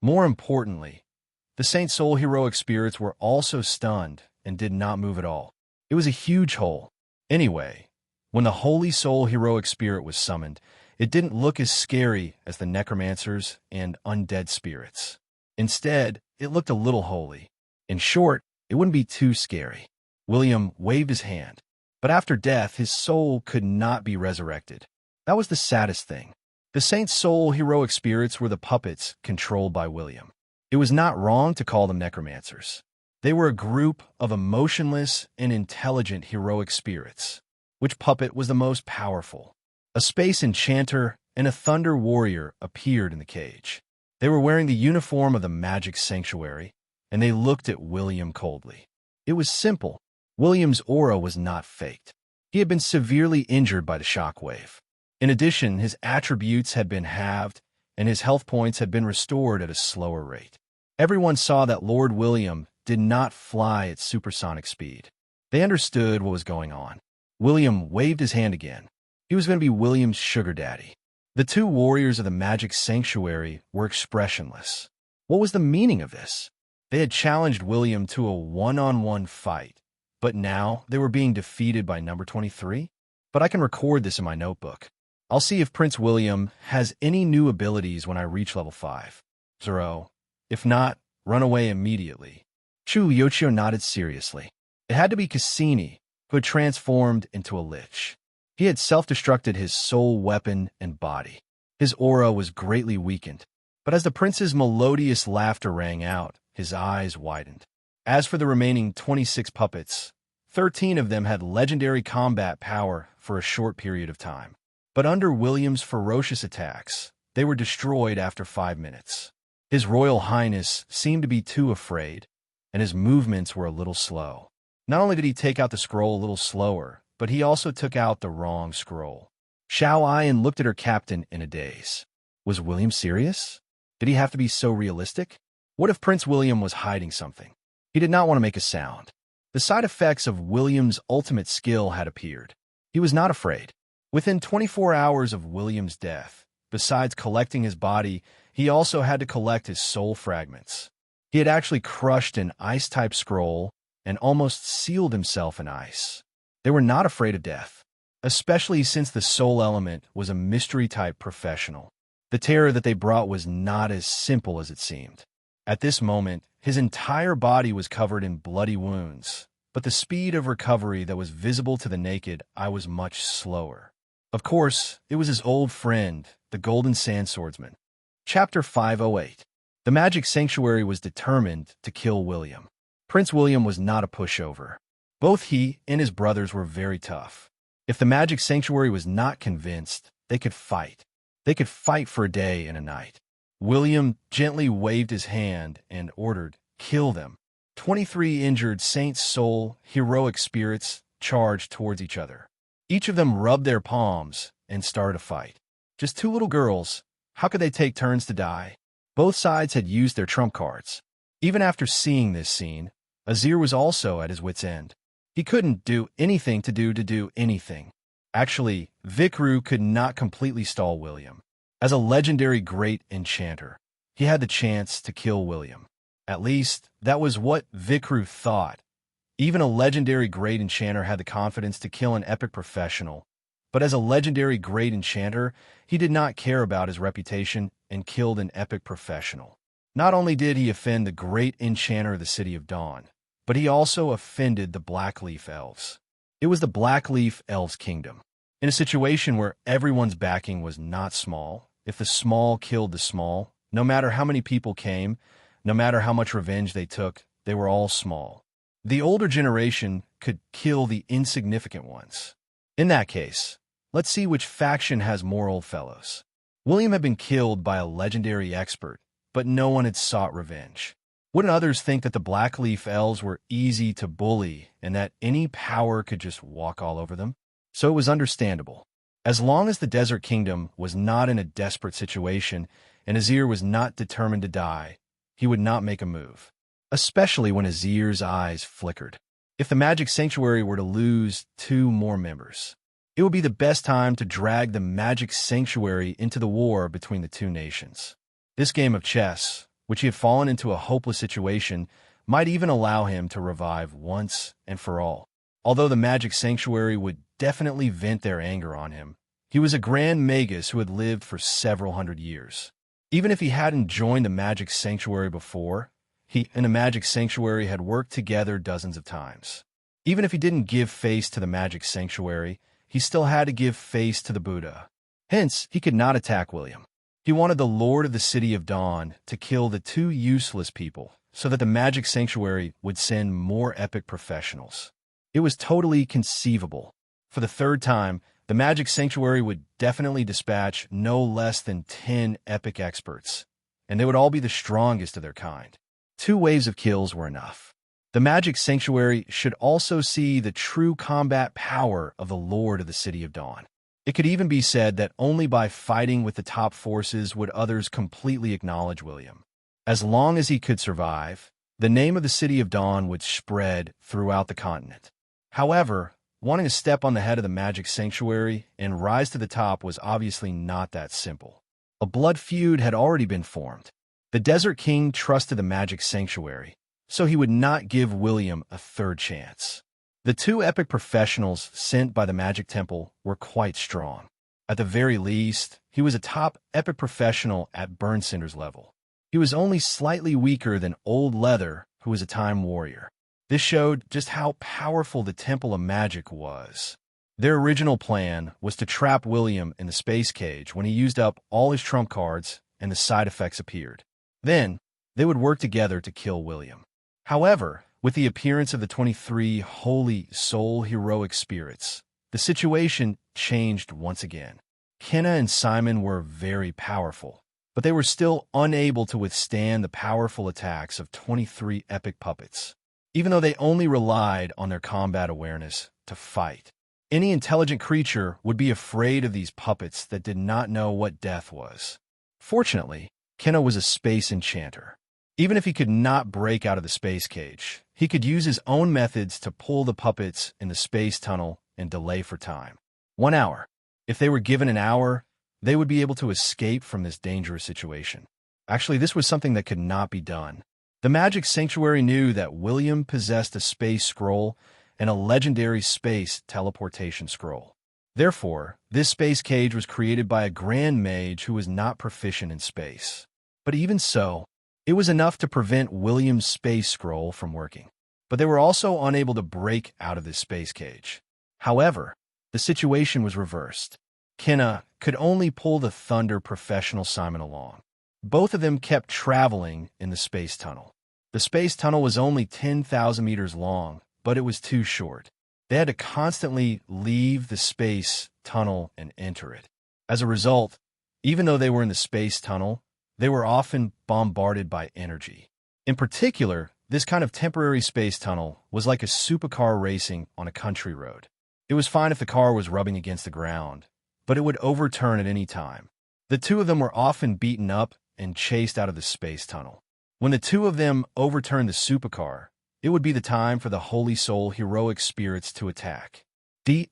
More importantly, the Saint Soul heroic spirits were also stunned and did not move at all. It was a huge hole. Anyway, when the Holy Soul heroic spirit was summoned, it didn't look as scary as the necromancers and undead spirits. Instead, it looked a little holy. In short, it wouldn't be too scary. William waved his hand. But after death, his soul could not be resurrected. That was the saddest thing. The Saint Soul heroic spirits were the puppets controlled by William. It was not wrong to call them necromancers. They were a group of emotionless and intelligent heroic spirits. Which puppet was the most powerful? A space enchanter and a thunder warrior appeared in the cage. They were wearing the uniform of the Magic Sanctuary, and they looked at William coldly. It was simple. William's aura was not faked. He had been severely injured by the shockwave. In addition, his attributes had been halved, and his health points had been restored at a slower rate. Everyone saw that Lord William did not fly at supersonic speed. They understood what was going on. William waved his hand again. He was going to be William's sugar daddy. The two warriors of the Magic Sanctuary were expressionless. What was the meaning of this? They had challenged William to a one-on-one fight, but now they were being defeated by number 23? But I can record this in my notebook. I'll see if Prince William has any new abilities when I reach level 5. 0. If not, run away immediately. Chu Yochio nodded seriously. It had to be Cassini, who had transformed into a lich. He had self-destructed his soul weapon and body. His aura was greatly weakened, but as the prince's melodious laughter rang out, his eyes widened. As for the remaining 26 puppets, 13 of them had legendary combat power for a short period of time. But under William's ferocious attacks, they were destroyed after 5 minutes. His Royal Highness seemed to be too afraid, and his movements were a little slow. Not only did he take out the scroll a little slower, but he also took out the wrong scroll. Xiao Ayan looked at her captain in a daze. Was William serious? Did he have to be so realistic? What if Prince William was hiding something? He did not want to make a sound. The side effects of William's ultimate skill had appeared. He was not afraid. Within 24 hours of William's death, besides collecting his body, he also had to collect his soul fragments. He had actually crushed an ice-type scroll and almost sealed himself in ice. They were not afraid of death, especially since the soul element was a mystery-type professional. The terror that they brought was not as simple as it seemed. At this moment, his entire body was covered in bloody wounds, but the speed of recovery that was visible to the naked eye was much slower. Of course, it was his old friend, the Golden Sand Swordsman. Chapter 508. The Magic Sanctuary was determined to kill William. Prince William was not a pushover. Both he and his brothers were very tough. If the Magic Sanctuary was not convinced, they could fight. They could fight for a day and a night. William gently waved his hand and ordered, "Kill them." 23 injured Saint Soul heroic spirits charged towards each other. Each of them rubbed their palms and started a fight. Just two little girls. How could they take turns to die? Both sides had used their trump cards. Even after seeing this scene, Azir was also at his wit's end. He couldn't do anything to do anything. Actually, Vikru could not completely stall William. As a legendary great enchanter, he had the chance to kill William. At least, that was what Vikru thought. Even a legendary great enchanter had the confidence to kill an epic professional. But as a legendary great enchanter, he did not care about his reputation and killed an epic professional. Not only did he offend the great enchanter of the City of Dawn, but he also offended the Blackleaf Elves. It was the Blackleaf Elves' kingdom. In a situation where everyone's backing was not small, if the small killed the small, no matter how many people came, no matter how much revenge they took, they were all small. The older generation could kill the insignificant ones. In that case, let's see which faction has more old fellows. William had been killed by a legendary expert, but no one had sought revenge. Wouldn't others think that the Blackleaf elves were easy to bully and that any power could just walk all over them? So it was understandable. As long as the Desert Kingdom was not in a desperate situation and Azir was not determined to die, he would not make a move, especially when Azir's eyes flickered. If the Magic Sanctuary were to lose 2 more members, it would be the best time to drag the Magic Sanctuary into the war between the 2 nations. This game of chess, which he had fallen into a hopeless situation, might even allow him to revive once and for all. Although the Magic Sanctuary would definitely vent their anger on him, he was a Grand Magus who had lived for several hundred years. Even if he hadn't joined the Magic Sanctuary before, he and the Magic Sanctuary had worked together dozens of times. Even if he didn't give face to the Magic Sanctuary, he still had to give face to the Buddha. Hence, he could not attack William. He wanted the Lord of the City of Dawn to kill the 2 useless people so that the Magic Sanctuary would send more epic professionals. It was totally conceivable. For the 3rd time, the Magic Sanctuary would definitely dispatch no less than 10 epic experts, and they would all be the strongest of their kind. 2 waves of kills were enough. The Magic Sanctuary should also see the true combat power of the Lord of the City of Dawn. It could even be said that only by fighting with the top forces would others completely acknowledge William. As long as he could survive, the name of the City of Dawn would spread throughout the continent. However, wanting to step on the head of the Magic Sanctuary and rise to the top was obviously not that simple. A blood feud had already been formed. The Desert King trusted the Magic Sanctuary, so he would not give William a 3rd chance. The 2 epic professionals sent by the Magic Temple were quite strong. At the very least, he was a top epic professional at Burncinder's level. He was only slightly weaker than Old Leather, who was a time warrior. This showed just how powerful the Temple of Magic was. Their original plan was to trap William in the space cage when he used up all his trump cards and the side effects appeared. Then, they would work together to kill William. However, with the appearance of the 23 Holy Soul Heroic Spirits, the situation changed once again. Kenna and Simon were very powerful, but they were still unable to withstand the powerful attacks of 23 epic puppets, even though they only relied on their combat awareness to fight. Any intelligent creature would be afraid of these puppets that did not know what death was. Fortunately, Kenna was a space enchanter. Even if he could not break out of the space cage, he could use his own methods to pull the puppets in the space tunnel and delay for time. 1 hour. If they were given an hour, they would be able to escape from this dangerous situation. Actually, this was something that could not be done. The Magic Sanctuary knew that William possessed a space scroll and a legendary space teleportation scroll. Therefore, this space cage was created by a grand mage who was not proficient in space. But even so, it was enough to prevent William's space scroll from working. But they were also unable to break out of this space cage. However, the situation was reversed. Kenna could only pull the Thunder professional Simon along. Both of them kept traveling in the space tunnel. The space tunnel was only 10,000 meters long, but it was too short. They had to constantly leave the space tunnel and enter it. As a result, even though they were in the space tunnel, they were often bombarded by energy. In particular, this kind of temporary space tunnel was like a supercar racing on a country road. It was fine if the car was rubbing against the ground, but it would overturn at any time. The 2 of them were often beaten up and chased out of the space tunnel. When the 2 of them overturned the supercar, it would be the time for the Holy Soul Heroic Spirits to attack. D*M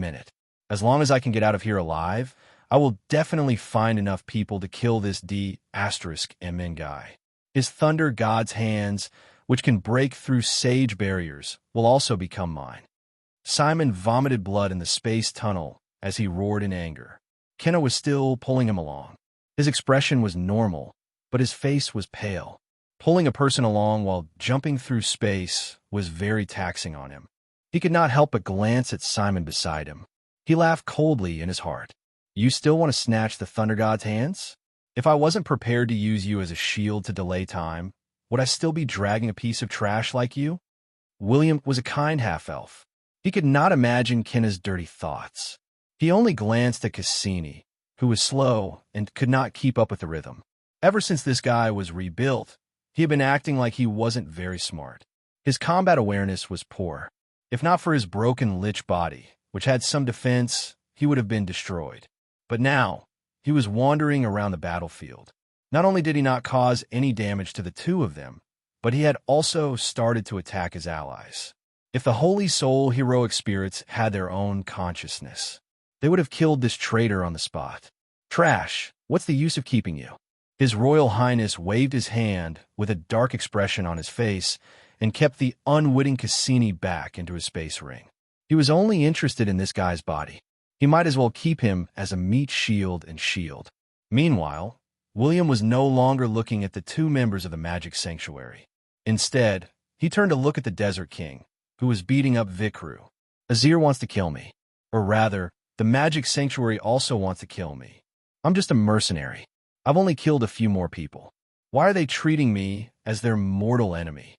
in it. As long as I can get out of here alive, I will definitely find enough people to kill this D*MN guy. His Thunder God's hands, which can break through sage barriers, will also become mine. Simon vomited blood in the space tunnel as he roared in anger. Kenna was still pulling him along. His expression was normal, but his face was pale. Pulling a person along while jumping through space was very taxing on him. He could not help but glance at Simon beside him. He laughed coldly in his heart. You still want to snatch the Thunder God's hands? If I wasn't prepared to use you as a shield to delay time, would I still be dragging a piece of trash like you? William was a kind half-elf. He could not imagine Kenna's dirty thoughts. He only glanced at Cassini, who was slow and could not keep up with the rhythm. Ever since this guy was rebuilt, He had been acting like he wasn't very smart. His combat awareness was poor. If not for his broken lich body, which had some defense, he would have been destroyed. But now, he was wandering around the battlefield. Not only did he not cause any damage to the two of them, but he had also started to attack his allies. If the Holy Soul heroic spirits had their own consciousness, they would have killed this traitor on the spot. Trash, what's the use of keeping you? His Royal Highness waved his hand with a dark expression on his face and kept the unwitting Cassini back into his space ring. He was only interested in this guy's body. He might as well keep him as a meat shield and shield. Meanwhile, William was no longer looking at the two members of the magic sanctuary. Instead, he turned to look at the Desert King, who was beating up Vikru. Azir wants to kill me. Or rather, the magic sanctuary also wants to kill me. I'm just a mercenary. I've only killed a few more people. Why are they treating me as their mortal enemy?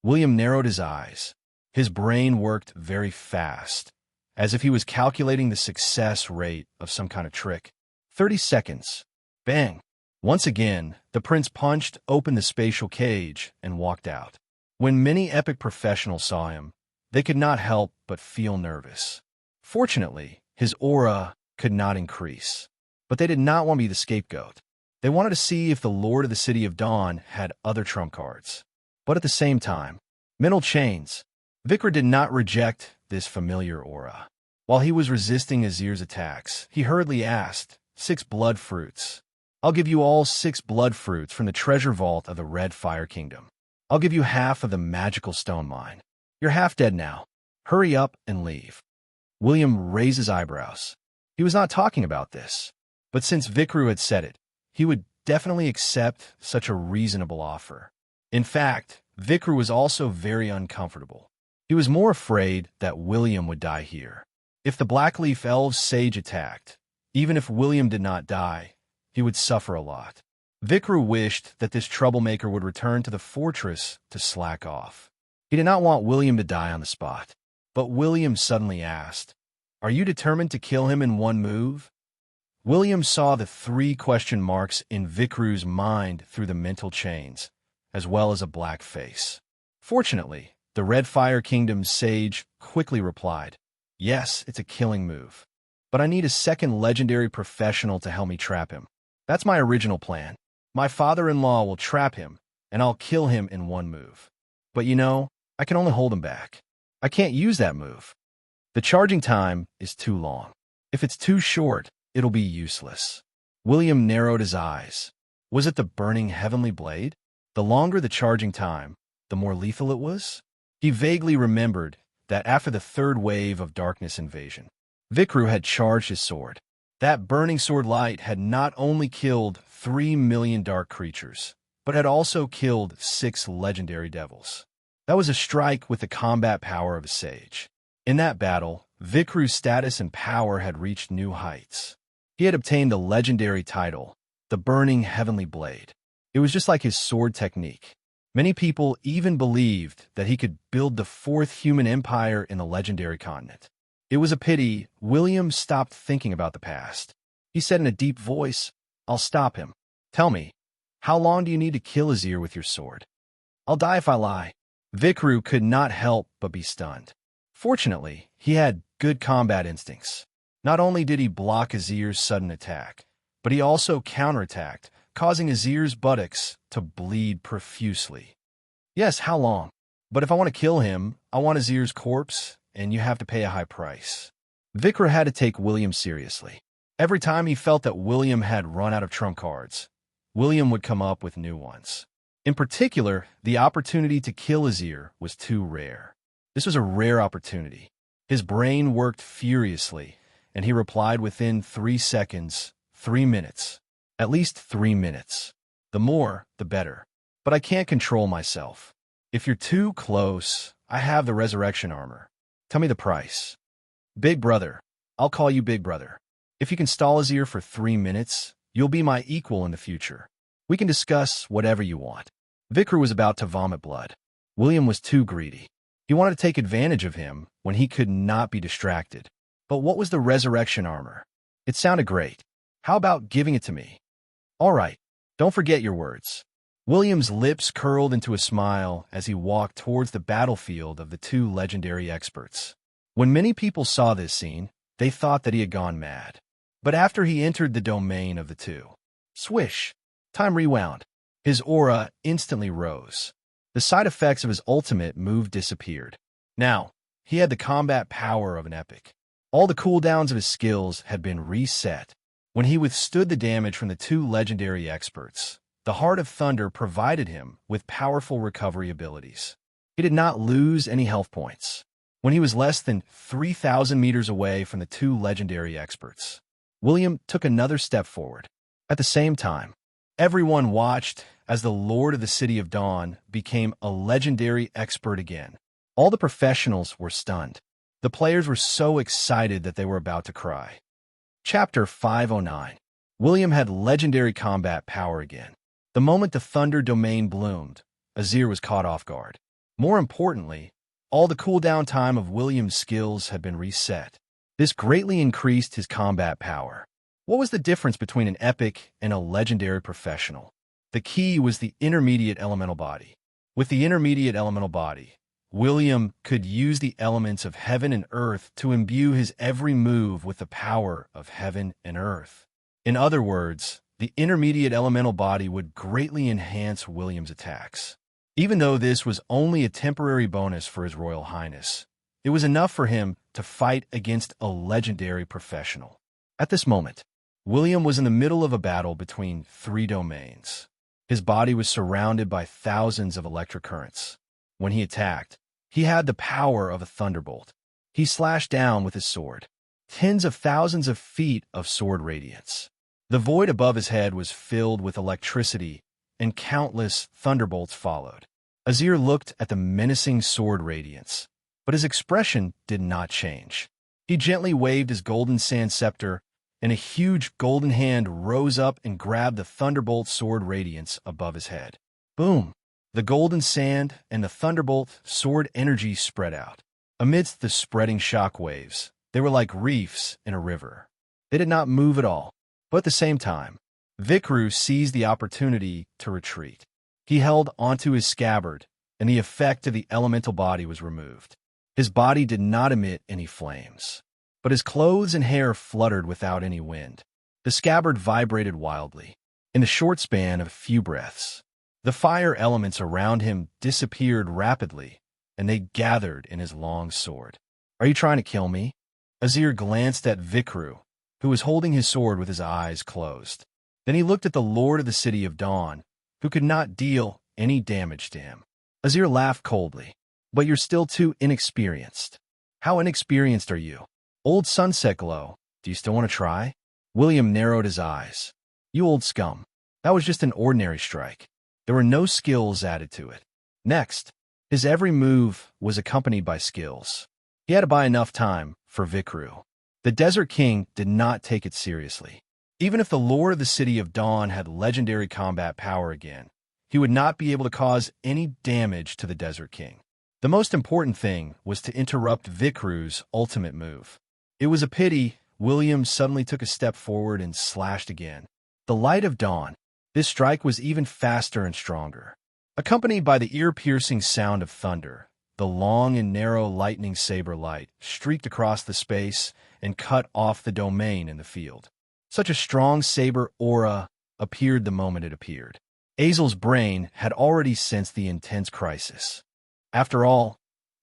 William narrowed his eyes. His brain worked very fast, as if he was calculating the success rate of some kind of trick. 30 seconds. Bang. Once again, the prince punched open the spatial cage and walked out. When many epic professionals saw him, they could not help but feel nervous. Fortunately, his aura could not increase. But they did not want to be the scapegoat. They wanted to see if the Lord of the City of Dawn had other trump cards. But at the same time, mental chains. Vikra did not reject this familiar aura. While he was resisting Azir's attacks, he hurriedly asked, 6 blood fruits. I'll give you all 6 blood fruits from the treasure vault of the Red Fire Kingdom. I'll give you half of the magical stone mine. You're half dead now. Hurry up and leave. William raised his eyebrows. He was not talking about this. But since Vikru had said it, he would definitely accept such a reasonable offer. In fact, Vikru was also very uncomfortable. He was more afraid that William would die here. If the Blackleaf Elves Sage attacked, even if William did not die, he would suffer a lot. Vikru wished that this troublemaker would return to the fortress to slack off. He did not want William to die on the spot. But William suddenly asked, "Are you determined to kill him in one move?" William saw the 3 question marks in Vikru's mind through the mental chains, as well as a black face. Fortunately, the Red Fire Kingdom's sage quickly replied, "Yes, it's a killing move. But I need a second legendary professional to help me trap him. That's my original plan. My father-in-law will trap him, and I'll kill him in one move. But you know, I can only hold him back. I can't use that move. The charging time is too long. If it's too short, it'll be useless." William narrowed his eyes. Was it the burning heavenly blade? The longer the charging time, the more lethal it was? He vaguely remembered that after the 3rd wave of darkness invasion, Vikru had charged his sword. That burning sword light had not only killed 3 million dark creatures, but had also killed 6 legendary devils. That was a strike with the combat power of a sage. In that battle, Vikru's status and power had reached new heights. He had obtained the legendary title, the Burning Heavenly Blade. It was just like his sword technique. Many people even believed that he could build the 4th human empire in the legendary continent. It was a pity William stopped thinking about the past. He said in a deep voice, "I'll stop him. Tell me, how long do you need to kill Azir with your sword?" "I'll die if I lie." Vikru could not help but be stunned. Fortunately, he had good combat instincts. Not only did he block Azir's sudden attack, but he also counterattacked, causing Azir's buttocks to bleed profusely. "Yes, how long? But if I want to kill him, I want Azir's corpse, and you have to pay a high price." Vikra had to take William seriously. Every time he felt that William had run out of trump cards, William would come up with new ones. In particular, the opportunity to kill Azir was too rare. This was a rare opportunity. His brain worked furiously, and he replied within 3 seconds, 3 minutes. At least 3 minutes. The more, the better. But I can't control myself. If you're too close, I have the resurrection armor. Tell me the price. Big brother. I'll call you Big Brother. If you can stall Azir for 3 minutes, you'll be my equal in the future. We can discuss whatever you want. Vikru was about to vomit blood. William was too greedy. He wanted to take advantage of him when he could not be distracted. But what was the resurrection armor? It sounded great. How about giving it to me? All right, don't forget your words. William's lips curled into a smile as he walked towards the battlefield of the two legendary experts. When many people saw this scene, they thought that he had gone mad. But after he entered the domain of the two, swish, time rewound. His aura instantly rose. The side effects of his ultimate move disappeared. Now, he had the combat power of an epic. All the cooldowns of his skills had been reset. When he withstood the damage from the two legendary experts, the Heart of Thunder provided him with powerful recovery abilities. He did not lose any health points. When he was less than 3,000 meters away from the two legendary experts, William took another step forward. At the same time, everyone watched as the Lord of the City of Dawn became a legendary expert again. All the professionals were stunned. The players were so excited that they were about to cry. Chapter 509. William had legendary combat power again. The moment the Thunder domain bloomed, Azir was caught off guard. More importantly, all the cooldown time of William's skills had been reset. This greatly increased his combat power. What was the difference between an epic and a legendary professional? The key was the intermediate elemental body. With the intermediate elemental body, William could use the elements of heaven and earth to imbue his every move with the power of heaven and earth. In other words, the intermediate elemental body would greatly enhance William's attacks. Even though this was only a temporary bonus for His Royal Highness, it was enough for him to fight against a legendary professional. At this moment, William was in the middle of a battle between three domains. His body was surrounded by thousands of electric currents. When he attacked, he had the power of a thunderbolt. He slashed down with his sword. Tens of thousands of feet of sword radiance. The void above his head was filled with electricity, and countless thunderbolts followed. Azir looked at the menacing sword radiance, but his expression did not change. He gently waved his golden sand scepter, and a huge golden hand rose up and grabbed the thunderbolt sword radiance above his head. Boom! The golden sand and the thunderbolt sword energy spread out. Amidst the spreading shock waves, they were like reefs in a river. They did not move at all, but at the same time, Vikru seized the opportunity to retreat. He held onto his scabbard, and the effect of the elemental body was removed. His body did not emit any flames, but his clothes and hair fluttered without any wind. The scabbard vibrated wildly. In the short span of a few breaths, the fire elements around him disappeared rapidly, and they gathered in his long sword. "Are you trying to kill me?" Azir glanced at Vikru, who was holding his sword with his eyes closed. Then he looked at the Lord of the City of Dawn, who could not deal any damage to him. Azir laughed coldly. "But you're still too inexperienced." "How inexperienced are you?" "Old Sunset Glow, do you still want to try?" William narrowed his eyes. "You old scum. That was just an ordinary strike. There were no skills added to it." Next, his every move was accompanied by skills. He had to buy enough time for Vikru. The Desert King did not take it seriously. Even if the Lord of the City of Dawn had legendary combat power again, he would not be able to cause any damage to the Desert King. The most important thing was to interrupt Vikru's ultimate move. It was a pity William suddenly took a step forward and slashed again. The Light of Dawn. This strike was even faster and stronger. Accompanied by the ear-piercing sound of thunder, the long and narrow lightning saber light streaked across the space and cut off the domain in the field. Such a strong saber aura appeared the moment it appeared. Azel's brain had already sensed the intense crisis. After all,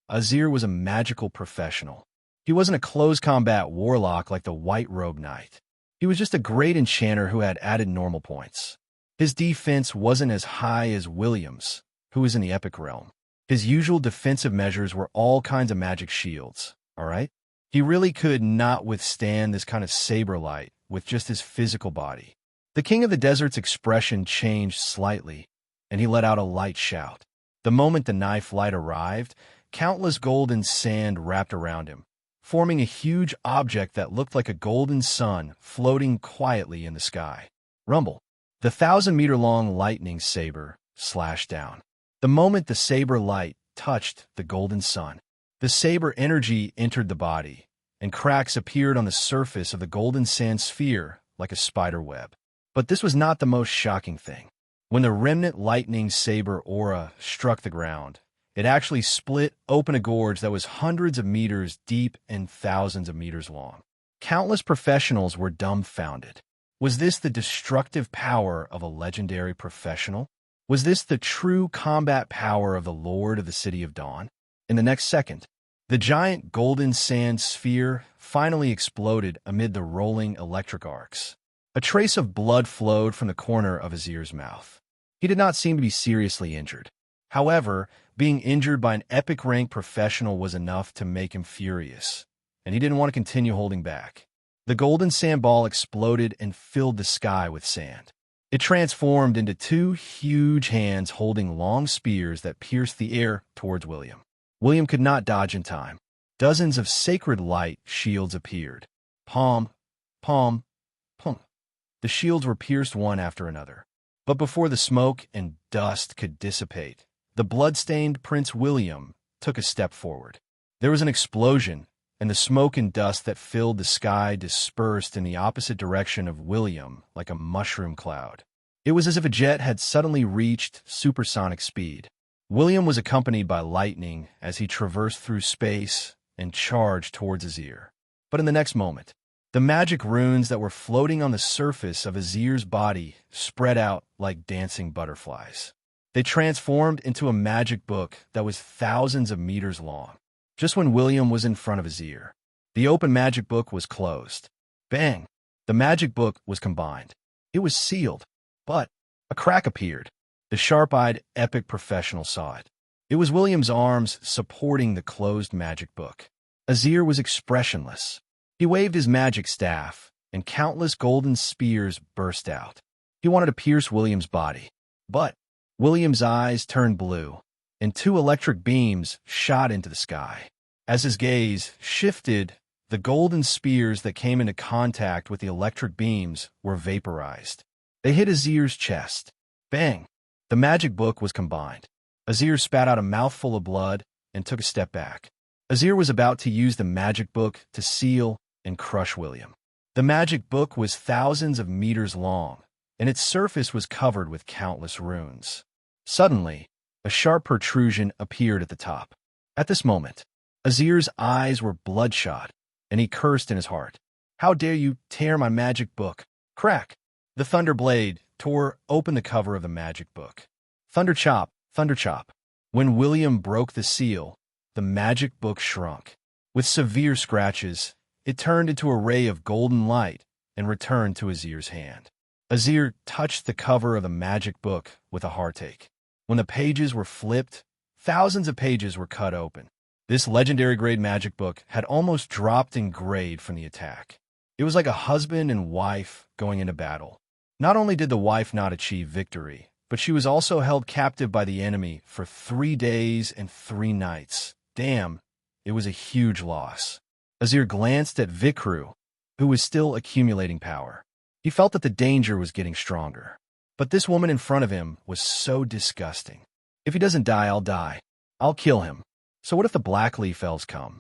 Azir was a magical professional. He wasn't a close combat warlock like the White Robe Knight. He was just a great enchanter who had added normal points. His defense wasn't as high as William's, who was in the epic realm. His usual defensive measures were all kinds of magic shields, all right? He really could not withstand this kind of saber light with just his physical body. The King of the Desert's expression changed slightly, and he let out a light shout. The moment the knife light arrived, countless golden sand wrapped around him, forming a huge object that looked like a golden sun floating quietly in the sky. Rumble. The 1,000-meter-long lightning saber slashed down. The moment the saber light touched the golden sun, the saber energy entered the body, and cracks appeared on the surface of the golden sand sphere like a spider web. But this was not the most shocking thing. When the remnant lightning saber aura struck the ground, it actually split open a gorge that was hundreds of meters deep and thousands of meters long. Countless professionals were dumbfounded. Was this the destructive power of a legendary professional? Was this the true combat power of the Lord of the City of Dawn? In the next second, the giant golden sand sphere finally exploded amid the rolling electric arcs. A trace of blood flowed from the corner of Azir's mouth. He did not seem to be seriously injured. However, being injured by an epic-rank professional was enough to make him furious, and he didn't want to continue holding back. The golden sand ball exploded and filled the sky with sand. It transformed into two huge hands holding long spears that pierced the air towards William. William could not dodge in time. Dozens of sacred light shields appeared. Palm, palm, palm. The shields were pierced one after another. But before the smoke and dust could dissipate, the blood-stained Prince William took a step forward. There was an explosion, and the smoke and dust that filled the sky dispersed in the opposite direction of William like a mushroom cloud. It was as if a jet had suddenly reached supersonic speed. William was accompanied by lightning as he traversed through space and charged towards Azir. But in the next moment, the magic runes that were floating on the surface of Azir's body spread out like dancing butterflies. They transformed into a magic book that was thousands of meters long. Just when William was in front of Azir, the open magic book was closed. Bang! The magic book was combined. It was sealed, but a crack appeared. The sharp-eyed epic professional saw it. It was William's arms supporting the closed magic book. Azir was expressionless. He waved his magic staff, and countless golden spears burst out. He wanted to pierce William's body, but William's eyes turned blue, and two electric beams shot into the sky. As his gaze shifted, the golden spears that came into contact with the electric beams were vaporized. They hit Azir's chest. Bang! The magic book was combined. Azir spat out a mouthful of blood and took a step back. Azir was about to use the magic book to seal and crush William. The magic book was thousands of meters long, and its surface was covered with countless runes. Suddenly, a sharp protrusion appeared at the top. At this moment, Azir's eyes were bloodshot, and he cursed in his heart. "How dare you tear my magic book?" Crack! The thunder blade tore open the cover of the magic book. Thunder chop, thunder chop. When William broke the seal, the magic book shrunk. With severe scratches, it turned into a ray of golden light and returned to Azir's hand. Azir touched the cover of the magic book with a heartache. When the pages were flipped, thousands of pages were cut open. This legendary-grade magic book had almost dropped in grade from the attack. It was like a husband and wife going into battle. Not only did the wife not achieve victory, but she was also held captive by the enemy for 3 days and 3 nights. Damn, it was a huge loss. Azir glanced at Vikru, who was still accumulating power. He felt that the danger was getting stronger. But this woman in front of him was so disgusting. If he doesn't die, I'll die. I'll kill him. So what if the Blackleaf Elves come?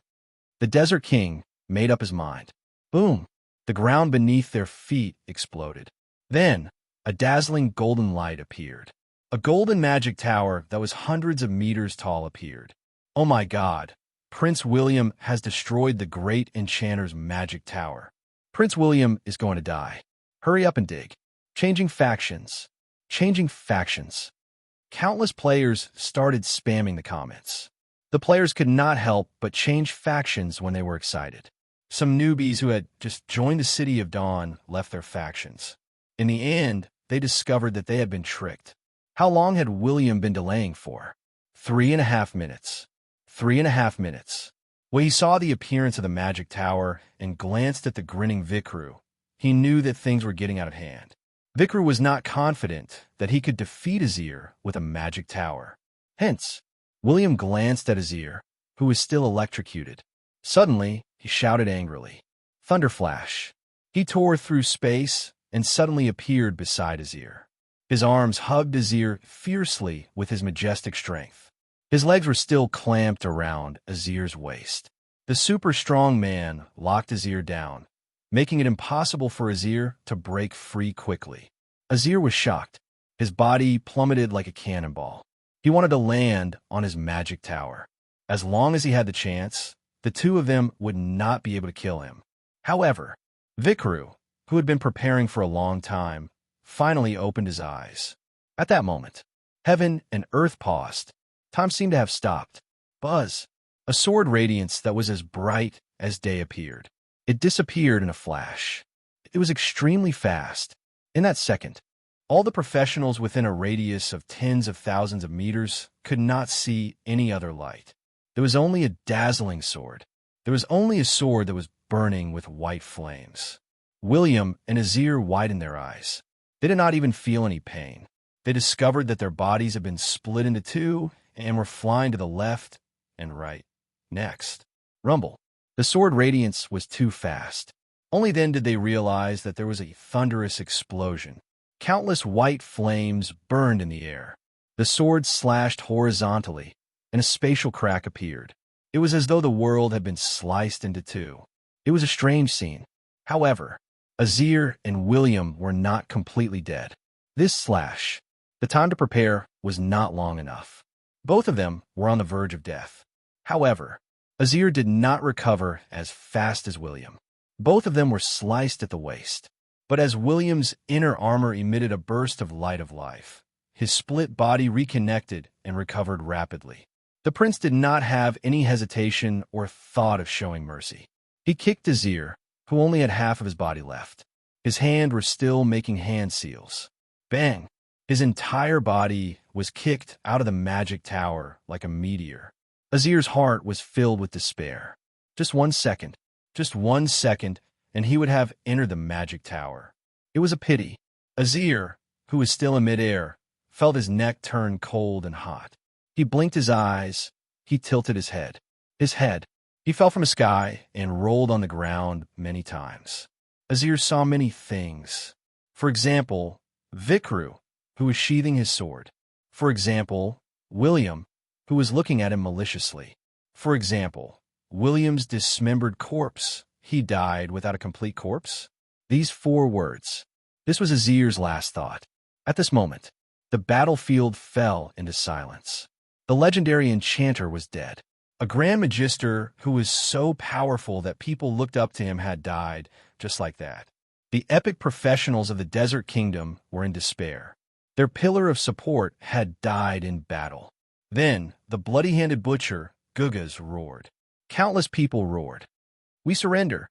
The Desert King made up his mind. Boom! The ground beneath their feet exploded. Then, a dazzling golden light appeared. A golden magic tower that was hundreds of meters tall appeared. Oh my God! Prince William has destroyed the great enchanter's magic tower. Prince William is going to die. Hurry up and dig. Changing factions. Changing factions. Countless players started spamming the comments. The players could not help but change factions when they were excited. Some newbies who had just joined the City of Dawn left their factions. In the end, they discovered that they had been tricked. How long had William been delaying for? 3.5 minutes. 3.5 minutes. When he saw the appearance of the magic tower and glanced at the grinning Vikru, he knew that things were getting out of hand. Vikru was not confident that he could defeat Azir with a magic tower. Hence, William glanced at Azir, who was still electrocuted. Suddenly, he shouted angrily. Thunderflash. He tore through space and suddenly appeared beside Azir. His arms hugged Azir fiercely with his majestic strength. His legs were still clamped around Azir's waist. The super-strong man locked Azir down, making it impossible for Azir to break free quickly. Azir was shocked. His body plummeted like a cannonball. He wanted to land on his magic tower. As long as he had the chance, the two of them would not be able to kill him. However, Vikru, who had been preparing for a long time, finally opened his eyes. At that moment, heaven and earth paused. Time seemed to have stopped. Buzz, a sword radiance that was as bright as day appeared. It disappeared in a flash. It was extremely fast. In that second, all the professionals within a radius of tens of thousands of meters could not see any other light. There was only a dazzling sword. There was only a sword that was burning with white flames. William and Azir widened their eyes. They did not even feel any pain. They discovered that their bodies had been split into two and were flying to the left and right. Next, rumble. The sword radiance was too fast. Only then did they realize that there was a thunderous explosion. Countless white flames burned in the air. The sword slashed horizontally, and a spatial crack appeared. It was as though the world had been sliced into two. It was a strange scene. However, Azir and William were not completely dead. This slash, the time to prepare, was not long enough. Both of them were on the verge of death. However, Azir did not recover as fast as William. Both of them were sliced at the waist. But as William's inner armor emitted a burst of light of life, his split body reconnected and recovered rapidly. The prince did not have any hesitation or thought of showing mercy. He kicked Azir, who only had half of his body left. His hands were still making hand seals. Bang! His entire body was kicked out of the magic tower like a meteor. Azir's heart was filled with despair. Just 1 second, and he would have entered the magic tower. It was a pity. Azir, who was still in midair, felt his neck turn cold and hot. He blinked his eyes. He tilted his head. He fell from the sky and rolled on the ground many times. Azir saw many things. For example, Vikru, who was sheathing his sword. For example, William, who was looking at him maliciously. For example, William's dismembered corpse. He died without a complete corpse. These 4 words. This was Azir's last thought. At this moment, the battlefield fell into silence. The legendary enchanter was dead. A grand magister who was so powerful that people looked up to him had died, just like that. The epic professionals of the Desert Kingdom were in despair. Their pillar of support had died in battle. Then, the bloody-handed butcher, Gugas, roared. Countless people roared. We surrender.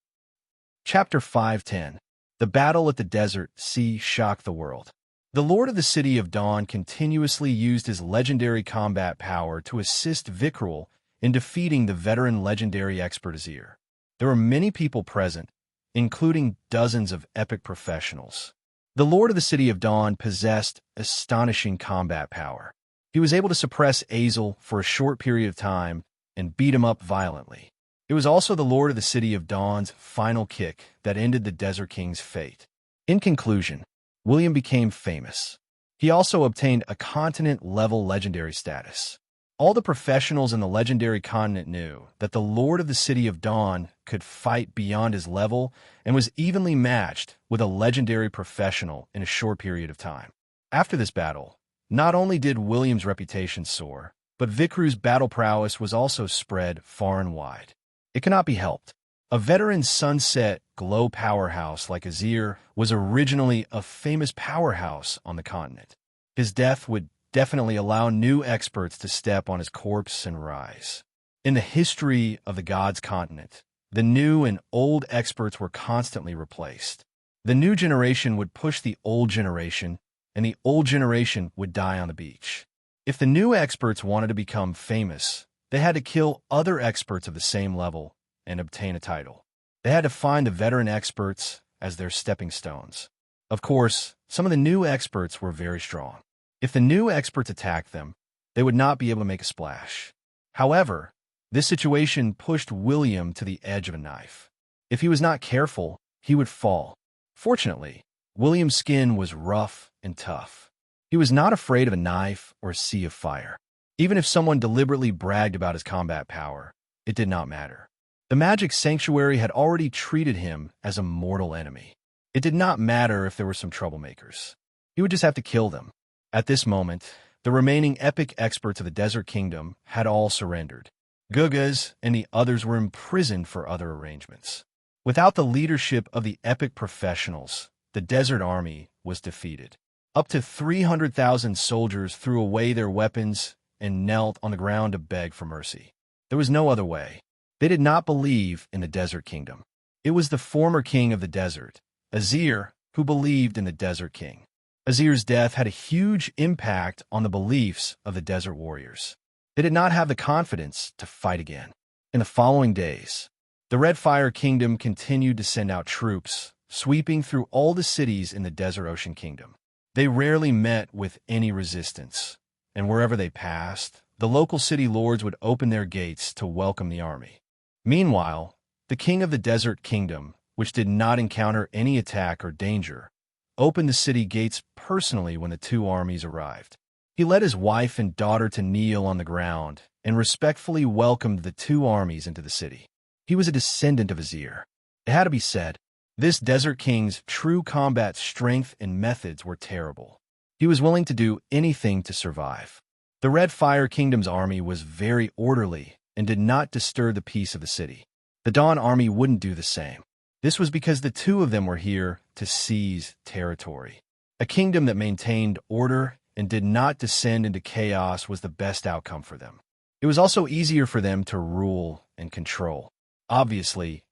Chapter 5:10. The battle at the desert sea shocked the world. The Lord of the City of Dawn continuously used his legendary combat power to assist Vikru in defeating the veteran legendary expert Azir. There were many people present, including dozens of epic professionals. The Lord of the City of Dawn possessed astonishing combat power. He was able to suppress Azel for a short period of time and beat him up violently. It was also the Lord of the City of Dawn's final kick that ended the Desert King's fate. In conclusion, William became famous. He also obtained a continent-level legendary status. All the professionals in the legendary continent knew that the Lord of the City of Dawn could fight beyond his level and was evenly matched with a legendary professional in a short period of time. After this battle, not only did William's reputation soar, but Vikru's battle prowess was also spread far and wide. It cannot be helped. A veteran sunset glow powerhouse like Azir was originally a famous powerhouse on the continent. His death would definitely allow new experts to step on his corpse and rise. In the history of the gods' continent, the new and old experts were constantly replaced. The new generation would push the old generation, and the old generation would die on the beach. If the new experts wanted to become famous, they had to kill other experts of the same level and obtain a title. They had to find the veteran experts as their stepping stones. Of course, some of the new experts were very strong. If the new experts attacked them, they would not be able to make a splash. However, this situation pushed William to the edge of a knife. If he was not careful, he would fall. Fortunately, William's skin was rough and tough. He was not afraid of a knife or a sea of fire. Even if someone deliberately bragged about his combat power, it did not matter. The magic sanctuary had already treated him as a mortal enemy. It did not matter if there were some troublemakers. He would just have to kill them. At this moment, the remaining epic experts of the Desert Kingdom had all surrendered. Gugas and the others were imprisoned for other arrangements. Without the leadership of the epic professionals, the Desert Army was defeated. Up to 300,000 soldiers threw away their weapons and knelt on the ground to beg for mercy. There was no other way. They did not believe in the Desert Kingdom. It was the former king of the desert, Azir, who believed in the Desert King. Azir's death had a huge impact on the beliefs of the desert warriors. They did not have the confidence to fight again. In the following days, the Red Fire Kingdom continued to send out troops, sweeping through all the cities in the Desert Ocean Kingdom. They rarely met with any resistance, and wherever they passed, the local city lords would open their gates to welcome the army. Meanwhile, the king of the Desert Kingdom, which did not encounter any attack or danger, opened the city gates personally when the two armies arrived. He led his wife and daughter to kneel on the ground and respectfully welcomed the two armies into the city. He was a descendant of Azir. It had to be said, this Desert King's true combat strength and methods were terrible. He was willing to do anything to survive. The Red Fire Kingdom's army was very orderly and did not disturb the peace of the city. The Dawn army wouldn't do the same. This was because the two of them were here to seize territory. A kingdom that maintained order and did not descend into chaos was the best outcome for them. It was also easier for them to rule and control. Obviously,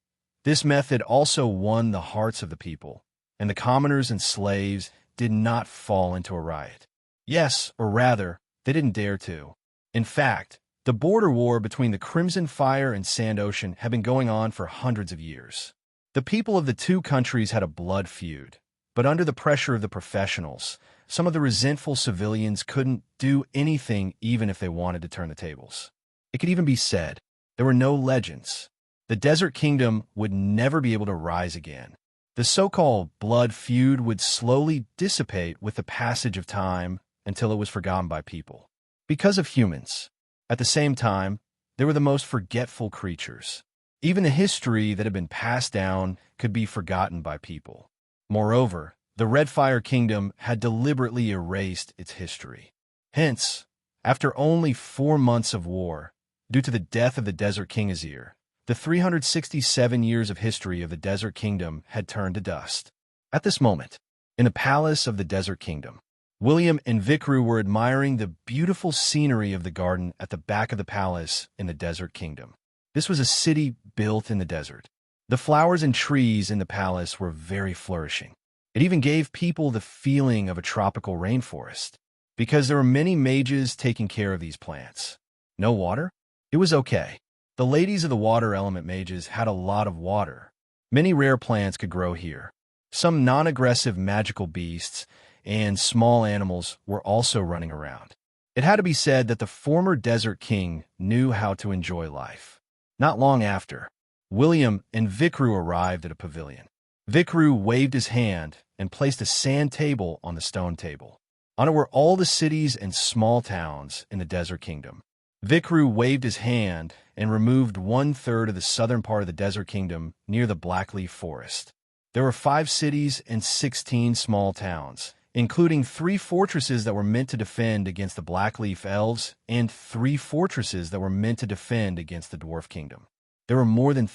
this method also won the hearts of the people, and the commoners and slaves did not fall into a riot. Yes, or rather, they didn't dare to. In fact, the border war between the Crimson Fire and Sand Ocean had been going on for hundreds of years. The people of the two countries had a blood feud, but under the pressure of the professionals, some of the resentful civilians couldn't do anything even if they wanted to turn the tables. It could even be said, there were no legends. The Desert Kingdom would never be able to rise again. The so-called blood feud would slowly dissipate with the passage of time until it was forgotten by people. Because of humans. At the same time, they were the most forgetful creatures. Even the history that had been passed down could be forgotten by people. Moreover, the Red Fire Kingdom had deliberately erased its history. Hence, after only 4 months of war, due to the death of the Desert King Azir, the 367 years of history of the Desert Kingdom had turned to dust. At this moment, in the palace of the Desert Kingdom, William and Vikru were admiring the beautiful scenery of the garden at the back of the palace in the Desert Kingdom. This was a city built in the desert. The flowers and trees in the palace were very flourishing. It even gave people the feeling of a tropical rainforest, because there were many mages taking care of these plants. No water? It was okay. The ladies of the water element mages had a lot of water. Many rare plants could grow here. Some non-aggressive magical beasts and small animals were also running around. It had to be said that the former Desert King knew how to enjoy life. Not long after, William and Vikru arrived at a pavilion. Vikru waved his hand and placed a sand table on the stone table. On it were all the cities and small towns in the Desert Kingdom. Vikru waved his hand and removed 1/3 of the southern part of the Desert Kingdom near the Blackleaf Forest. There were 5 cities and 16 small towns, including 3 fortresses that were meant to defend against the Blackleaf Elves and 3 fortresses that were meant to defend against the Dwarf Kingdom. There were more than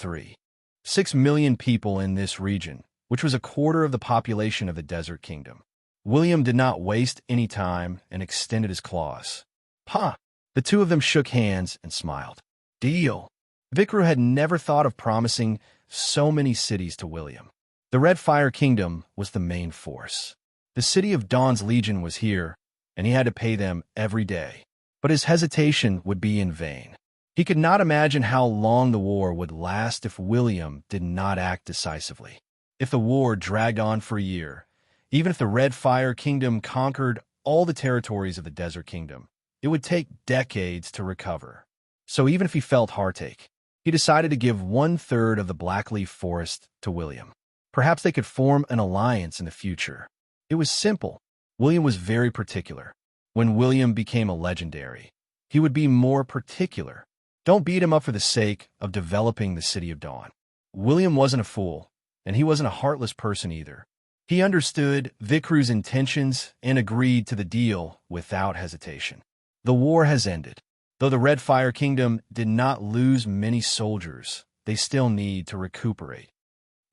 6 million people in this region, which was a quarter of the population of the Desert Kingdom. William did not waste any time and extended his claws. "Ha!" The two of them shook hands and smiled. "Deal." Vikru had never thought of promising so many cities to William. The Red Fire Kingdom was the main force. The city of Dawn's Legion was here, and he had to pay them every day. But his hesitation would be in vain. He could not imagine how long the war would last if William did not act decisively. If the war dragged on for a year, even if the Red Fire Kingdom conquered all the territories of the Desert Kingdom, it would take decades to recover. So even if he felt heartache, he decided to give 1/3 of the Blackleaf Forest to William. Perhaps they could form an alliance in the future. It was simple. William was very particular. When William became a legendary, he would be more particular. Don't beat him up for the sake of developing the City of Dawn. William wasn't a fool, and he wasn't a heartless person either. He understood Vikru's intentions and agreed to the deal without hesitation. The war has ended. Though the Red Fire Kingdom did not lose many soldiers, they still need to recuperate.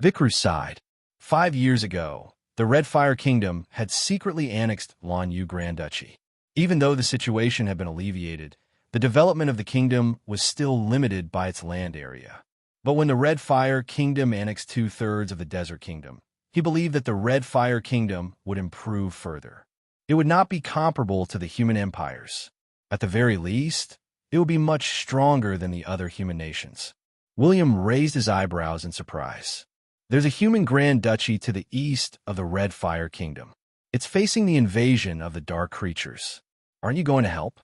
Vikru sighed. 5 years ago, the Red Fire Kingdom had secretly annexed Lanyu Grand Duchy. Even though the situation had been alleviated, the development of the kingdom was still limited by its land area. But when the Red Fire Kingdom annexed 2/3 of the Desert Kingdom, he believed that the Red Fire Kingdom would improve further. It would not be comparable to the human empires. At the very least, it would be much stronger than the other human nations. William raised his eyebrows in surprise. There's a human Grand Duchy to the east of the Red Fire Kingdom. It's facing the invasion of the dark creatures. Aren't you going to help?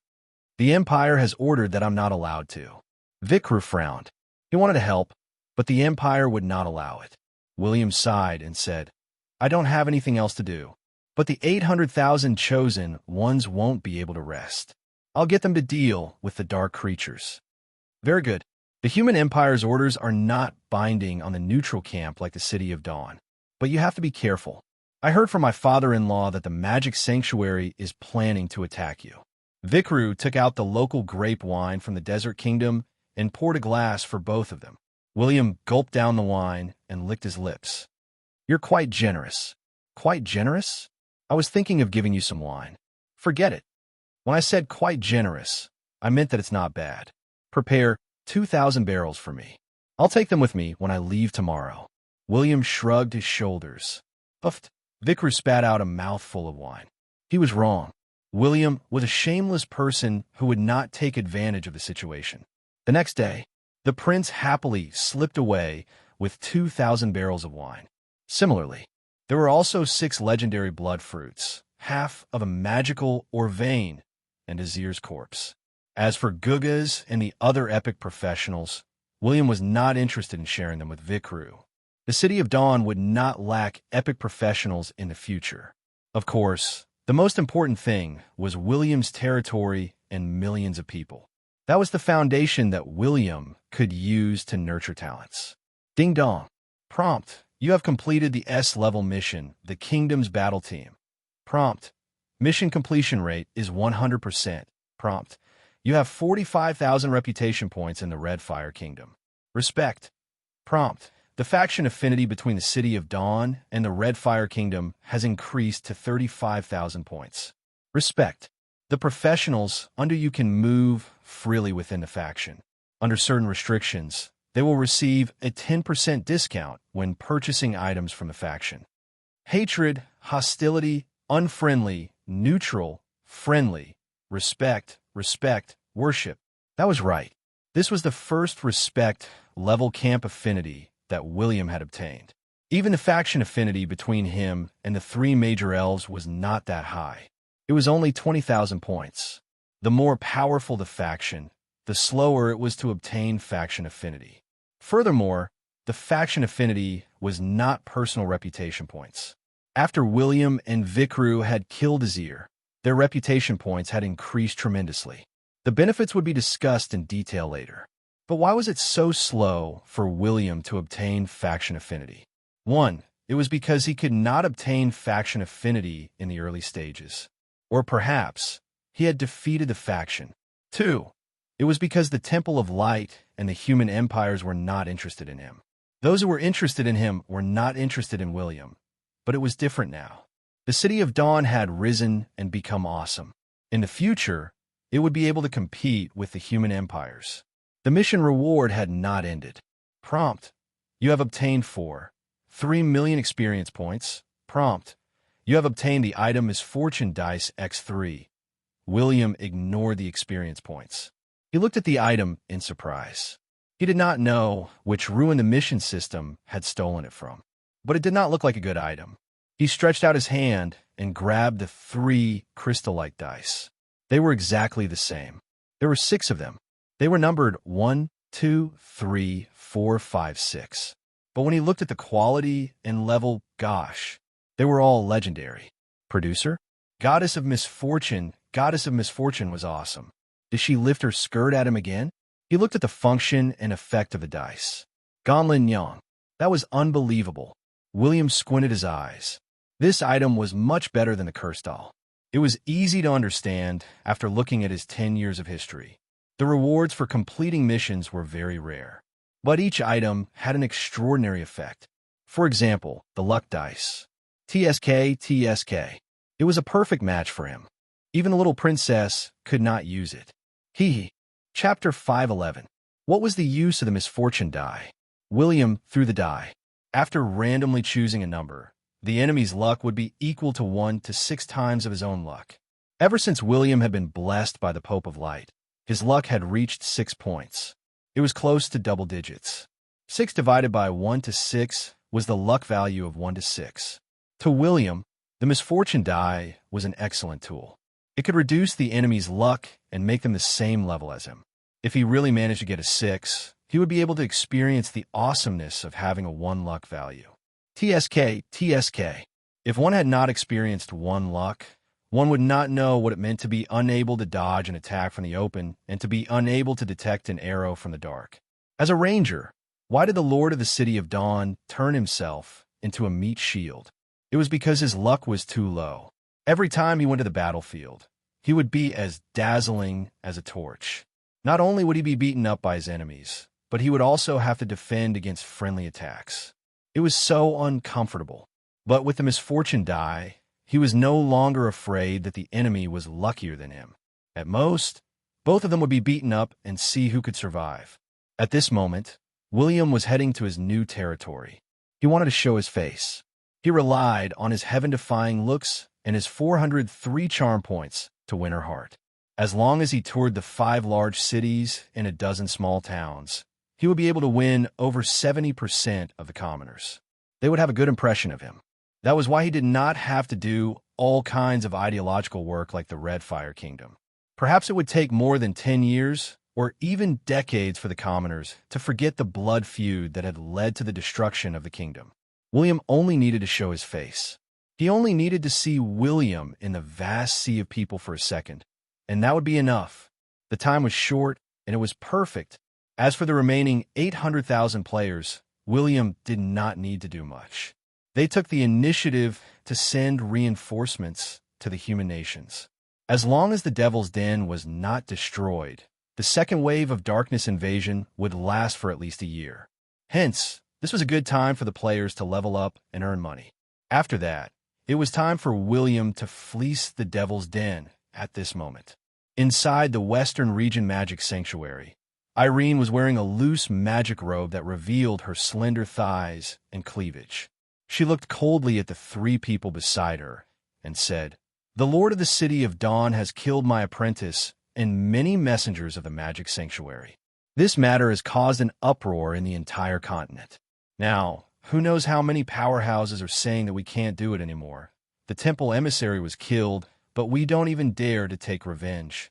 The Empire has ordered that I'm not allowed to. Vikru frowned. He wanted to help, but the Empire would not allow it. William sighed and said, I don't have anything else to do. But the 800,000 chosen ones won't be able to rest. I'll get them to deal with the dark creatures. Very good. The human empire's orders are not binding on the neutral camp like the City of Dawn. But you have to be careful. I heard from my father-in-law that the magic sanctuary is planning to attack you. Vikru took out the local grape wine from the Desert Kingdom and poured a glass for both of them. William gulped down the wine and licked his lips. You're quite generous. Quite generous? I was thinking of giving you some wine. Forget it. When I said quite generous, I meant that it's not bad. Prepare 2,000 barrels for me. I'll take them with me when I leave tomorrow. William shrugged his shoulders. Puffed. Vikru spat out a mouthful of wine. He was wrong. William was a shameless person who would not take advantage of the situation. The next day, the prince happily slipped away with 2,000 barrels of wine. Similarly, there were also 6 legendary blood fruits, half of a magical Orvain, and Azir's corpse. As for Gugas and the other epic professionals, William was not interested in sharing them with Vikru. The City of Dawn would not lack epic professionals in the future. Of course, the most important thing was William's territory and millions of people. That was the foundation that William could use to nurture talents. Ding dong. Prompt. You have completed the S-level mission, the Kingdom's Battle Team. Prompt. Mission completion rate is 100%. Prompt. You have 45,000 reputation points in the Red Fire Kingdom. Respect. Prompt. The faction affinity between the City of Dawn and the Red Fire Kingdom has increased to 35,000 points. Respect. The professionals under you can move freely within the faction. Under certain restrictions, they will receive a 10% discount when purchasing items from the faction. Hatred, hostility, unfriendly, neutral, friendly, respect, worship. That was right. This was the first respect level camp affinity that William had obtained. Even the faction affinity between him and the 3 major elves was not that high. It was only 20,000 points. The more powerful the faction, the slower it was to obtain faction affinity. Furthermore, the faction affinity was not personal reputation points. After William and Vikru had killed Azir, their reputation points had increased tremendously. The benefits would be discussed in detail later. But why was it so slow for William to obtain faction affinity? 1. It was because he could not obtain faction affinity in the early stages. Or perhaps he had defeated the faction. 2. It was because the Temple of Light and the human empires were not interested in him. Those who were interested in him were not interested in William. But it was different now. The City of Dawn had risen and become awesome. In the future, it would be able to compete with the human empires. The mission reward had not ended. Prompt. You have obtained 3 million experience points. Prompt. You have obtained the item Misfortune Dice X3. William ignored the experience points. He looked at the item in surprise. He did not know which ruin the mission system had stolen it from. But it did not look like a good item. He stretched out his hand and grabbed the 3 crystallite dice. They were exactly the same. There were 6 of them. They were numbered 1, 2, 3, 4, 5, 6. But when he looked at the quality and level, gosh, they were all legendary. Producer? Goddess of Misfortune was awesome. Did she lift her skirt at him again? He looked at the function and effect of the dice. Gonlin Yang. That was unbelievable. William squinted his eyes. This item was much better than the curse doll. It was easy to understand after looking at his 10 years of history. The rewards for completing missions were very rare, but each item had an extraordinary effect. For example, the luck dice. TSK. It was a perfect match for him. Even the little princess could not use it. Chapter 511. What was the use of the misfortune die? William threw the die. After randomly choosing a number, the enemy's luck would be equal to 1 to 6 times of his own luck. Ever since William had been blessed by the Pope of Light, his luck had reached 6 points. It was close to double digits. 6 divided by 1 to 6 was the luck value of 1 to 6. To William, the misfortune die was an excellent tool. It could reduce the enemy's luck and make them the same level as him. If he really managed to get a 6, he would be able to experience the awesomeness of having a 1 luck value. TSK. If one had not experienced 1 luck, one would not know what it meant to be unable to dodge an attack from the open and to be unable to detect an arrow from the dark. As a ranger, why did the Lord of the City of Dawn turn himself into a meat shield? It was because his luck was too low. Every time he went to the battlefield, he would be as dazzling as a torch. Not only would he be beaten up by his enemies, but he would also have to defend against friendly attacks. It was so uncomfortable. But with the misfortune die, he was no longer afraid that the enemy was luckier than him. At most, both of them would be beaten up and see who could survive. At this moment, William was heading to his new territory. He wanted to show his face. He relied on his heaven-defying looks and his 403 charm points to win her heart. As long as he toured the 5 large cities and a dozen small towns, he would be able to win over 70% of the commoners. They would have a good impression of him. That was why he did not have to do all kinds of ideological work like the Red Fire Kingdom. Perhaps it would take more than 10 years or even decades for the commoners to forget the blood feud that had led to the destruction of the kingdom. William only needed to show his face. He only needed to see William in the vast sea of people for a second, and that would be enough. The time was short, and it was perfect. As for the remaining 800,000 players, William did not need to do much. They took the initiative to send reinforcements to the human nations. As long as the Devil's Den was not destroyed, the second wave of darkness invasion would last for at least a year. Hence, this was a good time for the players to level up and earn money. After that, it was time for William to fleece the Devil's Den at this moment. Inside the Western Region Magic Sanctuary, Irene was wearing a loose magic robe that revealed her slender thighs and cleavage. She looked coldly at the 3 people beside her and said, "The Lord of the City of Dawn has killed my apprentice and many messengers of the Magic Sanctuary. This matter has caused an uproar in the entire continent. Now, who knows how many powerhouses are saying that we can't do it anymore. The temple emissary was killed, but we don't even dare to take revenge."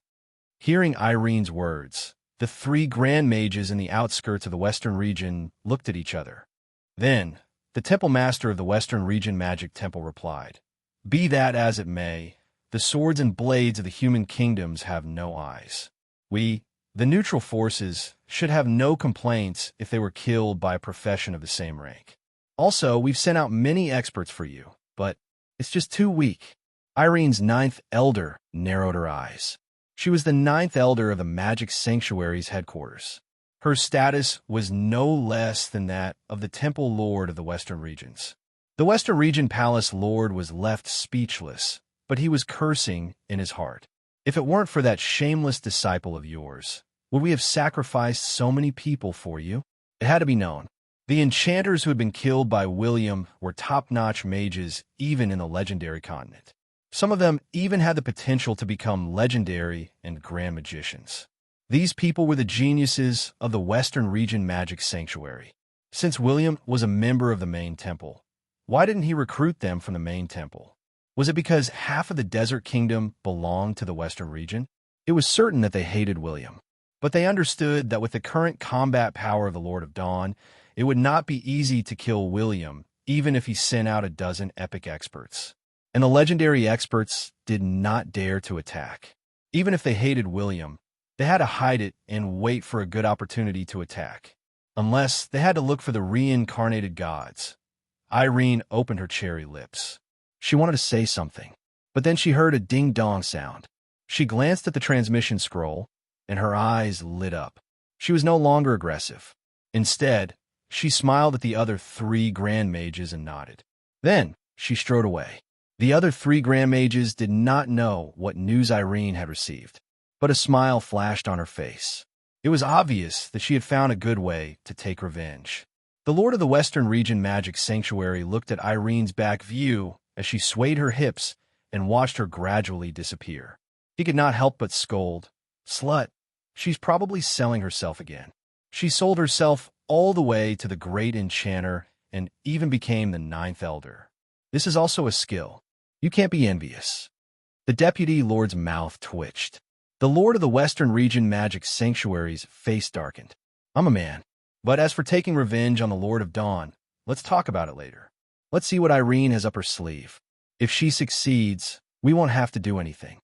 Hearing Irene's words, the 3 grand mages in the outskirts of the Western region looked at each other. Then, the temple master of the Western Region Magic Temple replied, "Be that as it may, the swords and blades of the human kingdoms have no eyes. We, the neutral forces, should have no complaints if they were killed by a profession of the same rank. Also, we've sent out many experts for you, but it's just too weak." Irene's 9th elder narrowed her eyes. She was the 9th elder of the Magic Sanctuary's headquarters. Her status was no less than that of the Temple Lord of the Western Regions. The Western Region Palace Lord was left speechless, but he was cursing in his heart. "If it weren't for that shameless disciple of yours, would we have sacrificed so many people for you?" It had to be known. The enchanters who had been killed by William were top-notch mages even in the legendary continent. Some of them even had the potential to become legendary and grand magicians. These people were the geniuses of the Western Region Magic Sanctuary. Since William was a member of the main temple, why didn't he recruit them from the main temple? Was it because half of the Desert Kingdom belonged to the Western Region? It was certain that they hated William, but they understood that with the current combat power of the Lord of Dawn, it would not be easy to kill William, even if he sent out a dozen epic experts. And the legendary experts did not dare to attack. Even if they hated William, they had to hide it and wait for a good opportunity to attack. Unless they had to look for the reincarnated gods. Irene opened her cherry lips. She wanted to say something, but then she heard a ding-dong sound. She glanced at the transmission scroll, and her eyes lit up. She was no longer aggressive. Instead, she smiled at the other 3 Grand Mages and nodded. Then, she strode away. The other 3 Grand Mages did not know what news Irene had received, but a smile flashed on her face. It was obvious that she had found a good way to take revenge. The Lord of the Western Region Magic Sanctuary looked at Irene's back view as she swayed her hips and watched her gradually disappear. He could not help but scold. Slut, she's probably selling herself again. She sold herself all the way to the Great Enchanter and even became the 9th Elder. This is also a skill. You can't be envious. The Deputy Lord's mouth twitched. The Lord of the Western Region Magic Sanctuary's face darkened. I'm a man. But as for taking revenge on the Lord of Dawn, let's talk about it later. Let's see what Irene has up her sleeve. If she succeeds, we won't have to do anything.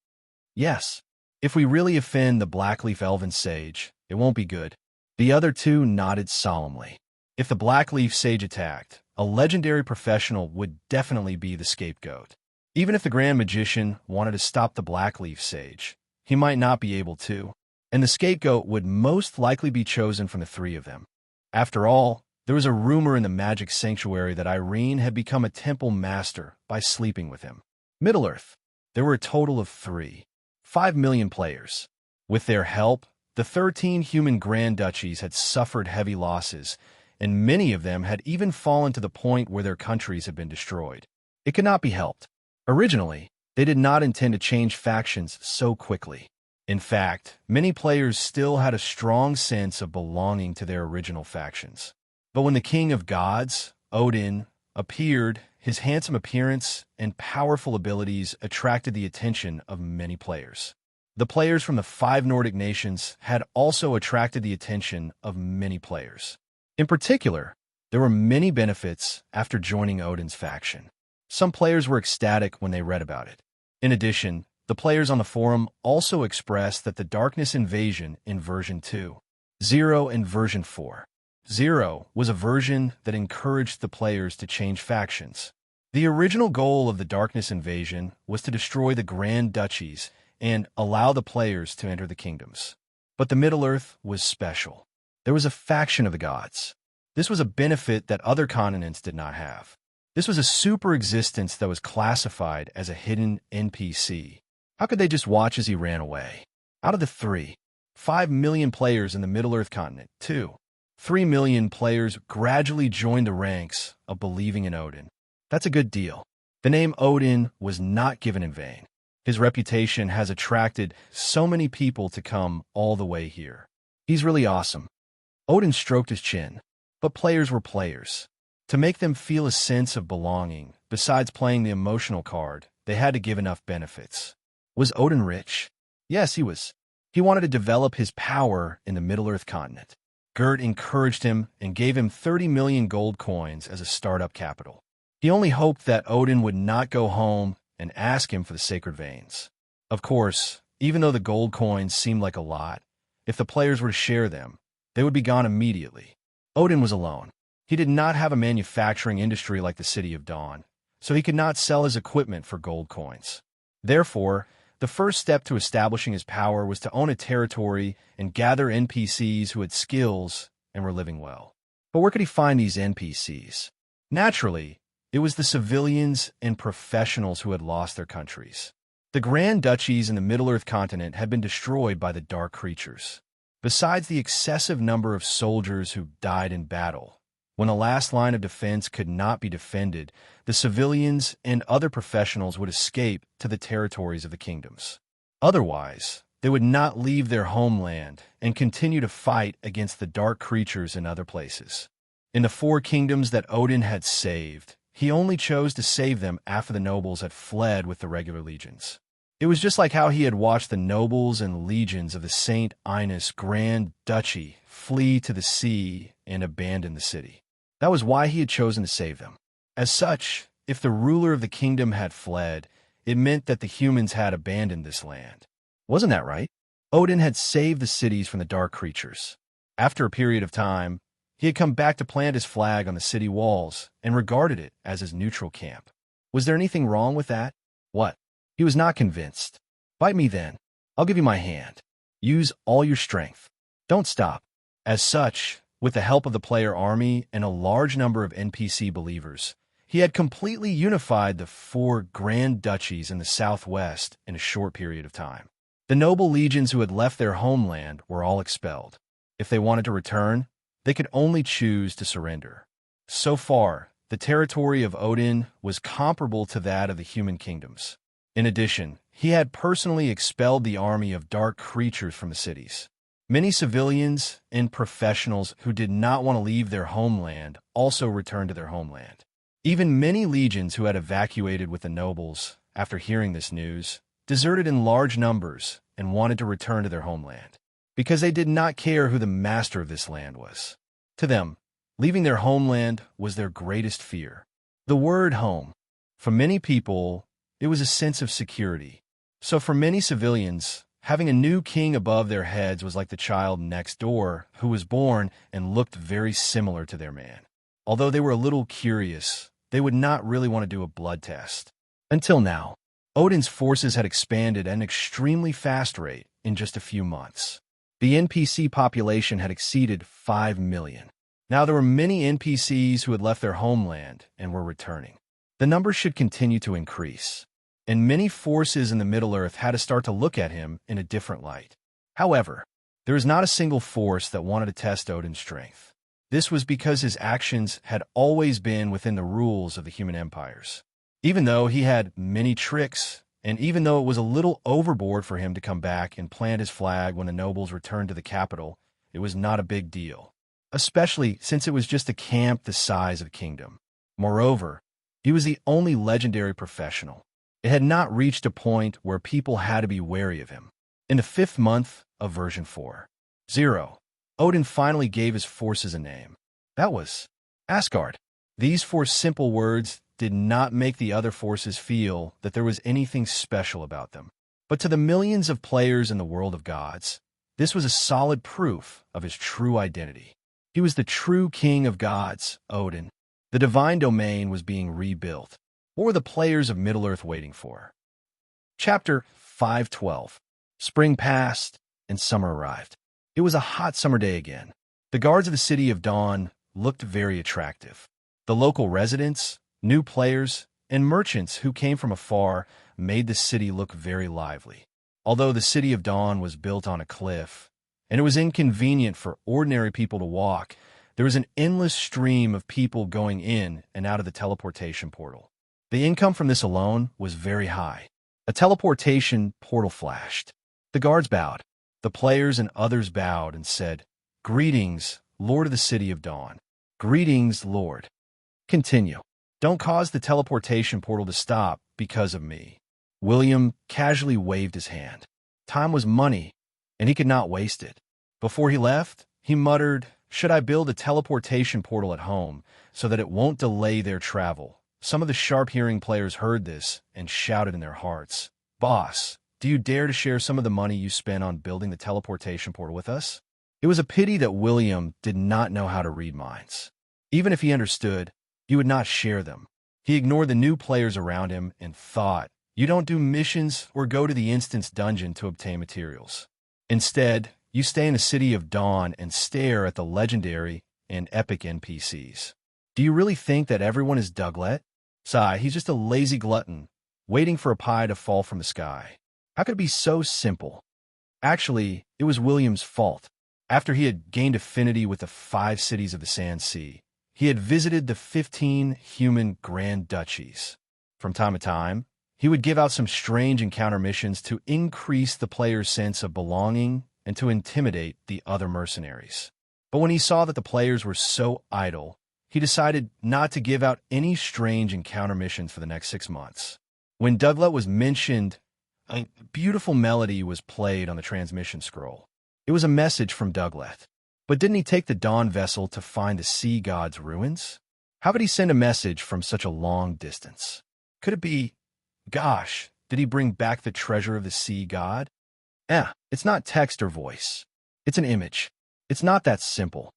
Yes. If we really offend the Blackleaf Elven Sage, it won't be good. The other 2 nodded solemnly. If the Blackleaf Sage attacked, a legendary professional would definitely be the scapegoat. Even if the Grand Magician wanted to stop the Blackleaf Sage, he might not be able to, and the scapegoat would most likely be chosen from the 3 of them. After all, there was a rumor in the Magic Sanctuary that Irene had become a temple master by sleeping with him. Middle-earth, there were a total of 5 million players. With their help, the 13 human Grand Duchies had suffered heavy losses, and many of them had even fallen to the point where their countries had been destroyed. It could not be helped. Originally, they did not intend to change factions so quickly. In fact, many players still had a strong sense of belonging to their original factions. But when the King of Gods, Odin, appeared, his handsome appearance and powerful abilities attracted the attention of many players. The players from the 5 Nordic nations had also attracted the attention of many players. In particular, there were many benefits after joining Odin's faction. Some players were ecstatic when they read about it. In addition, the players on the forum also expressed that the Darkness Invasion in version 2.0 and version 4.0 was a version that encouraged the players to change factions. The original goal of the Darkness Invasion was to destroy the Grand Duchies and allow the players to enter the kingdoms. But the Middle-earth was special. There was a faction of the gods. This was a benefit that other continents did not have. This was a super existence that was classified as a hidden NPC. How could they just watch as he ran away? Out of the 5 million players in the Middle-earth continent, 3 million players gradually joined the ranks of believing in Odin. That's a good deal. The name Odin was not given in vain. His reputation has attracted so many people to come all the way here. He's really awesome. Odin stroked his chin, but players were players. To make them feel a sense of belonging, besides playing the emotional card, they had to give enough benefits. Was Odin rich? Yes, he was. He wanted to develop his power in the Middle-earth continent. Gert encouraged him and gave him 30 million gold coins as a startup capital. He only hoped that Odin would not go home and ask him for the sacred veins. Of course, even though the gold coins seemed like a lot, if the players were to share them, they would be gone immediately. Odin was alone. He did not have a manufacturing industry like the City of Dawn, so he could not sell his equipment for gold coins. Therefore, the first step to establishing his power was to own a territory and gather NPCs who had skills and were living well. But where could he find these NPCs? Naturally, it was the civilians and professionals who had lost their countries. The Grand Duchies in the Middle-earth continent had been destroyed by the dark creatures. Besides the excessive number of soldiers who died in battle, when the last line of defense could not be defended, the civilians and other professionals would escape to the territories of the kingdoms. Otherwise, they would not leave their homeland and continue to fight against the dark creatures in other places. In the 4 kingdoms that Odin had saved, he only chose to save them after the nobles had fled with the regular legions. It was just like how he had watched the nobles and legions of the St. Inus Grand Duchy flee to the sea and abandon the city. That was why he had chosen to save them. As such, if the ruler of the kingdom had fled, it meant that the humans had abandoned this land. Wasn't that right? Odin had saved the cities from the dark creatures. After a period of time, he had come back to plant his flag on the city walls and regarded it as his neutral camp. Was there anything wrong with that? What? He was not convinced. Bite me then. I'll give you my hand. Use all your strength. Don't stop. As such, with the help of the player army and a large number of NPC believers, he had completely unified the 4 grand duchies in the southwest in a short period of time. The noble legions who had left their homeland were all expelled. If they wanted to return, they could only choose to surrender. So far, the territory of Odin was comparable to that of the human kingdoms. In addition, he had personally expelled the army of dark creatures from the cities. Many civilians and professionals who did not want to leave their homeland also returned to their homeland. Even many legions who had evacuated with the nobles, after hearing this news, deserted in large numbers and wanted to return to their homeland, because they did not care who the master of this land was. To them, leaving their homeland was their greatest fear. The word home, for many people, it was a sense of security. So for many civilians, having a new king above their heads was like the child next door who was born and looked very similar to their man. Although they were a little curious, they would not really want to do a blood test. Until now, Odin's forces had expanded at an extremely fast rate in just a few months. The NPC population had exceeded 5 million. Now there were many NPCs who had left their homeland and were returning. The number should continue to increase, and many forces in the Middle-earth had to start to look at him in a different light. However, there was not a single force that wanted to test Odin's strength. This was because his actions had always been within the rules of the human empires. Even though he had many tricks, and even though it was a little overboard for him to come back and plant his flag when the nobles returned to the capital, it was not a big deal, especially since it was just a camp the size of a kingdom. Moreover, he was the only legendary professional. It had not reached a point where people had to be wary of him. In the 5th month of version 4.0, Odin finally gave his forces a name. That was Asgard. These 4 simple words did not make the other forces feel that there was anything special about them. But to the millions of players in the world of gods, this was a solid proof of his true identity. He was the true king of gods, Odin. The divine domain was being rebuilt. What were the players of Middle-earth waiting for? Chapter 5.12. Spring passed, and summer arrived. It was a hot summer day again. The guards of the City of Dawn looked very attractive. The local residents, new players, and merchants who came from afar made the city look very lively. Although the City of Dawn was built on a cliff, and it was inconvenient for ordinary people to walk, there was an endless stream of people going in and out of the teleportation portal. The income from this alone was very high. A teleportation portal flashed. The guards bowed. The players and others bowed and said, "Greetings, Lord of the City of Dawn." "Greetings, Lord." Continue. "Don't cause the teleportation portal to stop because of me." William casually waved his hand. Time was money, and he could not waste it. Before he left, he muttered, "Should I build a teleportation portal at home so that it won't delay their travel?" Some of the sharp-hearing players heard this and shouted in their hearts, "Boss, do you dare to share some of the money you spent on building the teleportation portal with us?" It was a pity that William did not know how to read minds. Even if he understood, he would not share them. He ignored the new players around him and thought, "You don't do missions or go to the instance dungeon to obtain materials. Instead, you stay in the City of Dawn and stare at the legendary and epic NPCs. Do you really think that everyone is Douglet? Sigh, he's just a lazy glutton, waiting for a pie to fall from the sky. How could it be so simple?" Actually, it was William's fault. After he had gained affinity with the 5 cities of the Sand Sea, he had visited the 15 human grand duchies. From time to time, he would give out some strange encounter missions to increase the player's sense of belonging and to intimidate the other mercenaries. But when he saw that the players were so idle, he decided not to give out any strange encounter missions for the next 6 months. When Douglet was mentioned, a beautiful melody was played on the transmission scroll. It was a message from Douglet. But didn't he take the Dawn vessel to find the sea god's ruins? How could he send a message from such a long distance? Could it be, gosh, did he bring back the treasure of the sea god? It's not text or voice. It's an image. It's not that simple.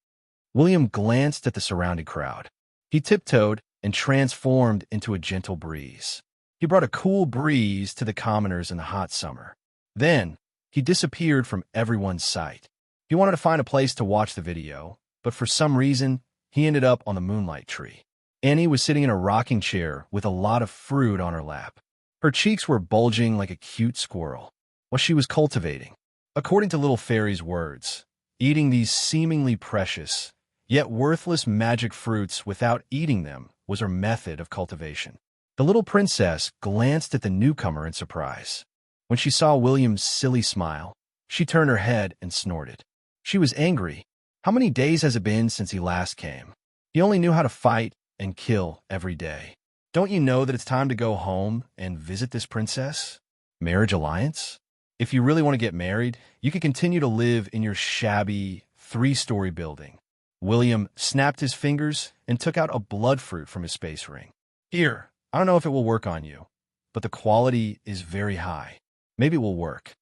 William glanced at the surrounding crowd. He tiptoed and transformed into a gentle breeze. He brought a cool breeze to the commoners in the hot summer. Then, he disappeared from everyone's sight. He wanted to find a place to watch the video, but for some reason, he ended up on the moonlight tree. Annie was sitting in a rocking chair with a lot of fruit on her lap. Her cheeks were bulging like a cute squirrel, while she was cultivating. According to Little Fairy's words, eating these seemingly precious, yet worthless magic fruits without eating them was her method of cultivation. The little princess glanced at the newcomer in surprise. When she saw William's silly smile, she turned her head and snorted. She was angry. How many days has it been since he last came? He only knew how to fight and kill every day. Don't you know that it's time to go home and visit this princess? Marriage alliance? If you really want to get married, you can continue to live in your shabby, 3-story building. William snapped his fingers and took out a blood fruit from his space ring. Here, I don't know if it will work on you, but the quality is very high. Maybe it will work.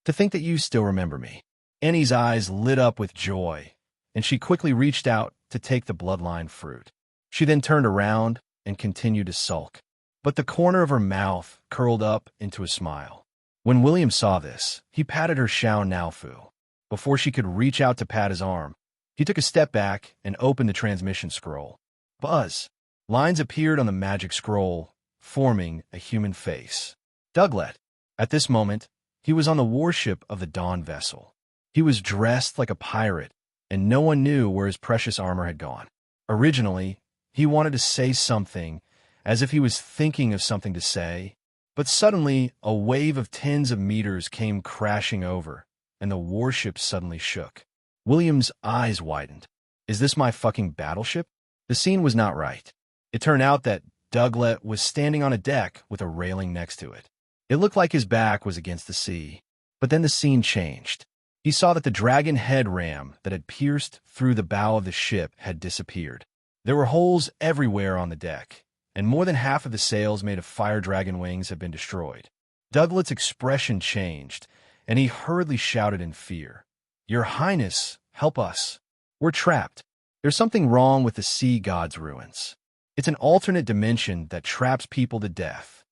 To think that you still remember me. Annie's eyes lit up with joy, and she quickly reached out to take the bloodline fruit. She then turned around and continued to sulk, but the corner of her mouth curled up into a smile. When William saw this, he patted her Xiao Naofu. Before she could reach out to pat his arm, he took a step back and opened the transmission scroll. Buzz! Lines appeared on the magic scroll, forming a human face. Douglet. At this moment, he was on the warship of the Dawn vessel. He was dressed like a pirate, and no one knew where his precious armor had gone. Originally, he wanted to say something, as if he was thinking of something to say, but suddenly a wave of tens of meters came crashing over, and the warship suddenly shook. William's eyes widened. Is this my fucking battleship? The scene was not right. It turned out that Douglet was standing on a deck with a railing next to it. It looked like his back was against the sea, but then the scene changed. He saw that the dragon head ram that had pierced through the bow of the ship had disappeared. There were holes everywhere on the deck, and more than half of the sails made of fire dragon wings had been destroyed. Douglet's expression changed, and he hurriedly shouted in fear, "Your Highness, help us. We're trapped. There's something wrong with the sea god's ruins. It's an alternate dimension that traps people to death."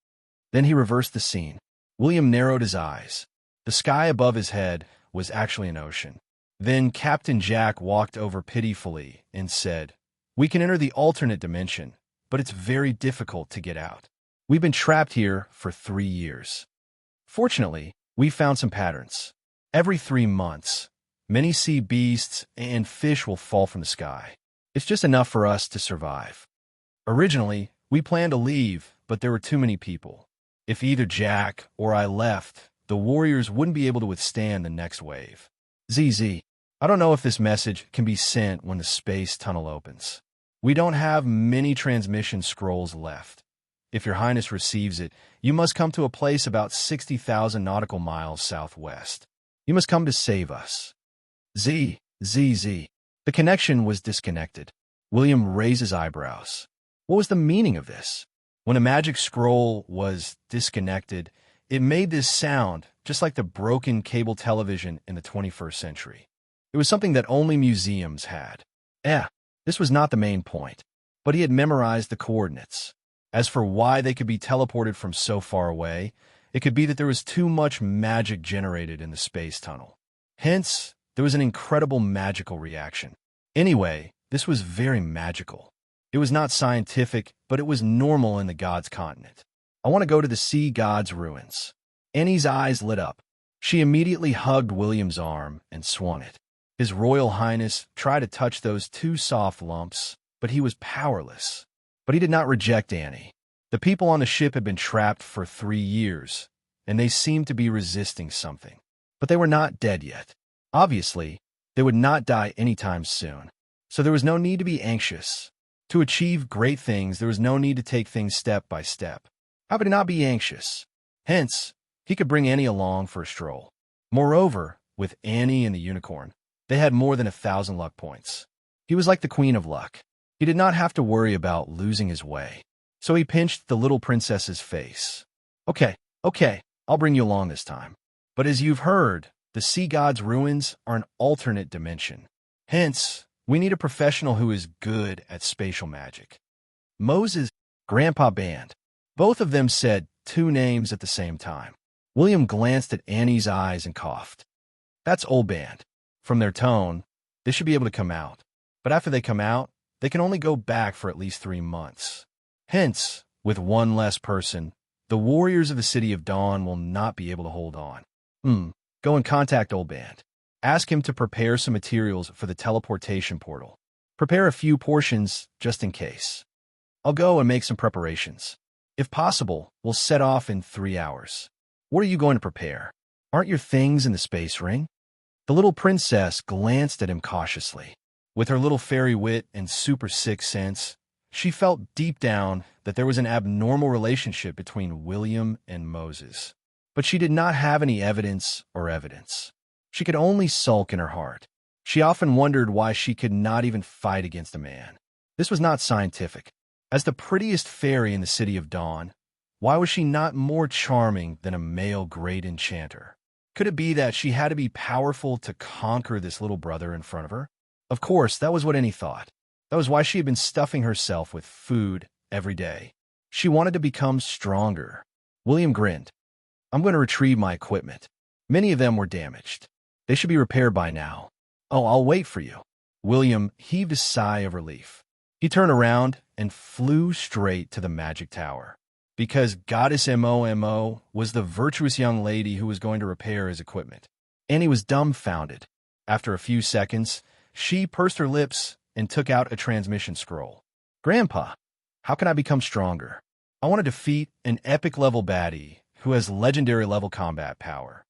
Then he reversed the scene. William narrowed his eyes. The sky above his head was actually an ocean. Then Captain Jack walked over pitifully and said, "We can enter the alternate dimension, but it's very difficult to get out. We've been trapped here for 3 years. Fortunately, we found some patterns. Every 3 months, many sea beasts and fish will fall from the sky. It's just enough for us to survive. Originally, we planned to leave, but there were too many people. If either Jack or I left, the warriors wouldn't be able to withstand the next wave. ZZ, I don't know if this message can be sent when the space tunnel opens. We don't have many transmission scrolls left. If your Highness receives it, you must come to a place about 60,000 nautical miles southwest. You must come to save us. ZZZ. The connection was disconnected. William raised his eyebrows. What was the meaning of this? When a magic scroll was disconnected, it made this sound just like the broken cable television in the 21st century. It was something that only museums had. This was not the main point, but he had memorized the coordinates. As for why they could be teleported from so far away, it could be that there was too much magic generated in the space tunnel. Hence, there was an incredible magical reaction. Anyway, this was very magical. It was not scientific, but it was normal in the god's continent. I want to go to the sea god's ruins. Annie's eyes lit up. She immediately hugged William's arm and swung it. His Royal Highness tried to touch those 2 soft lumps, but he was powerless. But he did not reject Annie. The people on the ship had been trapped for 3 years, and they seemed to be resisting something. But they were not dead yet. Obviously, they would not die anytime soon, so there was no need to be anxious. To achieve great things, there was no need to take things step by step. How could he not be anxious? Hence, he could bring Annie along for a stroll. Moreover, with Annie and the unicorn, they had more than 1,000 luck points. He was like the queen of luck. He did not have to worry about losing his way. So he pinched the little princess's face. Okay, I'll bring you along this time. But as you've heard, the sea god's ruins are an alternate dimension. Hence, we need a professional who is good at spatial magic. Moses, Grandpa Band. Both of them said two names at the same time. William glanced at Annie's eyes and coughed. That's Old Band. From their tone, they should be able to come out. But after they come out, they can only go back for at least 3 months. Hence, with one less person, the warriors of the City of Dawn will not be able to hold on. Go and contact Old Band. Ask him to prepare some materials for the teleportation portal. Prepare a few portions just in case. I'll go and make some preparations. If possible, we'll set off in 3 hours. What are you going to prepare? Aren't your things in the space ring? The little princess glanced at him cautiously. With her little fairy wit and super sixth sense, she felt deep down that there was an abnormal relationship between William and Moses. But she did not have any evidence. She could only sulk in her heart. She often wondered why she could not even fight against a man. This was not scientific. As the prettiest fairy in the City of Dawn, why was she not more charming than a male great enchanter? Could it be that she had to be powerful to conquer this little brother in front of her? Of course, that was what Annie thought. That was why she had been stuffing herself with food every day. She wanted to become stronger. William grinned. I'm going to retrieve my equipment. Many of them were damaged. They should be repaired by now. Oh, I'll wait for you. William heaved a sigh of relief. He turned around and flew straight to the magic tower. Because Goddess Mo was the virtuous young lady who was going to repair his equipment. Annie was dumbfounded. After a few seconds, she pursed her lips and took out a transmission scroll. Grandpa, how can I become stronger? I want to defeat an epic-level baddie who has legendary-level combat power.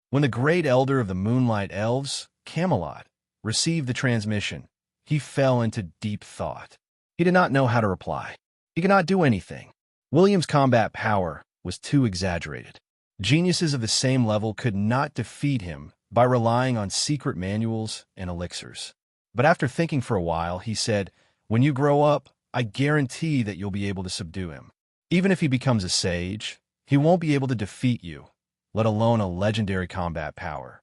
When the great elder of the Moonlight Elves, Camelot, received the transmission, he fell into deep thought. He did not know how to reply. He could not do anything. William's combat power was too exaggerated. Geniuses of the same level could not defeat him by relying on secret manuals and elixirs. But after thinking for a while, he said, when you grow up, I guarantee that you'll be able to subdue him. Even if he becomes a sage, he won't be able to defeat you, let alone a legendary combat power.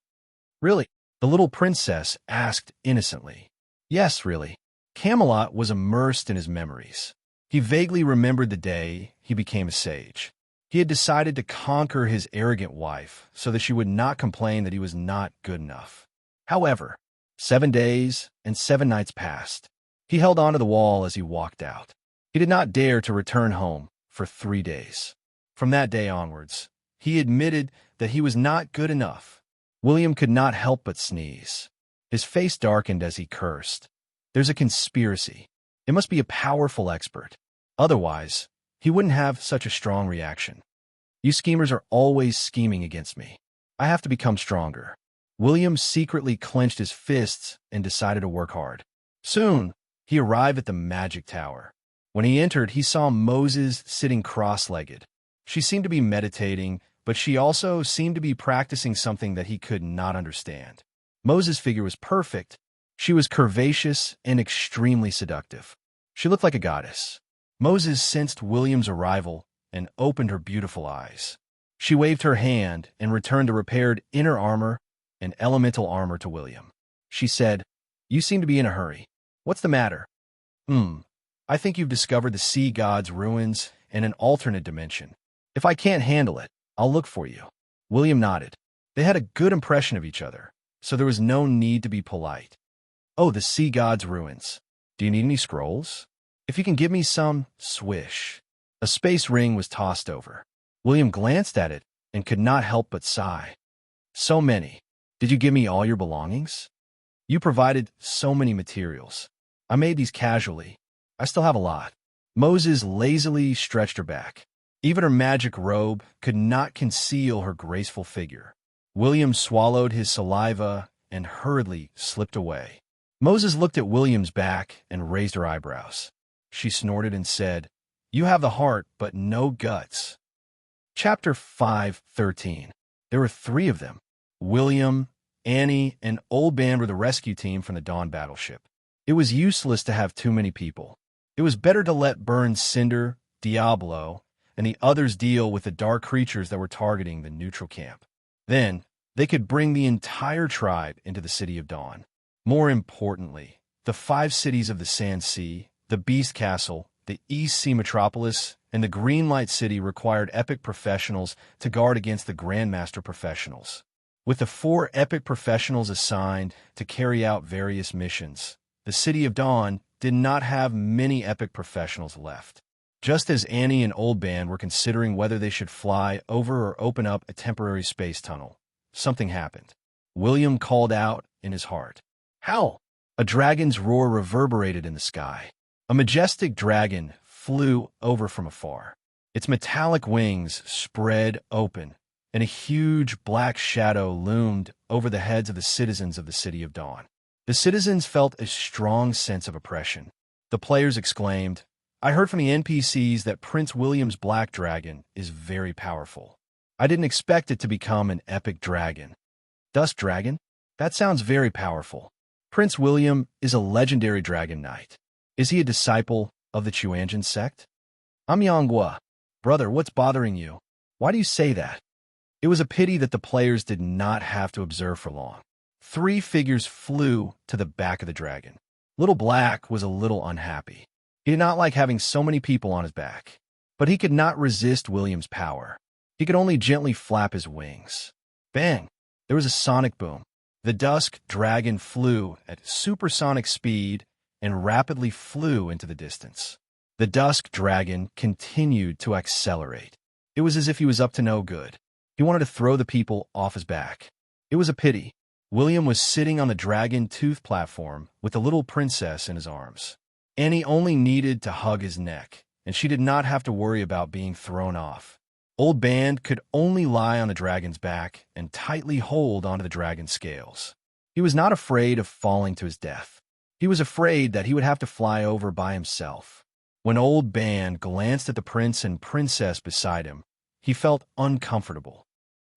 Really? The little princess asked innocently. Yes, really. Camelot was immersed in his memories. He vaguely remembered the day he became a sage. He had decided to conquer his arrogant wife so that she would not complain that he was not good enough. However, 7 days and 7 nights passed. He held onto the wall as he walked out. He did not dare to return home for 3 days. From that day onwards, he admitted that he was not good enough. William could not help but sneeze. His face darkened as he cursed. There's a conspiracy. It must be a powerful expert. Otherwise, he wouldn't have such a strong reaction. You schemers are always scheming against me. I have to become stronger. William secretly clenched his fists and decided to work hard. Soon, he arrived at the magic tower. When he entered, he saw Moses sitting cross-legged. She seemed to be meditating, but she also seemed to be practicing something that he could not understand. Moses' figure was perfect. She was curvaceous and extremely seductive. She looked like a goddess. Moses sensed William's arrival and opened her beautiful eyes. She waved her hand and returned the repaired inner armor and elemental armor to William. She said, "You seem to be in a hurry. What's the matter?" I think you've discovered the sea god's ruins and an alternate dimension. If I can't handle it, I'll look for you." William nodded. They had a good impression of each other, so there was no need to be polite. "Oh, the sea god's ruins. Do you need any scrolls? If you can give me some, swish." A space ring was tossed over. William glanced at it and could not help but sigh. "So many. Did you give me all your belongings? You provided so many materials. I made these casually. I still have a lot." Moses lazily stretched her back. Even her magic robe could not conceal her graceful figure. William swallowed his saliva and hurriedly slipped away. Moses looked at William's back and raised her eyebrows. She snorted and said, "You have the heart, but no guts." Chapter 5:13. There were 3 of them. William, Annie, and Old Band were the rescue team from the Dawn battleship. It was useless to have too many people. It was better to let burn Cinder, Diablo, and the others deal with the dark creatures that were targeting the neutral camp. Then, they could bring the entire tribe into the City of Dawn. More importantly, the 5 cities of the Sand Sea, the Beast Castle, the East Sea Metropolis, and the Green Light City required epic professionals to guard against the Grandmaster professionals. With the 4 epic professionals assigned to carry out various missions, the City of Dawn did not have many epic professionals left. Just as Annie and Old Band were considering whether they should fly over or open up a temporary space tunnel, something happened. William called out in his heart. "Howl!" A dragon's roar reverberated in the sky. A majestic dragon flew over from afar. Its metallic wings spread open, and a huge black shadow loomed over the heads of the citizens of the City of Dawn. The citizens felt a strong sense of oppression. The players exclaimed, "I heard from the NPCs that Prince William's black dragon is very powerful. I didn't expect it to become an epic dragon." "Dust dragon? That sounds very powerful. Prince William is a legendary dragon knight. Is he a disciple of the Chuanjin sect?" "I'm Yanghua." "Brother, what's bothering you? Why do you say that?" It was a pity that the players did not have to observe for long. 3 figures flew to the back of the dragon. Little Black was a little unhappy. He did not like having so many people on his back. But he could not resist William's power. He could only gently flap his wings. Bang! There was a sonic boom. The dusk dragon flew at supersonic speed and rapidly flew into the distance. The dusk dragon continued to accelerate. It was as if he was up to no good. He wanted to throw the people off his back. It was a pity. William was sitting on the dragon tooth platform with the little princess in his arms. Annie only needed to hug his neck, and she did not have to worry about being thrown off. Old Band could only lie on the dragon's back and tightly hold onto the dragon's scales. He was not afraid of falling to his death. He was afraid that he would have to fly over by himself. When Old Band glanced at the prince and princess beside him, he felt uncomfortable.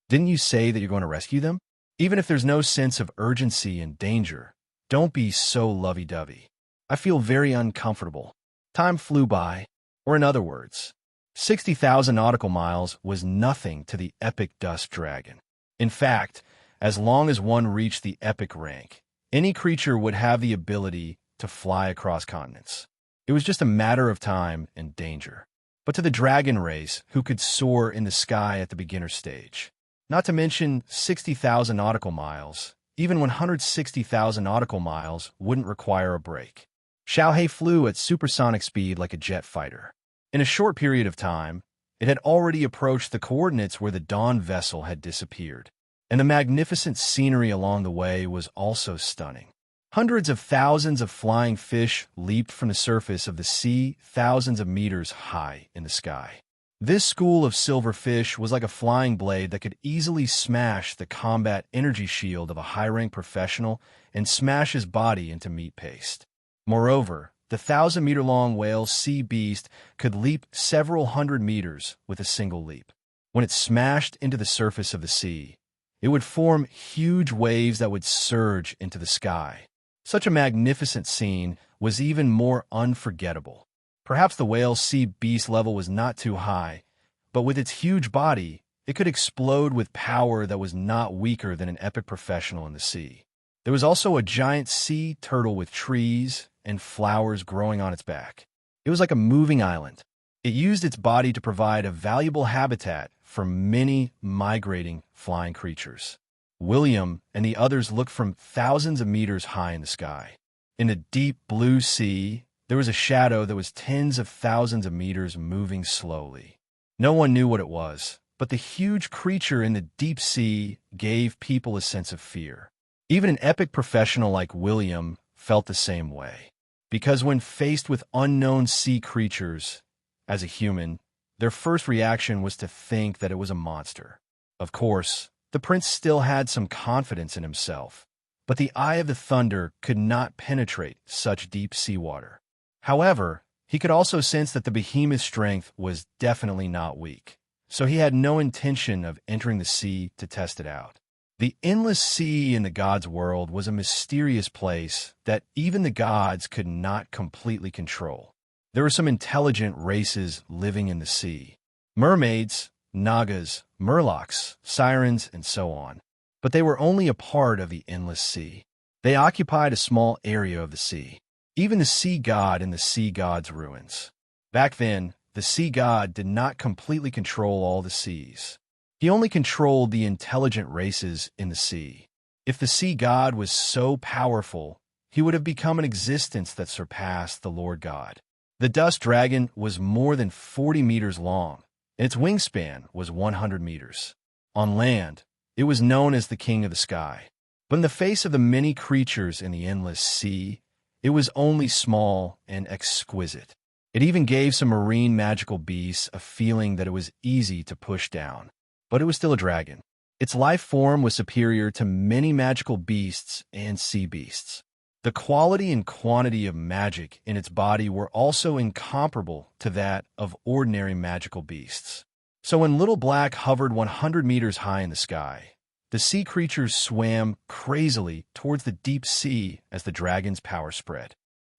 "Didn't you say that you're going to rescue them? Even if there's no sense of urgency and danger, don't be so lovey-dovey. I feel very uncomfortable." Time flew by, or in other words, 60,000 nautical miles was nothing to the epic dust dragon. In fact, as long as one reached the epic rank, any creature would have the ability to fly across continents. It was just a matter of time and danger. But to the dragon race, who could soar in the sky at the beginner stage, not to mention 60,000 nautical miles, even 160,000 nautical miles wouldn't require a break. Xiaohe flew at supersonic speed like a jet fighter. In a short period of time, it had already approached the coordinates where the Dawn vessel had disappeared, and the magnificent scenery along the way was also stunning. Hundreds of thousands of flying fish leaped from the surface of the sea thousands of meters high in the sky. This school of silver fish was like a flying blade that could easily smash the combat energy shield of a high-rank professional and smash his body into meat paste. Moreover, the 1,000-meter-long whale sea beast could leap several hundred meters with a single leap. When it smashed into the surface of the sea, it would form huge waves that would surge into the sky. Such a magnificent scene was even more unforgettable. Perhaps the whale sea beast level was not too high, but with its huge body, it could explode with power that was not weaker than an epic professional in the sea. There was also a giant sea turtle with trees and flowers growing on its back. It was like a moving island. It used its body to provide a valuable habitat for many migrating flying creatures. William and the others looked from thousands of meters high in the sky. In the deep blue sea, there was a shadow that was tens of thousands of meters moving slowly. No one knew what it was, but the huge creature in the deep sea gave people a sense of fear. Even an epic professional like William felt the same way, because when faced with unknown sea creatures, as a human, their first reaction was to think that it was a monster. Of course, the prince still had some confidence in himself, but the eye of the thunder could not penetrate such deep seawater. However, he could also sense that the behemoth's strength was definitely not weak, so he had no intention of entering the sea to test it out. The endless sea in the gods' world was a mysterious place that even the gods could not completely control. There were some intelligent races living in the sea. Mermaids, Nagas, Murlocs, Sirens, and so on. But they were only a part of the endless sea. They occupied a small area of the sea. Even the sea god in the sea god's ruins. Back then, the sea god did not completely control all the seas. He only controlled the intelligent races in the sea. If the sea god was so powerful, he would have become an existence that surpassed the Lord God. The dust dragon was more than 40 meters long, and its wingspan was 100 meters. On land, it was known as the king of the sky. But in the face of the many creatures in the endless sea, it was only small and exquisite. It even gave some marine magical beasts a feeling that it was easy to push down. But it was still a dragon. Its life form was superior to many magical beasts and sea beasts. The quality and quantity of magic in its body were also incomparable to that of ordinary magical beasts. So when Little Black hovered 100 meters high in the sky, the sea creatures swam crazily towards the deep sea as the dragon's power spread.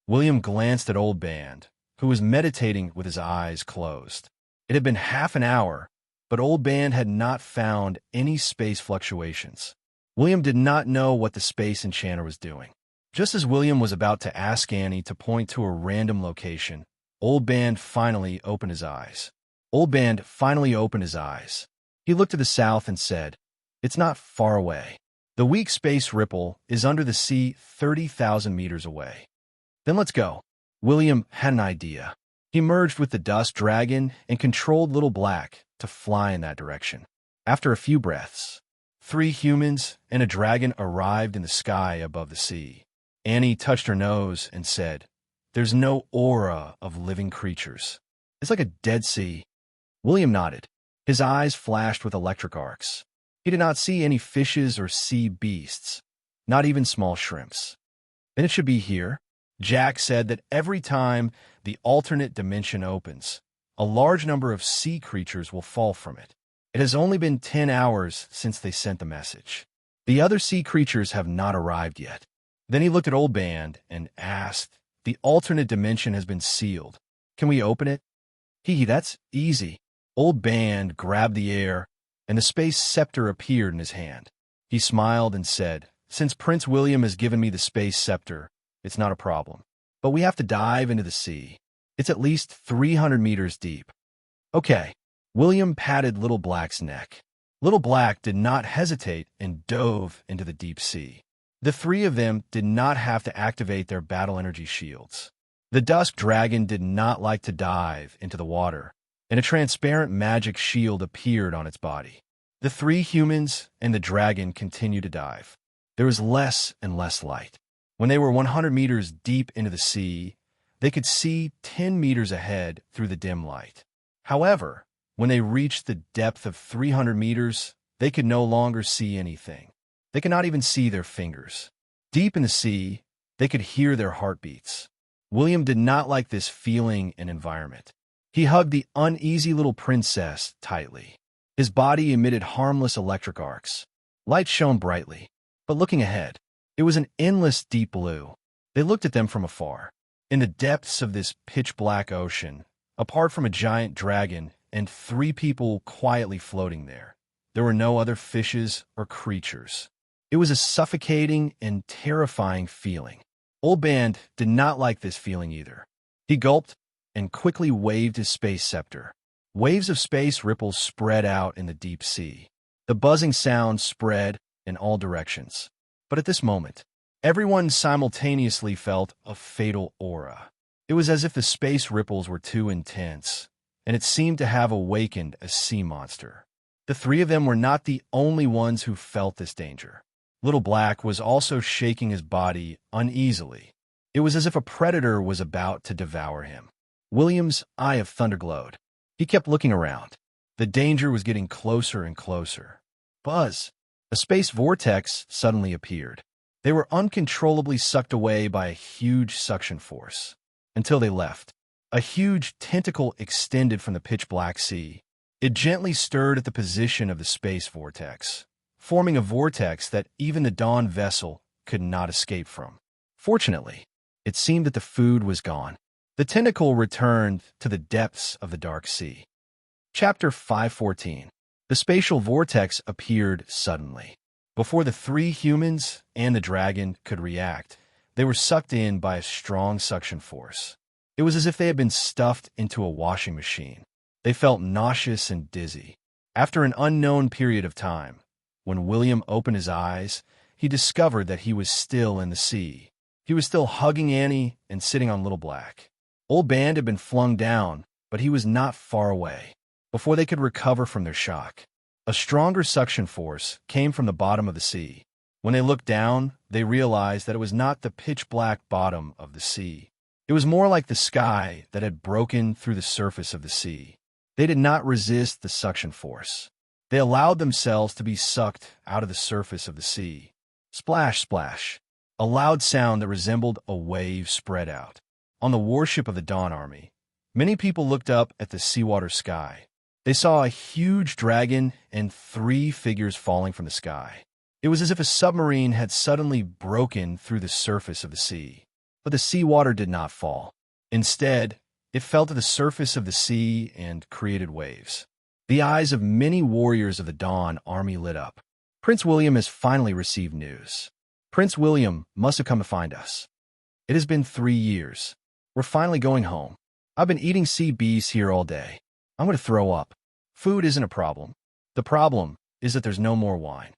William glanced at Old Band, who was meditating with his eyes closed. It had been half an hour, but Old Band had not found any space fluctuations. William did not know what the space enchanter was doing. Just as William was about to ask Annie to point to a random location, Old Band finally opened his eyes. Old Band finally opened his eyes. He looked to the south and said, "It's not far away. The weak space ripple is under the sea 30,000 meters away. Then let's go." William had an idea. He merged with the dust dragon and controlled Little Black to fly in that direction. After a few breaths, 3 humans and a dragon arrived in the sky above the sea. Annie touched her nose and said, "There's no aura of living creatures. It's like a dead sea." William nodded. His eyes flashed with electric arcs. He did not see any fishes or sea beasts, not even small shrimps. "Then it should be here." Jack said that every time the alternate dimension opens, a large number of sea creatures will fall from it. It has only been 10 hours since they sent the message. The other sea creatures have not arrived yet. Then he looked at Old Band and asked, "The alternate dimension has been sealed. Can we open it?" That's easy." Old Band grabbed the air, and the space scepter appeared in his hand. He smiled and said, "Since Prince William has given me the space scepter, it's not a problem. But we have to dive into the sea. It's at least 300 meters deep." "Okay." William patted Little Black's neck. Little Black did not hesitate and dove into the deep sea. The 3 of them did not have to activate their battle energy shields. The dusk dragon did not like to dive into the water, and a transparent magic shield appeared on its body. The 3 humans and the dragon continued to dive. There was less and less light. When they were 100 meters deep into the sea, they could see 10 meters ahead through the dim light. However, when they reached the depth of 300 meters, they could no longer see anything. They could not even see their fingers. Deep in the sea, they could hear their heartbeats. William did not like this feeling and environment. He hugged the uneasy little princess tightly. His body emitted harmless electric arcs. Light shone brightly. But looking ahead, it was an endless deep blue. They looked at them from afar. In the depths of this pitch-black ocean, apart from a giant dragon and 3 people quietly floating there were no other fishes or creatures. It was a suffocating and terrifying feeling. Old Band did not like this feeling either. He gulped and quickly waved his space scepter. Waves of space ripples spread out in the deep sea. The buzzing sound spread in all directions. But at this moment, everyone simultaneously felt a fatal aura. It was as if the space ripples were too intense, and it seemed to have awakened a sea monster. The 3 of them were not the only ones who felt this danger. Little Black was also shaking his body uneasily. It was as if a predator was about to devour him. William's eye of thunder glowed. He kept looking around. The danger was getting closer and closer. Buzz! A space vortex suddenly appeared. They were uncontrollably sucked away by a huge suction force. Until they left. A huge tentacle extended from the pitch-black sea. It gently stirred at the position of the space vortex, forming a vortex that even the Dawn vessel could not escape from. Fortunately, it seemed that the food was gone. The tentacle returned to the depths of the dark sea. Chapter 514. The spatial vortex appeared suddenly. Before the 3 humans and the dragon could react, they were sucked in by a strong suction force. It was as if they had been stuffed into a washing machine. They felt nauseous and dizzy. After an unknown period of time, when William opened his eyes, he discovered that he was still in the sea. He was still hugging Annie and sitting on Little Black. Old Band had been flung down, but he was not far away. Before they could recover from their shock, a stronger suction force came from the bottom of the sea. When they looked down, they realized that it was not the pitch-black bottom of the sea. It was more like the sky that had broken through the surface of the sea. They did not resist the suction force. They allowed themselves to be sucked out of the surface of the sea. Splash, splash. A loud sound that resembled a wave spread out. On the warship of the Dawn Army, many people looked up at the seawater sky. They saw a huge dragon and 3 figures falling from the sky. It was as if a submarine had suddenly broken through the surface of the sea. But the seawater did not fall. Instead, it fell to the surface of the sea and created waves. The eyes of many warriors of the Dawn Army lit up. Prince William has finally received news. Prince William must have come to find us. It has been 3 years. We're finally going home. I've been eating sea beasts here all day. I'm going to throw up. Food isn't a problem. The problem is that there's no more wine.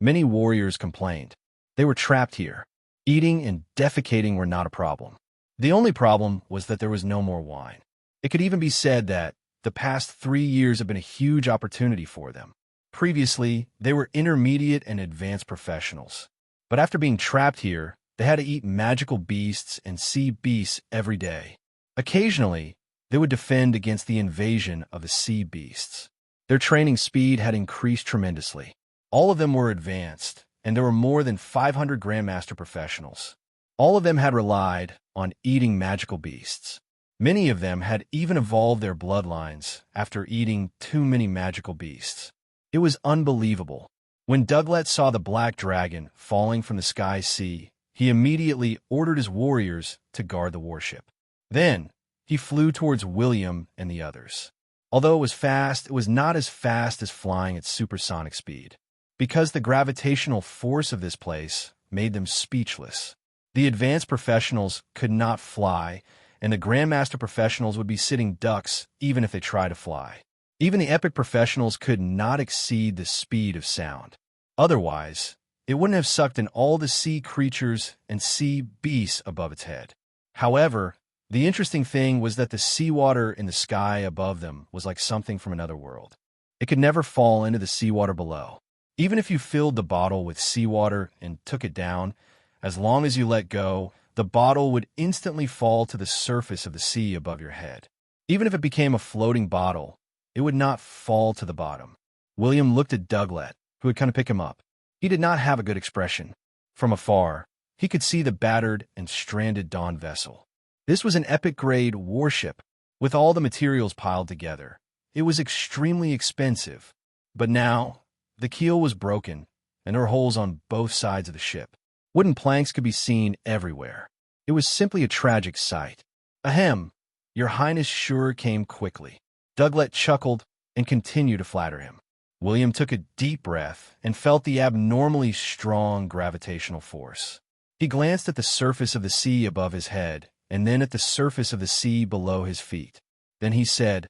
Many warriors complained. They were trapped here. Eating and defecating were not a problem. The only problem was that there was no more wine. It could even be said that the past 3 years have been a huge opportunity for them. Previously, they were intermediate and advanced professionals. But after being trapped here, they had to eat magical beasts and sea beasts every day. Occasionally, they would defend against the invasion of the sea beasts. Their training speed had increased tremendously. All of them were advanced, and there were more than 500 Grandmaster professionals. All of them had relied on eating magical beasts. Many of them had even evolved their bloodlines after eating too many magical beasts. It was unbelievable. When Douglas saw the black dragon falling from the sky sea, he immediately ordered his warriors to guard the warship. Then, he flew towards William and the others. Although it was fast, it was not as fast as flying at supersonic speed, because the gravitational force of this place made them speechless. The advanced professionals could not fly, and the Grandmaster professionals would be sitting ducks even if they tried to fly. Even the epic professionals could not exceed the speed of sound. Otherwise, it wouldn't have sucked in all the sea creatures and sea beasts above its head. However, the interesting thing was that the seawater in the sky above them was like something from another world. It could never fall into the seawater below. Even if you filled the bottle with seawater and took it down, as long as you let go, the bottle would instantly fall to the surface of the sea above your head. Even if it became a floating bottle, it would not fall to the bottom. William looked at Douglas, who had come to pick him up. He did not have a good expression. From afar, he could see the battered and stranded Dawn vessel. This was an epic-grade warship, with all the materials piled together. It was extremely expensive. But now, the keel was broken, and there were holes on both sides of the ship. Wooden planks could be seen everywhere. It was simply a tragic sight. Ahem, your highness sure came quickly. Douglas chuckled and continued to flatter him. William took a deep breath and felt the abnormally strong gravitational force. He glanced at the surface of the sea above his head and then at the surface of the sea below his feet. Then he said,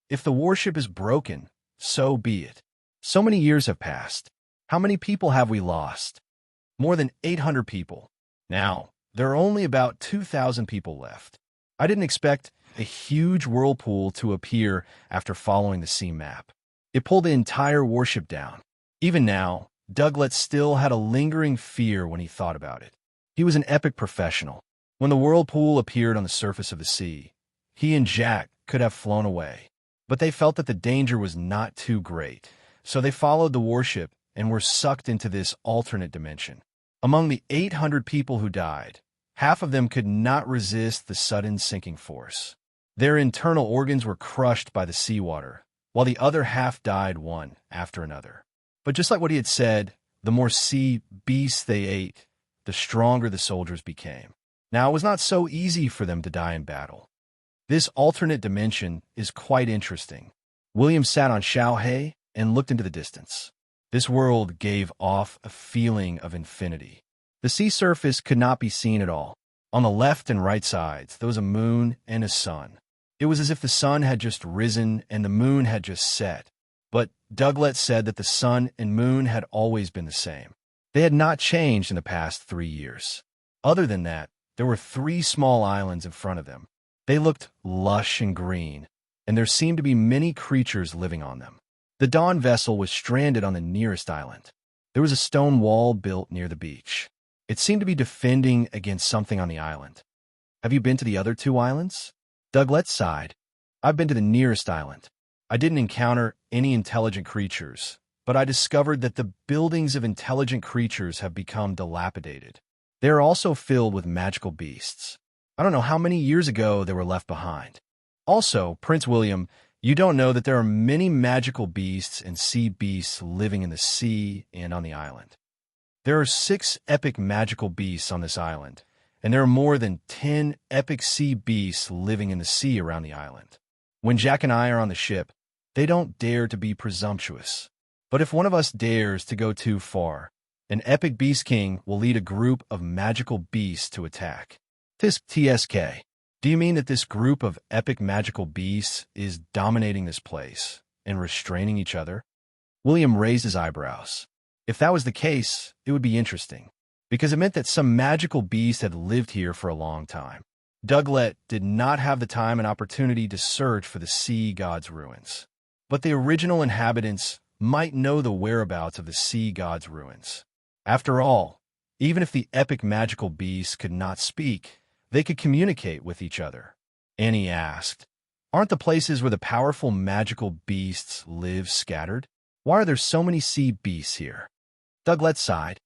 "If the warship is broken, so be it. So many years have passed. How many people have we lost? More than 800 people. Now, there are only about 2,000 people left. I didn't expect a huge whirlpool to appear after following the sea map. It pulled the entire warship down. Even now, Douglas still had a lingering fear when he thought about it. He was an epic professional. When the whirlpool appeared on the surface of the sea, he and Jack could have flown away. But they felt that the danger was not too great, so they followed the warship and were sucked into this alternate dimension. Among the 800 people who died, half of them could not resist the sudden sinking force. Their internal organs were crushed by the seawater, while the other half died one after another. But just like what he had said, the more sea beasts they ate, the stronger the soldiers became. Now, it was not so easy for them to die in battle. This alternate dimension is quite interesting. William sat on Xiaohei and looked into the distance. This world gave off a feeling of infinity. The sea surface could not be seen at all. On the left and right sides, there was a moon and a sun. It was as if the sun had just risen and the moon had just set. But Douglas said that the sun and moon had always been the same. They had not changed in the past 3 years. Other than that, there were 3 small islands in front of them. They looked lush and green, and there seemed to be many creatures living on them. The Dawn vessel was stranded on the nearest island. There was a stone wall built near the beach. It seemed to be defending against something on the island. Have you been to the other 2 islands? Douglas sighed. I've been to the nearest island. I didn't encounter any intelligent creatures, but I discovered that the buildings of intelligent creatures have become dilapidated. They are also filled with magical beasts. I don't know how many years ago they were left behind. Also, Prince William, you don't know that there are many magical beasts and sea beasts living in the sea and on the island. There are 6 epic magical beasts on this island, and there are more than 10 epic sea beasts living in the sea around the island. When Jack and I are on the ship, they don't dare to be presumptuous. But if one of us dares to go too far, an epic beast king will lead a group of magical beasts to attack. TSK. Do you mean that this group of epic magical beasts is dominating this place and restraining each other? William raised his eyebrows. If that was the case, it would be interesting, because it meant that some magical beast had lived here for a long time. Douglas did not have the time and opportunity to search for the sea god's ruins. But the original inhabitants might know the whereabouts of the sea god's ruins. After all, even if the epic magical beasts could not speak, they could communicate with each other. Annie asked, aren't the places where the powerful magical beasts live scattered? Why are there so many sea beasts here? Douglas sighed.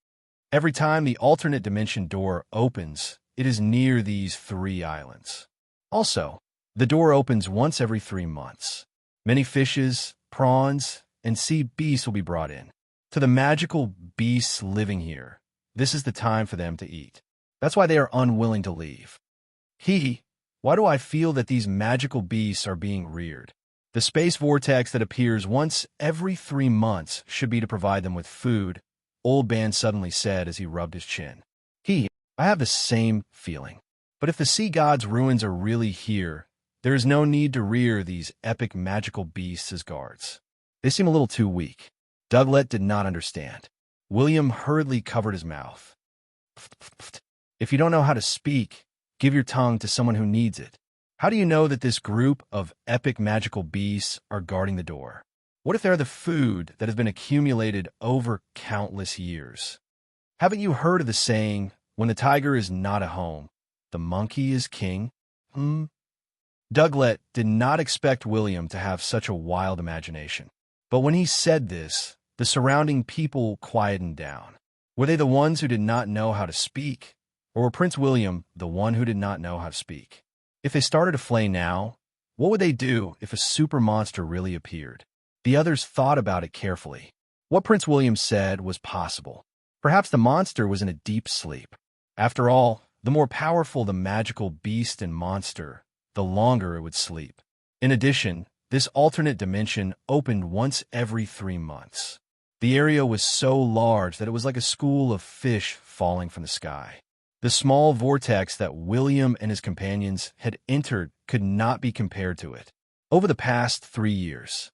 Every time the alternate dimension door opens, it is near these 3 islands. Also, the door opens once every 3 months. Many fishes, prawns, and sea beasts will be brought in. To the magical beasts living here, this is the time for them to eat. That's why they are unwilling to leave. Why do I feel that these magical beasts are being reared? The space vortex that appears once every 3 months should be to provide them with food, Old Man suddenly said as he rubbed his chin. I have the same feeling. But if the sea god's ruins are really here, there is no need to rear these epic magical beasts as guards. They seem a little too weak. Douglas did not understand. William hurriedly covered his mouth. If you don't know how to speak, give your tongue to someone who needs it. How do you know that this group of epic magical beasts are guarding the door? What if they're the food that has been accumulated over countless years? Haven't you heard of the saying, when the tiger is not at home, the monkey is king? Douglas did not expect William to have such a wild imagination. But when he said this, the surrounding people quietened down. Were they the ones who did not know how to speak? Or were Prince William the one who did not know how to speak? If they started to flay now, what would they do if a super monster really appeared? The others thought about it carefully. What Prince William said was possible. Perhaps the monster was in a deep sleep. After all, the more powerful the magical beast and monster, the longer it would sleep. In addition, this alternate dimension opened once every 3 months. The area was so large that it was like a school of fish falling from the sky. The small vortex that William and his companions had entered could not be compared to it. Over the past 3 years,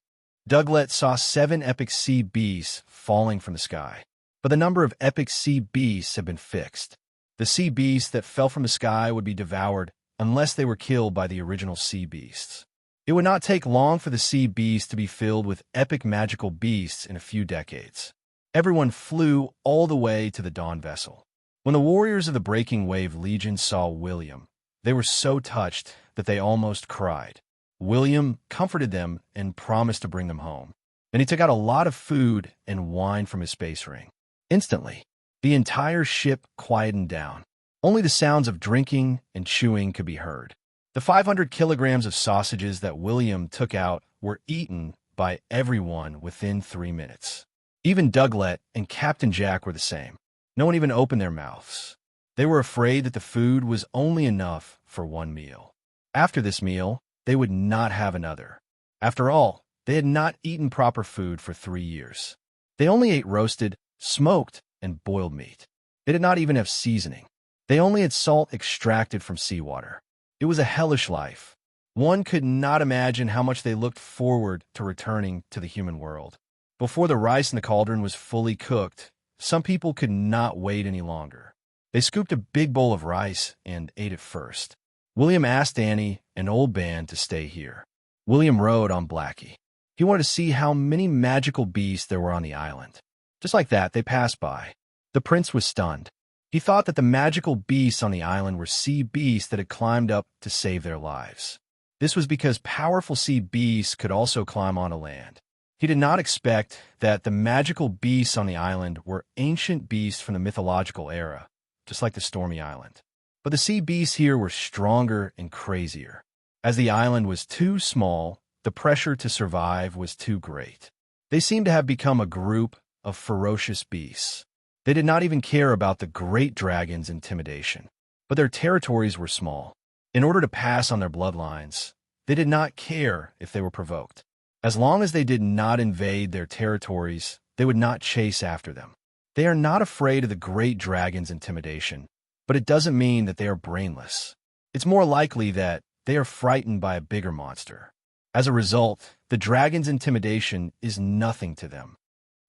Douglas saw 7 epic sea beasts falling from the sky. But the number of epic sea beasts had been fixed. The sea beasts that fell from the sky would be devoured unless they were killed by the original sea beasts. It would not take long for the sea beasts to be filled with epic magical beasts in a few decades. Everyone flew all the way to the Dawn vessel. When the warriors of the Breaking Wave Legion saw William, they were so touched that they almost cried. William comforted them and promised to bring them home. Then he took out a lot of food and wine from his space ring. Instantly, the entire ship quietened down. Only the sounds of drinking and chewing could be heard. The 500 kilograms of sausages that William took out were eaten by everyone within 3 minutes. Even Douglas and Captain Jack were the same. No one even opened their mouths. They were afraid that the food was only enough for 1 meal. After this meal, they would not have another. After all, they had not eaten proper food for 3 years. They only ate roasted, smoked, and boiled meat. They did not even have seasoning. They only had salt extracted from seawater. It was a hellish life. One could not imagine how much they looked forward to returning to the human world. Before the rice in the cauldron was fully cooked, some people could not wait any longer. They scooped a big bowl of rice and ate it first. William asked Annie and Old Ban to stay here. William rode on Blackie. He wanted to see how many magical beasts there were on the island. Just like that, they passed by. The prince was stunned. He thought that the magical beasts on the island were sea beasts that had climbed up to save their lives. This was because powerful sea beasts could also climb onto land. He did not expect that the magical beasts on the island were ancient beasts from the mythological era, just like the Stormy Island. But the sea beasts here were stronger and crazier. As the island was too small, the pressure to survive was too great. They seemed to have become a group of ferocious beasts. They did not even care about the great dragon's intimidation, but their territories were small. In order to pass on their bloodlines, they did not care if they were provoked. As long as they did not invade their territories, they would not chase after them. They are not afraid of the great dragon's intimidation, but it doesn't mean that they are brainless. It's more likely that they are frightened by a bigger monster. As a result, the dragon's intimidation is nothing to them.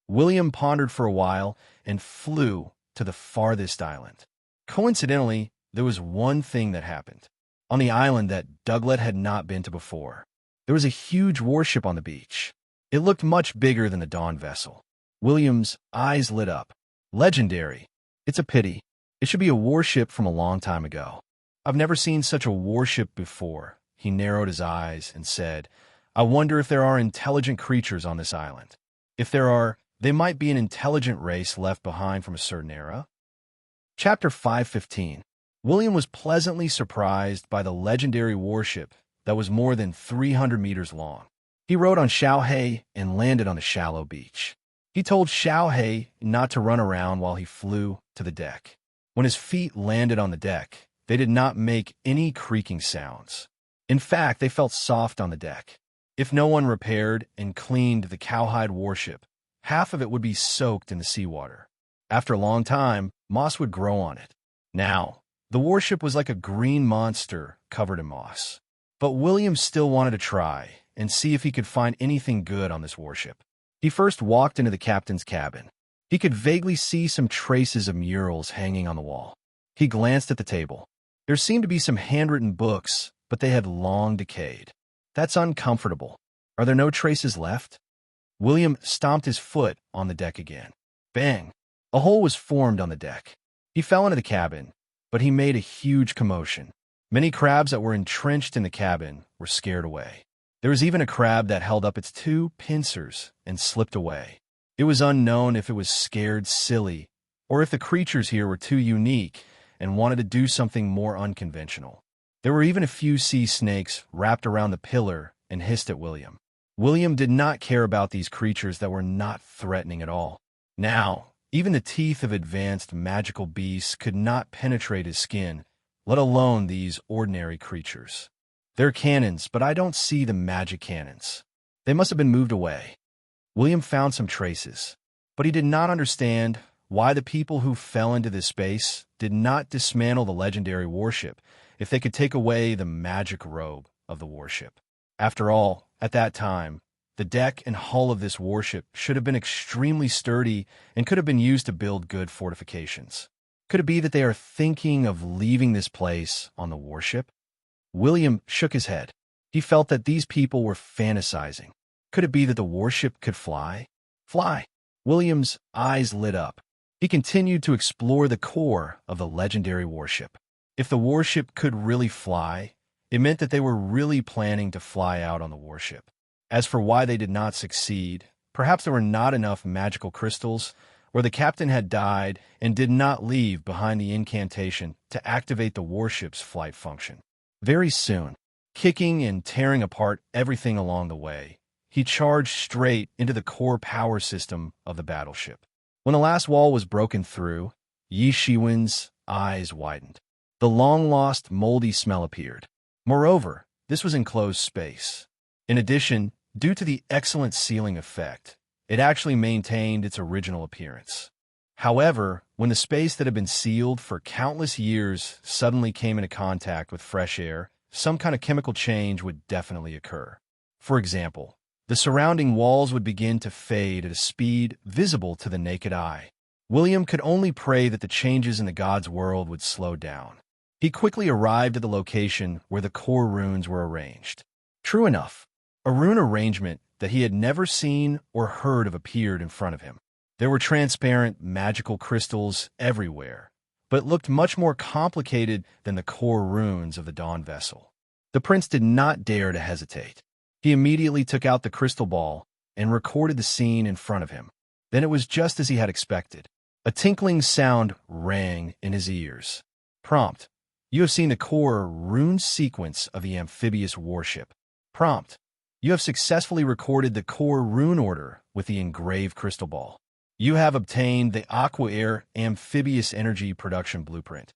William pondered for a while and flew to the farthest island. Coincidentally, there was one thing that happened. On the island that Douglas had not been to before, there was a huge warship on the beach. It looked much bigger than the Dawn vessel. William's eyes lit up. Legendary. It's a pity. It should be a warship from a long time ago. I've never seen such a warship before. He narrowed his eyes and said, I wonder if there are intelligent creatures on this island. If there are, they might be an intelligent race left behind from a certain era. Chapter 5:15. William was pleasantly surprised by the legendary warship that was more than 300 meters long. He rode on Xiaohei and landed on the shallow beach. He told Xiaohei not to run around while he flew to the deck. When his feet landed on the deck, they did not make any creaking sounds. In fact, they felt soft on the deck. If no one repaired and cleaned the cowhide warship, half of it would be soaked in the seawater. After a long time, moss would grow on it. Now, the warship was like a green monster covered in moss. But William still wanted to try and see if he could find anything good on this warship. He first walked into the captain's cabin. He could vaguely see some traces of murals hanging on the wall. He glanced at the table. There seemed to be some handwritten books, but they had long decayed. That's uncomfortable. Are there no traces left? William stomped his foot on the deck again. Bang! A hole was formed on the deck. He fell into the cabin, but he made a huge commotion. Many crabs that were entrenched in the cabin were scared away. There was even a crab that held up its two pincers and slipped away. It was unknown if it was scared silly or if the creatures here were too unique and wanted to do something more unconventional. There were even a few sea snakes wrapped around the pillar and hissed at William. William did not care about these creatures that were not threatening at all. Now, even the teeth of advanced magical beasts could not penetrate his skin, let alone these ordinary creatures. They're cannons, but I don't see the magic cannons. They must have been moved away. William found some traces, but he did not understand why the people who fell into this space did not dismantle the legendary warship if they could take away the magic robe of the warship. After all, at that time, the deck and hull of this warship should have been extremely sturdy and could have been used to build good fortifications. Could it be that they are thinking of leaving this place on the warship? William shook his head. He felt that these people were fantasizing. Could it be that the warship could fly? Fly! William's eyes lit up. He continued to explore the core of the legendary warship. If the warship could really fly, it meant that they were really planning to fly out on the warship. As for why they did not succeed, perhaps there were not enough magical crystals, or the captain had died and did not leave behind the incantation to activate the warship's flight function. Very soon, kicking and tearing apart everything along the way, he charged straight into the core power system of the battleship. When the last wall was broken through, Yi Shiwen's eyes widened. The long-lost moldy smell appeared. Moreover, this was enclosed space. In addition, due to the excellent sealing effect, it actually maintained its original appearance. However, when the space that had been sealed for countless years suddenly came into contact with fresh air, some kind of chemical change would definitely occur. For example, the surrounding walls would begin to fade at a speed visible to the naked eye. William could only pray that the changes in the god's world would slow down. He quickly arrived at the location where the core runes were arranged. True enough, a rune arrangement that he had never seen or heard of appeared in front of him. There were transparent, magical crystals everywhere, but it looked much more complicated than the core runes of the Dawn vessel. The prince did not dare to hesitate. He immediately took out the crystal ball and recorded the scene in front of him. Then it was just as he had expected. A tinkling sound rang in his ears. Prompt: you have seen the core rune sequence of the amphibious warship. Prompt: you have successfully recorded the core rune order with the engraved crystal ball. You have obtained the Aqua Air Amphibious Energy Production Blueprint.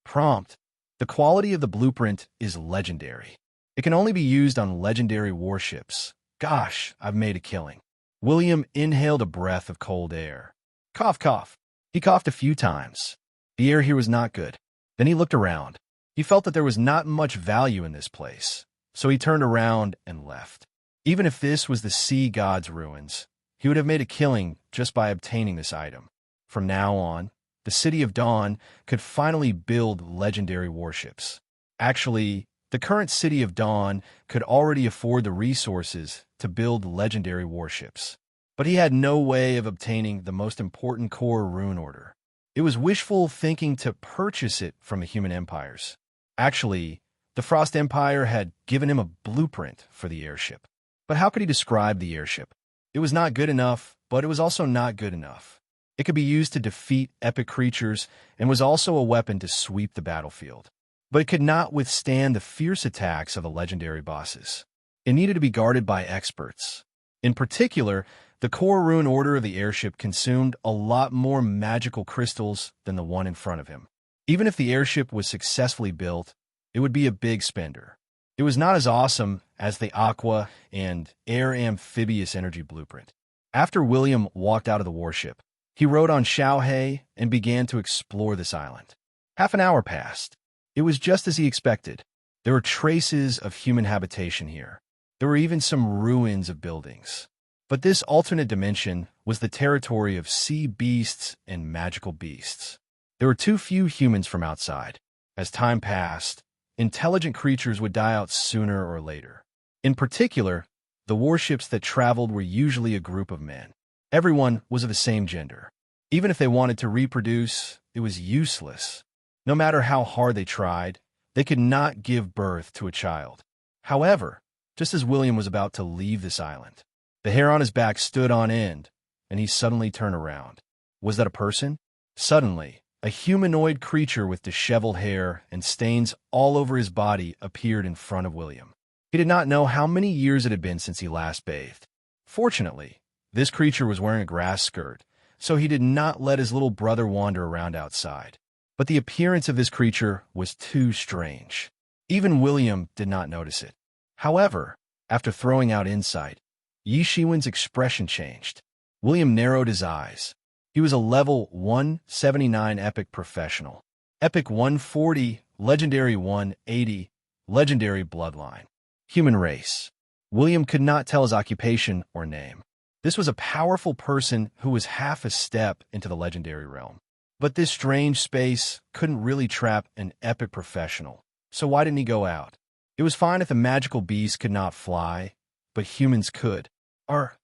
Prompt: the quality of the blueprint is legendary. It can only be used on legendary warships. Gosh, I've made a killing. William inhaled a breath of cold air. Cough, cough. He coughed a few times. The air here was not good. Then he looked around. He felt that there was not much value in this place, so he turned around and left. Even if this was the sea god's ruins, he would have made a killing just by obtaining this item. From now on, the City of Dawn could finally build legendary warships. Actually, the current City of Dawn could already afford the resources to build legendary warships. But he had no way of obtaining the most important core rune order. It was wishful thinking to purchase it from the human empires. Actually, the Frost Empire had given him a blueprint for the airship. But how could he describe the airship? It was not good enough, but it was also not good enough. It could be used to defeat epic creatures and was also a weapon to sweep the battlefield. But it could not withstand the fierce attacks of the legendary bosses. It needed to be guarded by experts. In particular, the core rune order of the airship consumed a lot more magical crystals than the one in front of him. Even if the airship was successfully built, it would be a big spender. It was not as awesome as the Aqua and Air Amphibious Energy Blueprint. After William walked out of the warship, he rode on Xiaohei and began to explore this island. Half an hour passed. It was just as he expected. There were traces of human habitation here. There were even some ruins of buildings. But this alternate dimension was the territory of sea beasts and magical beasts. There were too few humans from outside. As time passed, intelligent creatures would die out sooner or later. In particular, the warships that traveled were usually a group of men. Everyone was of the same gender. Even if they wanted to reproduce, it was useless. No matter how hard they tried, they could not give birth to a child. However, just as William was about to leave this island, the hair on his back stood on end, and he suddenly turned around. Was that a person? Suddenly, a humanoid creature with disheveled hair and stains all over his body appeared in front of William. He did not know how many years it had been since he last bathed. Fortunately, this creature was wearing a grass skirt, so he did not let his little brother wander around outside. But the appearance of this creature was too strange. Even William did not notice it. However, after throwing out insight, Yi Shiwen's expression changed. William narrowed his eyes. He was a level 179 epic professional. Epic 140, legendary 180, legendary bloodline. Human race. William could not tell his occupation or name. This was a powerful person who was half a step into the legendary realm. But this strange space couldn't really trap an epic professional. So why didn't he go out? It was fine if the magical beast could not fly, but humans could. Are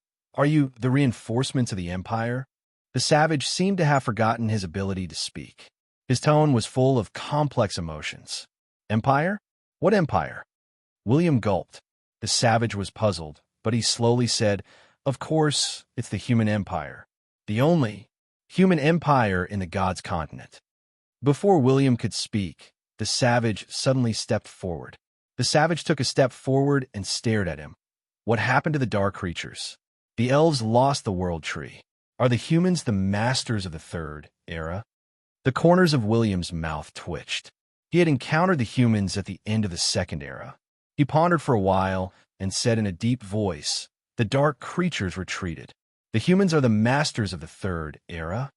you the reinforcements of the Empire? The savage seemed to have forgotten his ability to speak. His tone was full of complex emotions. Empire? What empire? William gulped. The savage was puzzled, but he slowly said, "Of course, it's the human empire. The only human empire in the God's continent." Before William could speak, the savage suddenly stepped forward. The savage took a step forward and stared at him. What happened to the dark creatures? The elves lost the world tree. Are the humans the masters of the third era? The corners of William's mouth twitched. He had encountered the humans at the end of the second era. He pondered for a while and said in a deep voice, "The dark creatures retreated. The humans are the masters of the third era?"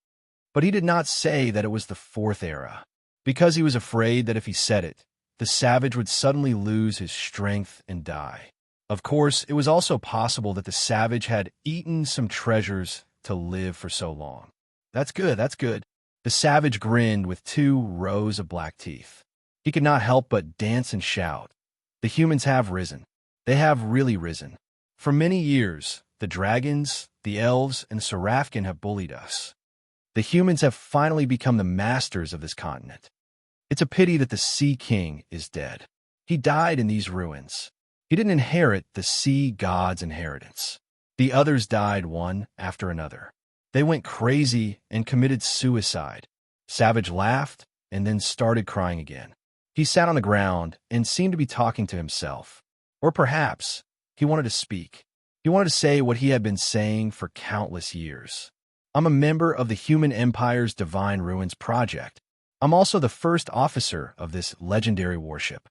But he did not say that it was the fourth era, because he was afraid that if he said it, the savage would suddenly lose his strength and die. Of course, it was also possible that the savage had eaten some treasures to live for so long. That's good, that's good. The savage grinned with 2 rows of black teeth. He could not help but dance and shout. The humans have risen. They have really risen. For many years, the dragons, the elves, and Serafkin have bullied us. The humans have finally become the masters of this continent. It's a pity that the Sea King is dead. He died in these ruins. He didn't inherit the sea god's inheritance. The others died one after another. They went crazy and committed suicide. Savage laughed and then started crying again. He sat on the ground and seemed to be talking to himself. Or perhaps he wanted to speak. He wanted to say what he had been saying for countless years. I'm a member of the Human Empire's Divine Ruins Project. I'm also the first officer of this legendary warship.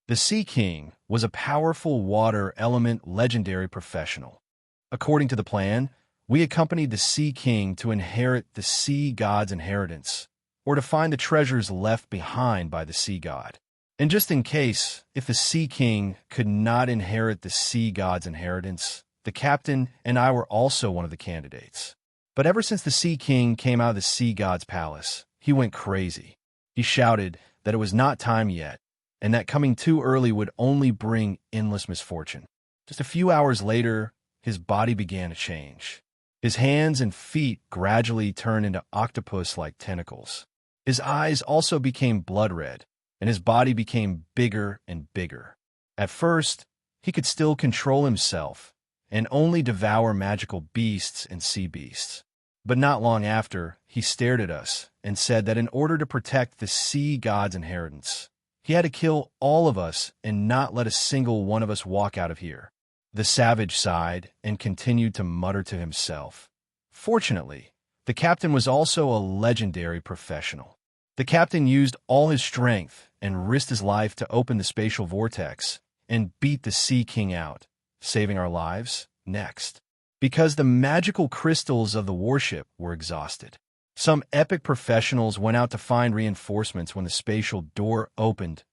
The Sea King was a powerful water element legendary professional. According to the plan, we accompanied the Sea King to inherit the sea god's inheritance, or to find the treasures left behind by the sea god. And just in case, if the Sea King could not inherit the sea god's inheritance, the captain and I were also one of the candidates. But ever since the Sea King came out of the sea god's palace, he went crazy. He shouted that it was not time yet, and that coming too early would only bring endless misfortune. Just a few hours later, his body began to change. His hands and feet gradually turned into octopus-like tentacles. His eyes also became blood red, and his body became bigger and bigger. At first, he could still control himself and only devour magical beasts and sea beasts. But not long after, he stared at us and said that in order to protect the sea god's inheritance, he had to kill all of us and not let a single one of us walk out of here. The savage sighed and continued to mutter to himself. Fortunately, the captain was also a legendary professional. The captain used all his strength and risked his life to open the spatial vortex and beat the Sea King out, saving our lives next. Because the magical crystals of the warship were exhausted. Some epic professionals went out to find reinforcements when the spatial door opened.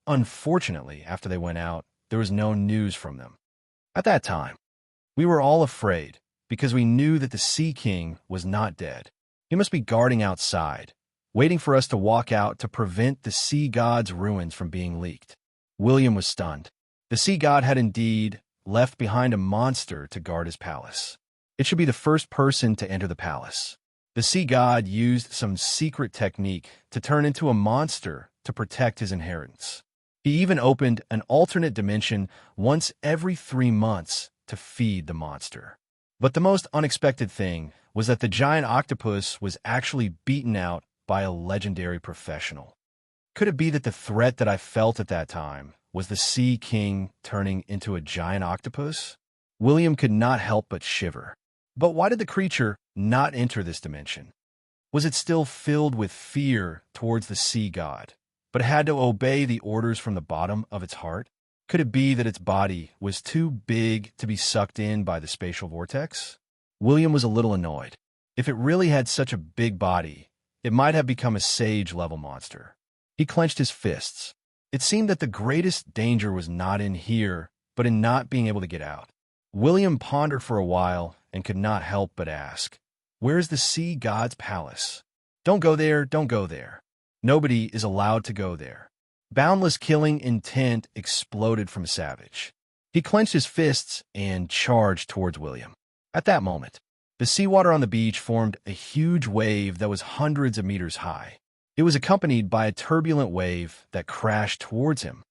Unfortunately, after they went out, there was no news from them. At that time, we were all afraid because we knew that the Sea King was not dead. He must be guarding outside, waiting for us to walk out to prevent the sea god's ruins from being leaked. William was stunned. The sea god had indeed left behind a monster to guard his palace. It should be the first person to enter the palace. The sea god used some secret technique to turn into a monster to protect his inheritance. He even opened an alternate dimension once every 3 months to feed the monster. But the most unexpected thing was that the giant octopus was actually beaten out by a legendary professional. Could it be that the threat that I felt at that time was the Sea King turning into a giant octopus? William could not help but shiver. But why did the creature not enter this dimension? Was it still filled with fear towards the sea god, but had to obey the orders from the bottom of its heart? Could it be that its body was too big to be sucked in by the spatial vortex? William was a little annoyed. If it really had such a big body, it might have become a sage-level monster. He clenched his fists. It seemed that the greatest danger was not in here, but in not being able to get out. William pondered for a while and could not help but ask, "Where is the sea god's palace?" "Don't go there, don't go there. Nobody is allowed to go there." Boundless killing intent exploded from Savage. He clenched his fists and charged towards William. At that moment, the seawater on the beach formed a huge wave that was hundreds of meters high. It was accompanied by a turbulent wave that crashed towards him.